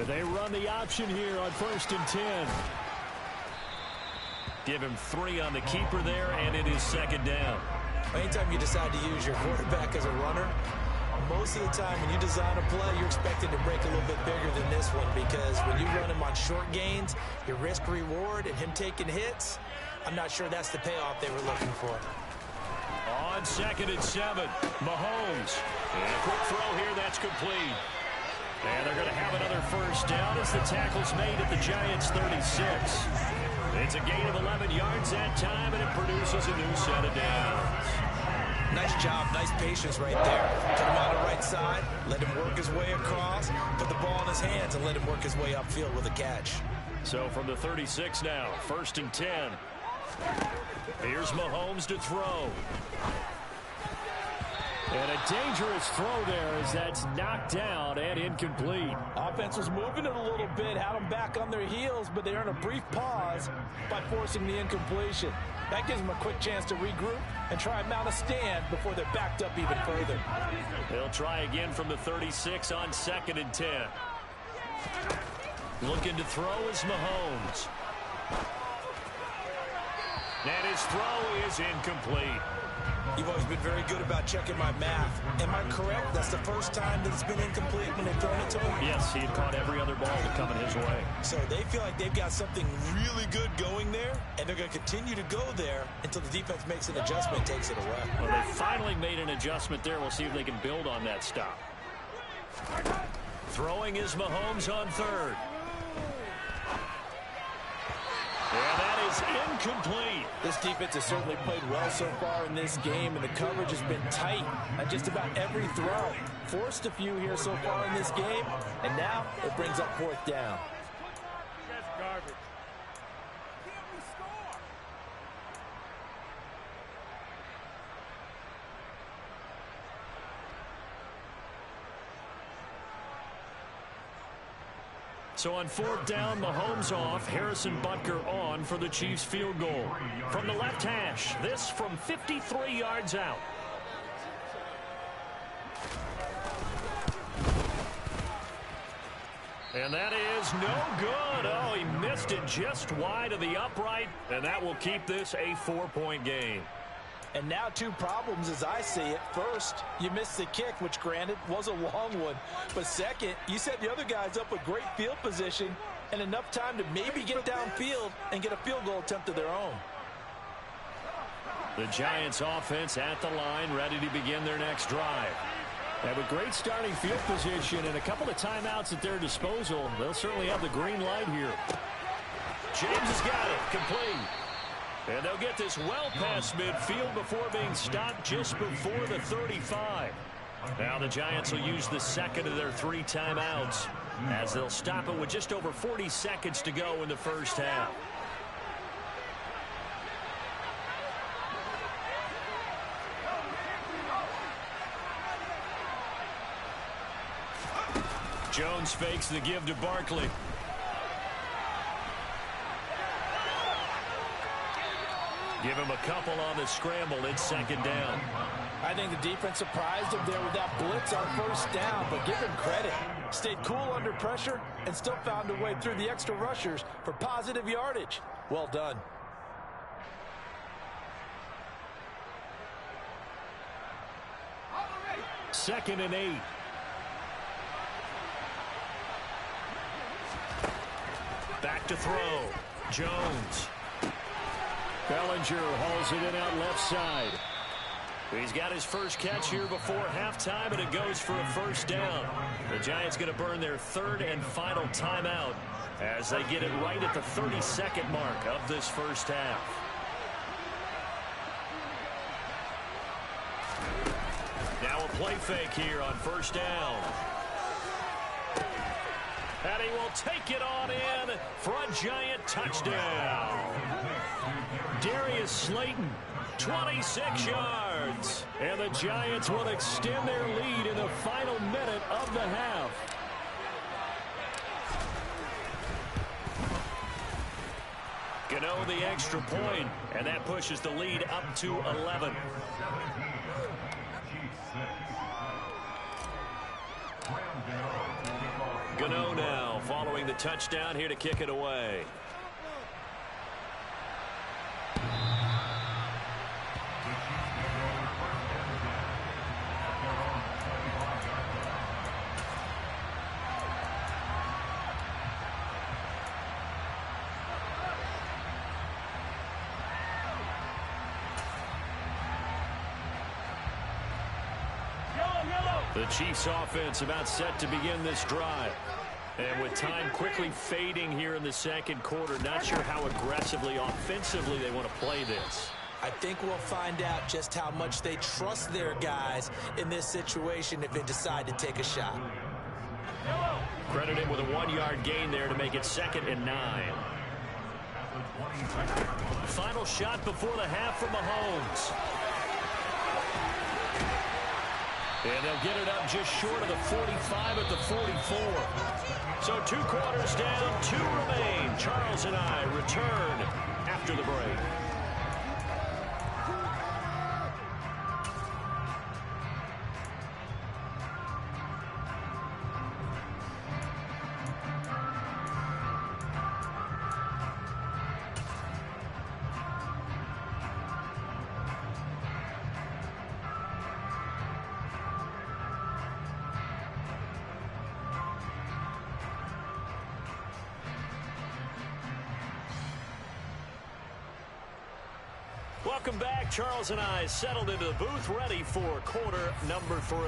They run the option here on 1st and 10. Give him 3 on the keeper there, and it is 2nd down. Anytime you decide to use your quarterback as a runner, Most of the time when you design a play, you're expected to break a little bit bigger than this one, because when you run him on short gains, your risk reward and him taking hits, I'm not sure that's the payoff they were looking for. On 2nd and 7, Mahomes. And a quick throw here, that's complete. And they're going to have another first down as the tackle's made at the Giants' 36. It's a gain of 11 yards that time, and it produces a new set of downs. Nice job, nice patience right there. Put him on the right side, let him work his way across, put the ball in his hands, and let him work his way upfield with a catch. So from the 36 now, 1st and 10. Here's Mahomes to throw. And a dangerous throw there as that's knocked down and incomplete. Offense was moving it a little bit, had them back on their heels, but they earned a brief pause by forcing the incompletion. That gives them a quick chance to regroup and try and mount a stand before they're backed up even further. They'll try again from the 36 on 2nd and 10. Looking to throw is Mahomes. And his throw is incomplete. You've always been very good about checking my math. Am I correct? That's the first time that it's been incomplete when they've thrown it to him? Yes, he had caught every other ball that coming his way. So they feel like they've got something really good going there, and they're going to continue to go there until the defense makes an adjustment and takes it away. Well, they finally made an adjustment there. We'll see if they can build on that stop. Throwing is Mahomes on 3rd. Yeah, that is incomplete. This defense has certainly played well so far in this game, and the coverage has been tight on just about every throw. Forced a few here so far in this game, and now it brings up 4th down. That's garbage. So on 4th down, Mahomes off, Harrison Butker on for the Chiefs field goal. From the left hash, this from 53 yards out. And that is no good. Oh, he missed it just wide of the upright, and that will keep this a 4-point game. And now 2 problems as I see it. First, you missed the kick, which granted was a long one. But second, you set the other guys up with great field position and enough time to maybe get downfield and get a field goal attempt of their own. The Giants offense at the line, ready to begin their next drive. They have a great starting field position and a couple of timeouts at their disposal. They'll certainly have the green light here. James has got it, complete. And they'll get this well past midfield before being stopped just before the 35. Now the Giants will use the 2nd of their 3 timeouts as they'll stop it with just over 40 seconds to go in the first half. Jones fakes the give to Barkley. Give him a couple on the scramble. It's 2nd down. I think the defense surprised him there with that blitz on 1st down, but give him credit. Stayed cool under pressure and still found a way through the extra rushers for positive yardage. Well done. Second and 8. Back to throw. Jones. Bellinger hauls it in out left side. He's got his first catch here before halftime, and it goes for a first down. The Giants going to burn their 3rd and final timeout as they get it right at the 32nd mark of this first half. Now a play fake here on 1st down. And he will take it on in for a Giant touchdown. Darius Slayton, 26 yards. And the Giants will extend their lead in the final minute of the half. Gano the extra point, and that pushes the lead up to 11. Gano now following the touchdown here to kick it away. The Chiefs offense about set to begin this drive. And with time quickly fading here in the second quarter, not sure how aggressively, offensively they want to play this. I think we'll find out just how much they trust their guys in this situation if they decide to take a shot. Credit him with a 1-yard gain there to make it 2nd and 9. Final shot before the half from Mahomes. And they'll get it up just short of the 45 at the 44. So 2 quarters down, 2 remain. Charles and I return after the break. Welcome back. Charles and I settled into the booth, ready for quarter number 3.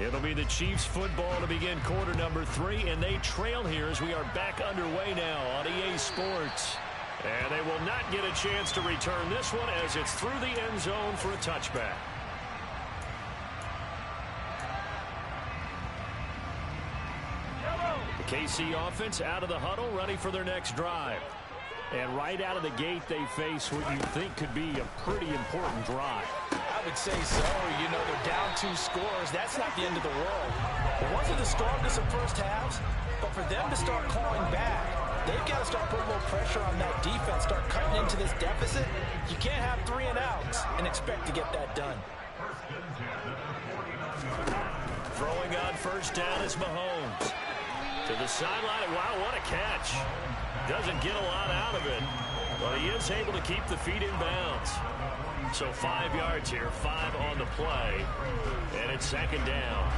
It'll be the Chiefs football to begin quarter number 3, and they trail here as we are back underway now on EA Sports. And they will not get a chance to return this one as it's through the end zone for a touchback. KC offense out of the huddle, ready for their next drive. And right out of the gate, they face what you think could be a pretty important drive. I would say so. You know, they're down 2 scores. That's not the end of the world. It wasn't the strongest of first halves, but for them to start clawing back, they've got to start putting a little pressure on that defense, start cutting into this deficit. You can't have 3 and outs and expect to get that done. Throwing on first down is Mahomes. To the sideline. Wow, what a catch. Doesn't get a lot out of it, but he is able to keep the feet in bounds. So 5 yards here, 5 on the play, and it's 2nd down.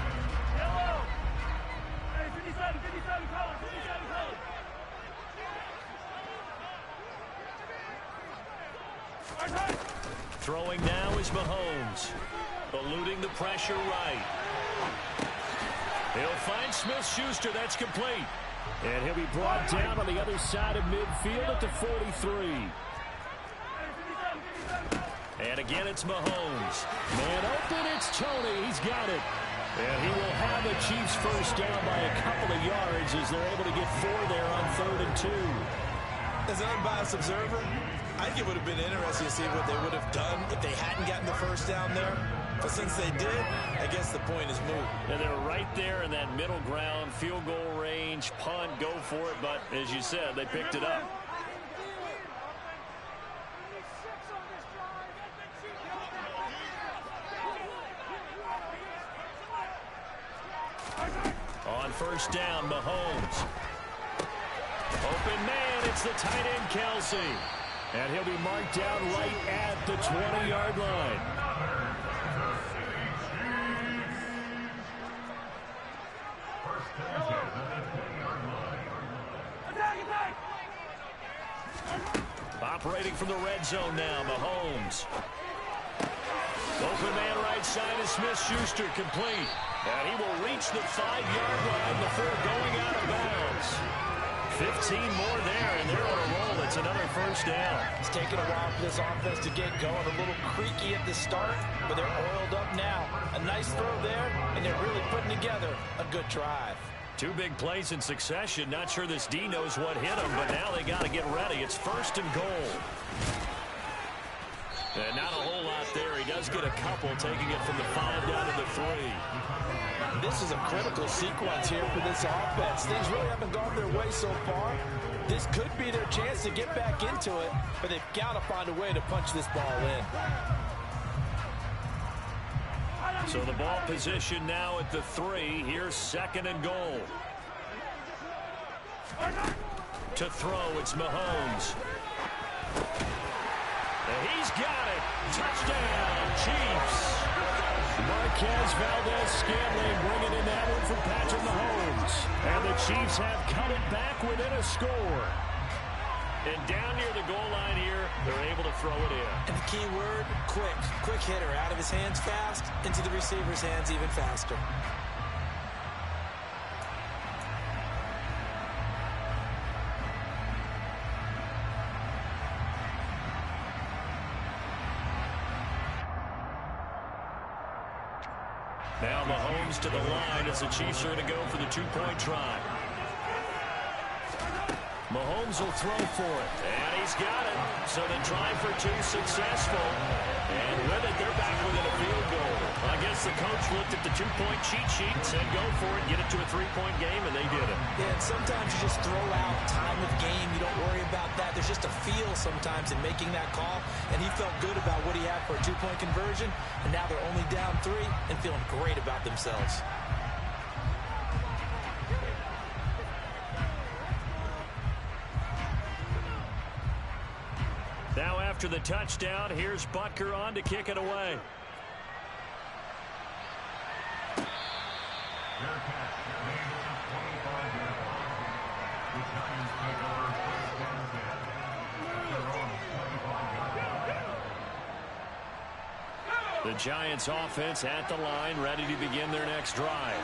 Throwing now is Mahomes. Eluding the pressure right. He'll find Smith-Schuster. That's complete. And he'll be brought down on the other side of midfield at the 43. And again, it's Mahomes. Man open, it's Tony. He's got it. And he will have the Chiefs first down by a couple of yards as they're able to get 4 there on 3rd and 2. As an unbiased observer, I think it would have been interesting to see what they would have done if they hadn't gotten the first down there. But since they did, I guess the point is moot. And they're right there in that middle ground, field goal range, punt, go for it. But as you said, they picked it up. On first down, Mahomes. Open man, it's the tight end, Kelsey. And he'll be marked down right at the 20-yard line. Operating from the red zone now, Mahomes. Open man right side is Smith-Schuster, complete. And he will reach the 5-yard line before going out of bounds. 15 more there, and they're on a roll. It's another first down. It's taken a while for this offense to get going. A little creaky at the start, but they're oiled up now. A nice throw there, and they're really putting together a good drive. 2 big plays in succession. Not sure this D knows what hit him, but now they got to get ready. It's 1st and goal. And not a whole lot there. He does get a couple, taking it from the 5 down to the 3. This is a critical sequence here for this offense. Things really haven't gone their way so far. This could be their chance to get back into it, but they've got to find a way to punch this ball in. So the ball position now at the 3. Here's 2nd and goal. To throw, it's Mahomes. And he's got it. Touchdown, Chiefs. Marquez Valdez-Scantling bringing in that one from Patrick Mahomes. And the Chiefs have cut it back within a score. And down near the goal line here, they're able to throw it in. And the key word, quick. Quick hitter. Out of his hands fast, into the receiver's hands even faster. Now Mahomes to the line as the Chiefs are going to go for the two-point try. Mahomes will throw for it, and he's got it. So the try for two successful. And with it, they're back within a field goal. I guess the coach looked at the two-point cheat sheet and said, go for it, get it to a three-point game, and they did it. Yeah, and sometimes you just throw out time of game. You don't worry about that. There's just a feel sometimes in making that call, and he felt good about what he had for a two-point conversion, and now they're only down 3 and feeling great about themselves. Now after the touchdown, here's Butker on to kick it away. The Giants offense at the line, ready to begin their next drive.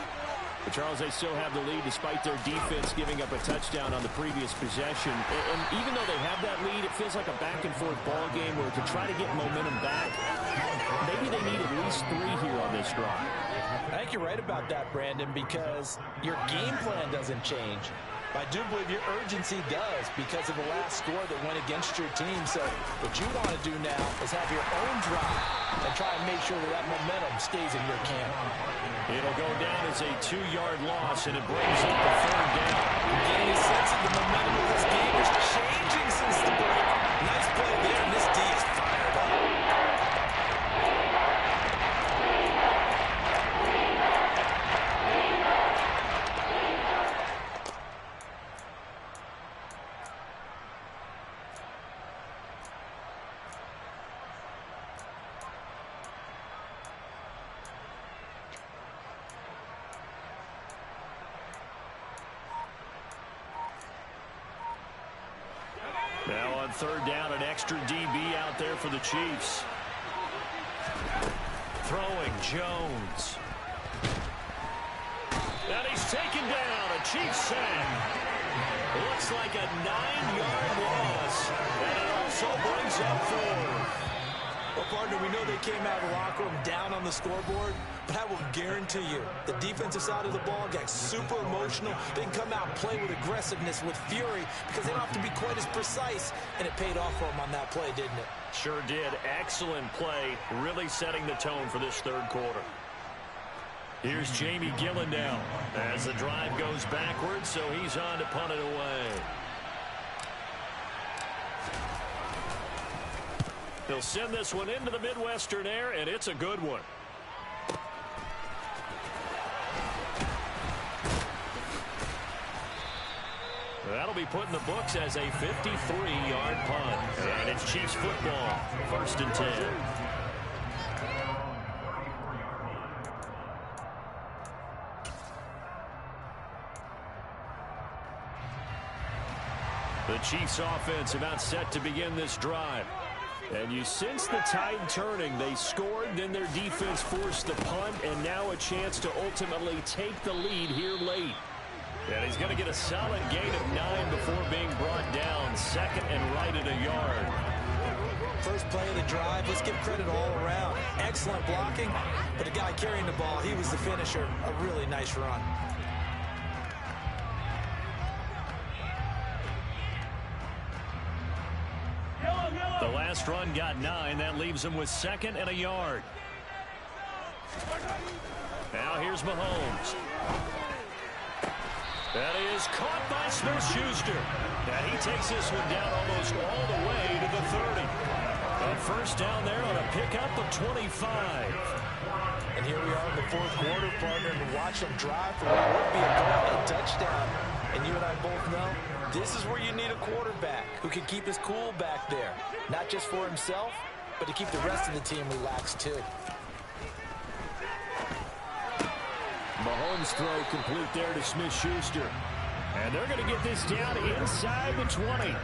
But Charles, they still have the lead despite their defense giving up a touchdown on the previous possession. And even though they have that lead, it feels like a back-and-forth ball game where to try to get momentum back, maybe they need at least 3 here on this drive. I think you're right about that, Brandon, because your game plan doesn't change. I do believe your urgency does because of the last score that went against your team. So what you want to do now is have your own drive and try and make sure that that momentum stays in your camp. It'll go down as a 2-yard loss, and it brings up the 3rd down. Getting a sense of the momentum of this game is changing since the break. Nice play there, and this D is fired up. Now on 3rd down, an extra DB out there for the Chiefs. Throwing Jones. And he's taken down. A Chiefs sack. Looks like a 9-yard loss. And it also brings up 4. Well, partner, we know they came out of the locker room down on the scoreboard, but I will guarantee you the defensive side of the ball got super emotional. They can come out and play with aggressiveness, with fury, because they don't have to be quite as precise, and it paid off for them on that play, didn't it? Sure did. Excellent play, really setting the tone for this 3rd quarter. Here's Jamie Gillen now as the drive goes backwards, so he's on to punt it away. They'll send this one into the Midwestern air, and it's a good one. That'll be put in the books as a 53-yard punt. And it's Chiefs football, 1st and 10. The Chiefs offense about set to begin this drive. And you sense the tide turning. They scored, then their defense forced the punt, and now a chance to ultimately take the lead here late. And he's going to get a solid gain of 9 before being brought down. 2nd and right at a yard. First play of the drive, let's give credit all around. Excellent blocking, but the guy carrying the ball, he was the finisher. A really nice run. The last run got 9. That leaves him with 2nd and a yard. Now here's Mahomes. That is caught by Smith-Schuster. And he takes this one down almost all the way to the 30. A 1st down there on a pickup of 25. And here we are in the 4th quarter, partner, and watch them drive for what would be a go-ahead touchdown. And you and I both know this is where you need a quarterback who can keep his cool back there. Not just for himself, but to keep the rest of the team relaxed too. Mahomes throw complete there to Smith-Schuster. And they're going to get this down inside the 20.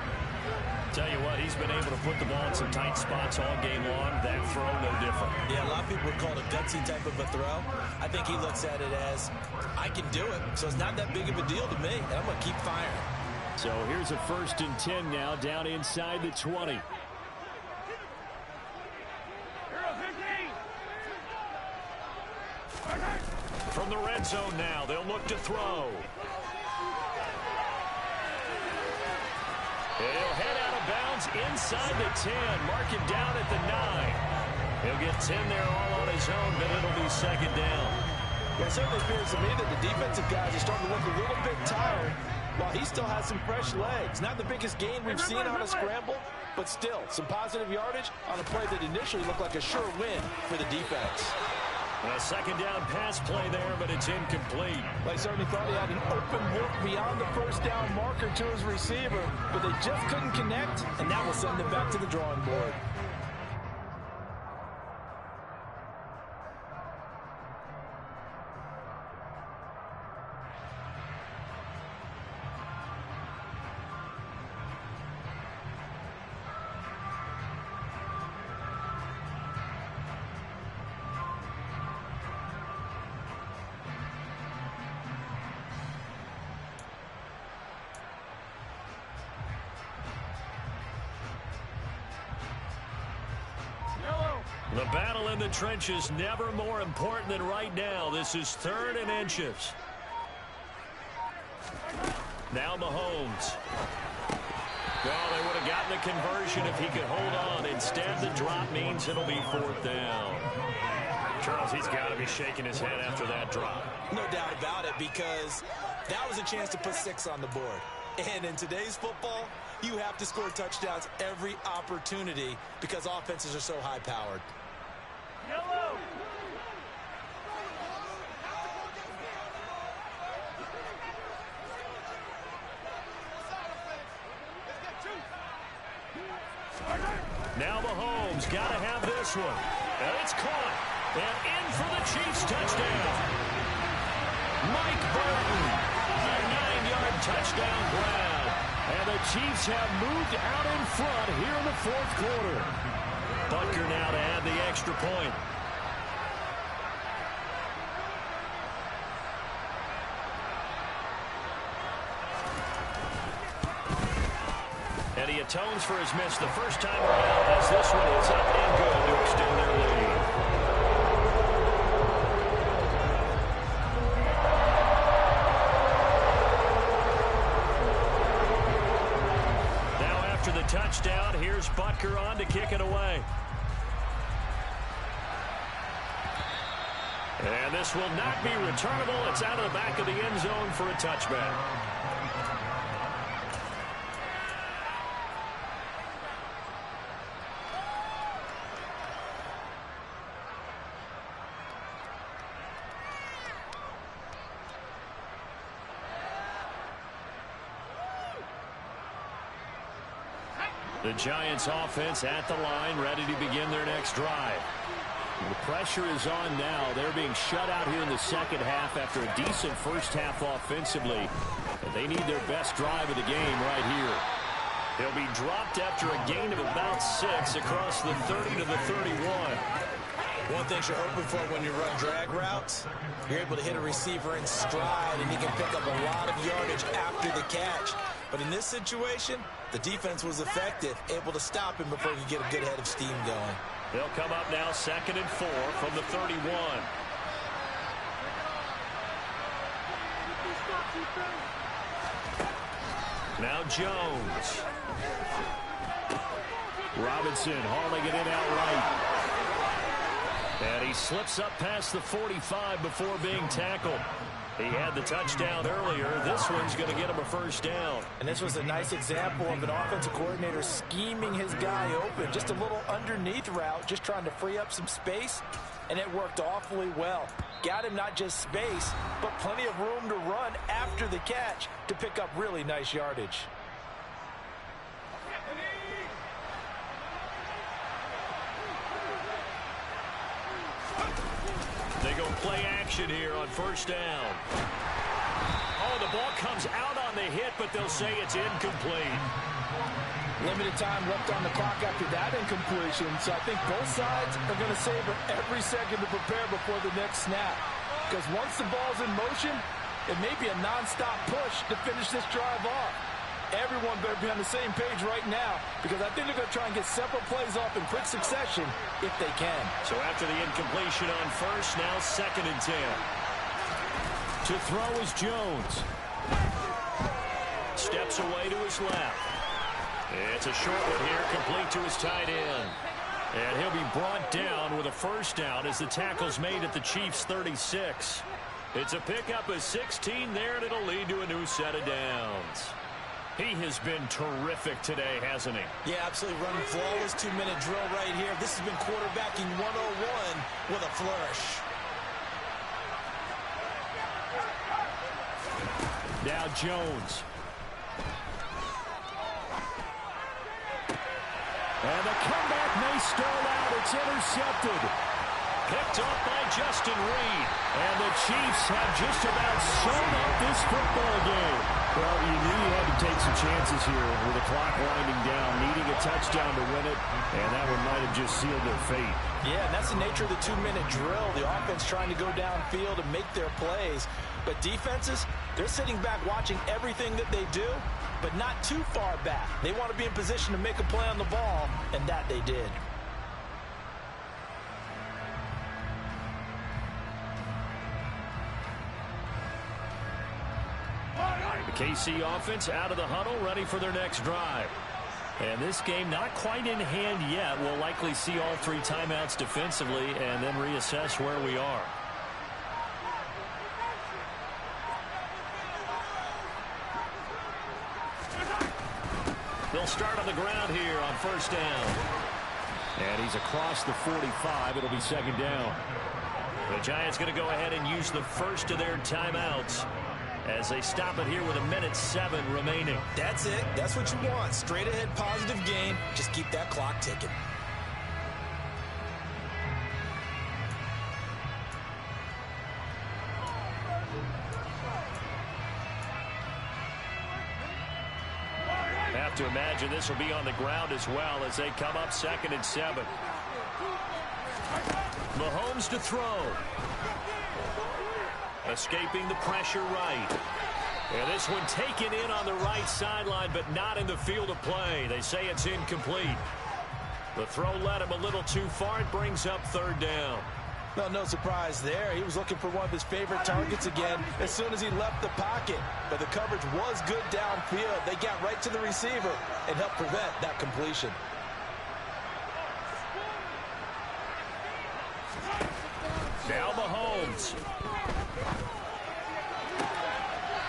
Tell you what, he's been able to put the ball in some tight spots all game long. That throw, no different. Yeah, a lot of people would call it a gutsy type of a throw. I think he looks at it as, I can do it, so it's not that big of a deal to me, and I'm going to keep firing. So here's a 1st and 10 now, down inside the 20. From the red zone now, they'll look to throw. He'll head out of bounds inside the 10, marking down at the 9. He'll get 10 there all on his own, but it'll be 2nd down. Yeah, it certainly appears to me that the defensive guys are starting to look a little bit tired while he still has some fresh legs. Not the biggest gain we've seen on a scramble, but still some positive yardage on a play that initially looked like a sure win for the defense. A 2nd down pass play there, but it's incomplete. They certainly thought he had an open look beyond the 1st down marker to his receiver, but they just couldn't connect, and that will send them back to the drawing board. The battle in the trenches never more important than right now. This is 3rd and inches. Now Mahomes. Well, they would have gotten the conversion if he could hold on. Instead, the drop means it'll be 4th down. Charles, he's got to be shaking his head after that drop. No doubt about it, because that was a chance to put 6 on the board. And in today's football, you have to score touchdowns every opportunity because offenses are so high-powered. Yellow. Now Mahomes got to have this one. And it's caught. And in for the Chiefs touchdown. Mike Burton. A 9-yard touchdown grab. And the Chiefs have moved out in front here in the 4th quarter. Butker now to add the extra point. And he atones for his miss the first time around as this one is up and good to extend their lead. Now after the touchdown, here's Butker on to kick it away. And this will not be returnable. It's out of the back of the end zone for a touchback. The Giants offense at the line, ready to begin their next drive. The pressure is on now. They're being shut out here in the 2nd half after a decent 1st half offensively. And they need their best drive of the game right here. They'll be dropped after a gain of about 6 across the 30 to the 31. One thing you're hoping for when you run drag routes, you're able to hit a receiver in stride, and he can pick up a lot of yardage after the catch. But in this situation, the defense was effective, able to stop him before he could get a good head of steam going. They'll come up now 2nd and 4 from the 31. Now Jones. Robinson hauling it in outright. And he slips up past the 45 before being tackled. He had the touchdown earlier. This one's going to get him a 1st down. And this was a nice example of an offensive coordinator scheming his guy open. Just a little underneath route, just trying to free up some space, and it worked awfully well. Got him not just space, but plenty of room to run after the catch to pick up really nice yardage. They go play action here on 1st down. Oh, the ball comes out on the hit, but they'll say it's incomplete. Limited time left on the clock after that incompletion, so I think both sides are going to savor every second to prepare before the next snap. Because once the ball's in motion, it may be a non-stop push to finish this drive off. Everyone better be on the same page right now, because I think they're going to try and get several plays off in quick succession if they can. So after the incompletion on first, now 2nd and 10. To throw is Jones. Steps away to his left. It's a short one here, complete to his tight end. And he'll be brought down with a first down as the tackle's made at the Chiefs' 36. It's a pickup of 16 there, and it'll lead to a new set of downs. He has been terrific today, hasn't he? Yeah, absolutely running flawless 2-minute drill right here. This has been quarterbacking 101 with a flourish. Now Jones. And the comeback may stall out. It's intercepted. Picked up by Justin Reed. And the Chiefs have just about sewn up this football game. Well, you knew you had to take some chances here with the clock winding down, needing a touchdown to win it, and that one might have just sealed their fate. Yeah, and that's the nature of the 2-minute drill. The offense trying to go downfield and make their plays. But defenses, they're sitting back watching everything that they do, but not too far back. They want to be in position to make a play on the ball, and that they did. The KC offense out of the huddle, ready for their next drive. And this game not quite in hand yet. We'll likely see all 3 timeouts defensively and then reassess where we are. They'll start on the ground here on first down. And he's across the 45. It'll be 2nd down. The Giants going to go ahead and use the first of their timeouts as they stop it here with 1:07 remaining. That's it. That's what you want. Straight ahead positive game. Just keep that clock ticking. Have to imagine this will be on the ground as well as they come up 2nd and 7. Mahomes to throw. Escaping the pressure right. And this one taken in on the right sideline, but not in the field of play. They say it's incomplete. The throw led him a little too far. It brings up 3rd down. Well, no surprise there. He was looking for one of his favorite targets again as soon as he left the pocket. But the coverage was good downfield. They got right to the receiver and helped prevent that completion. Now Mahomes.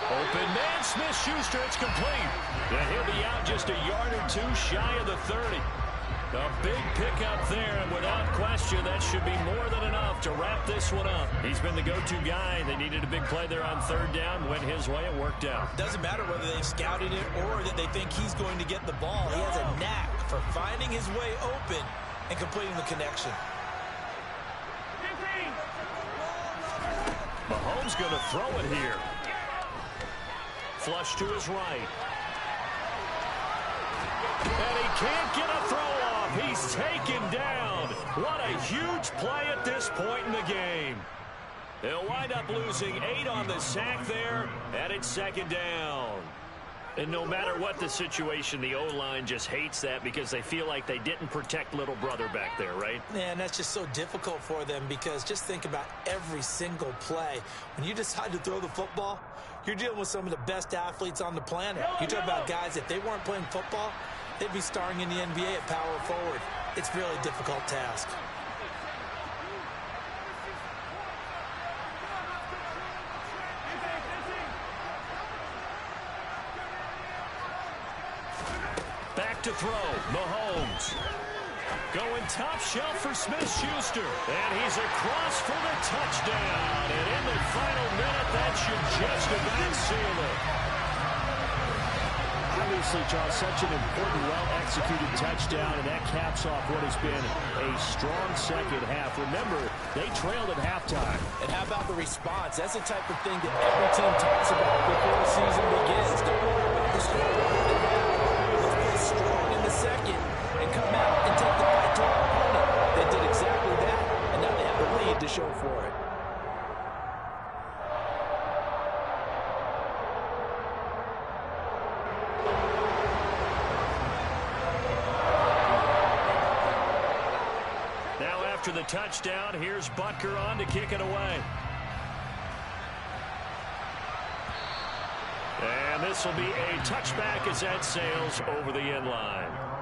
Open man, Smith-Schuster, it's complete. And he'll be out just a yard or 2 shy of the 30. A big pickup there, and without question, that should be more than enough to wrap this one up. He's been the go-to guy. They needed a big play there on 3rd down. Went his way, it worked out. Doesn't matter whether they've scouted it or that they think he's going to get the ball. He has a knack for finding his way open and completing the connection. Mahomes going to throw it here. Flush to his right. And he can't get a throw off. He's taken down. What a huge play at this point in the game. They'll wind up losing 8 on the sack there, and it's 2nd down. And no matter what the situation, the O-line just hates that because they feel like they didn't protect little brother back there, right? Man, that's just so difficult for them because just think about every single play. When you decide to throw the football, you're dealing with some of the best athletes on the planet. You talk about guys, if they weren't playing football, they'd be starring in the NBA at power forward. It's really a difficult task. Back to throw, Mahomes. Going top shelf for Smith-Schuster. And he's across for the touchdown. And in the final minute, that should just about seal it. Obviously, Charles, such an important, well-executed touchdown, and that caps off what has been a strong second half. Remember, they trailed at halftime. And how about the response? That's the type of thing that every team talks about before the season begins. Don't worry about the score. Let's play strong show for it. Now after the touchdown, here's Butker on to kick it away. And this will be a touchback as that sails over the end line.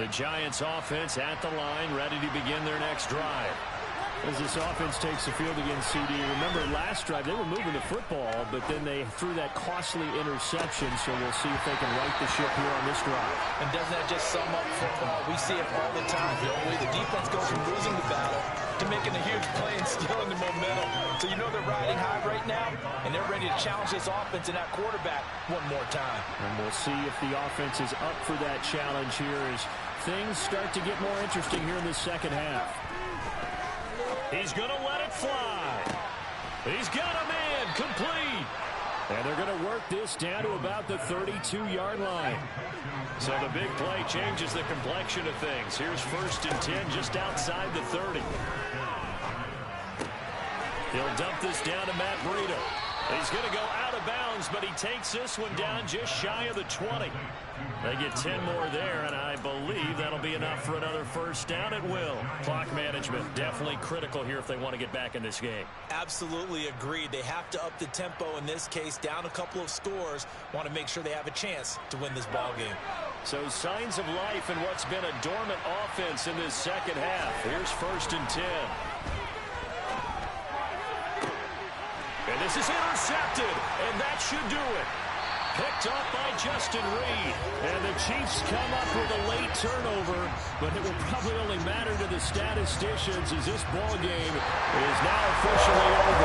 The Giants offense at the line, ready to begin their next drive. As this offense takes the field against CD, remember last drive they were moving the football, but then they threw that costly interception, so we'll see if they can right the ship here on this drive. And doesn't that just sum up football? We see it all the time, don't we? The defense goes from losing the battle to making a huge play and stealing the momentum. So you know they're riding high right now, and they're ready to challenge this offense and that quarterback one more time. And we'll see if the offense is up for that challenge here as things start to get more interesting here in the second half. He's going to let it fly. He's got a man complete. And they're going to work this down to about the 32-yard line. So the big play changes the complexion of things. Here's 1st and 10 just outside the 30. He'll dump this down to Matt Breida. He's going to go out of bounds, but he takes this one down just shy of the 20. They get 10 more there, and I believe that'll be enough for another first down at will. Clock management definitely critical here if they want to get back in this game. Absolutely agreed. They have to up the tempo in this case, down a couple of scores. Want to make sure they have a chance to win this ball game. So signs of life in what's been a dormant offense in this second half. Here's 1st and 10. And this is intercepted, and that should do it. Picked up by Justin Reed. And the Chiefs come up with a late turnover, but it will probably only matter to the statisticians as this ball game is now officially over.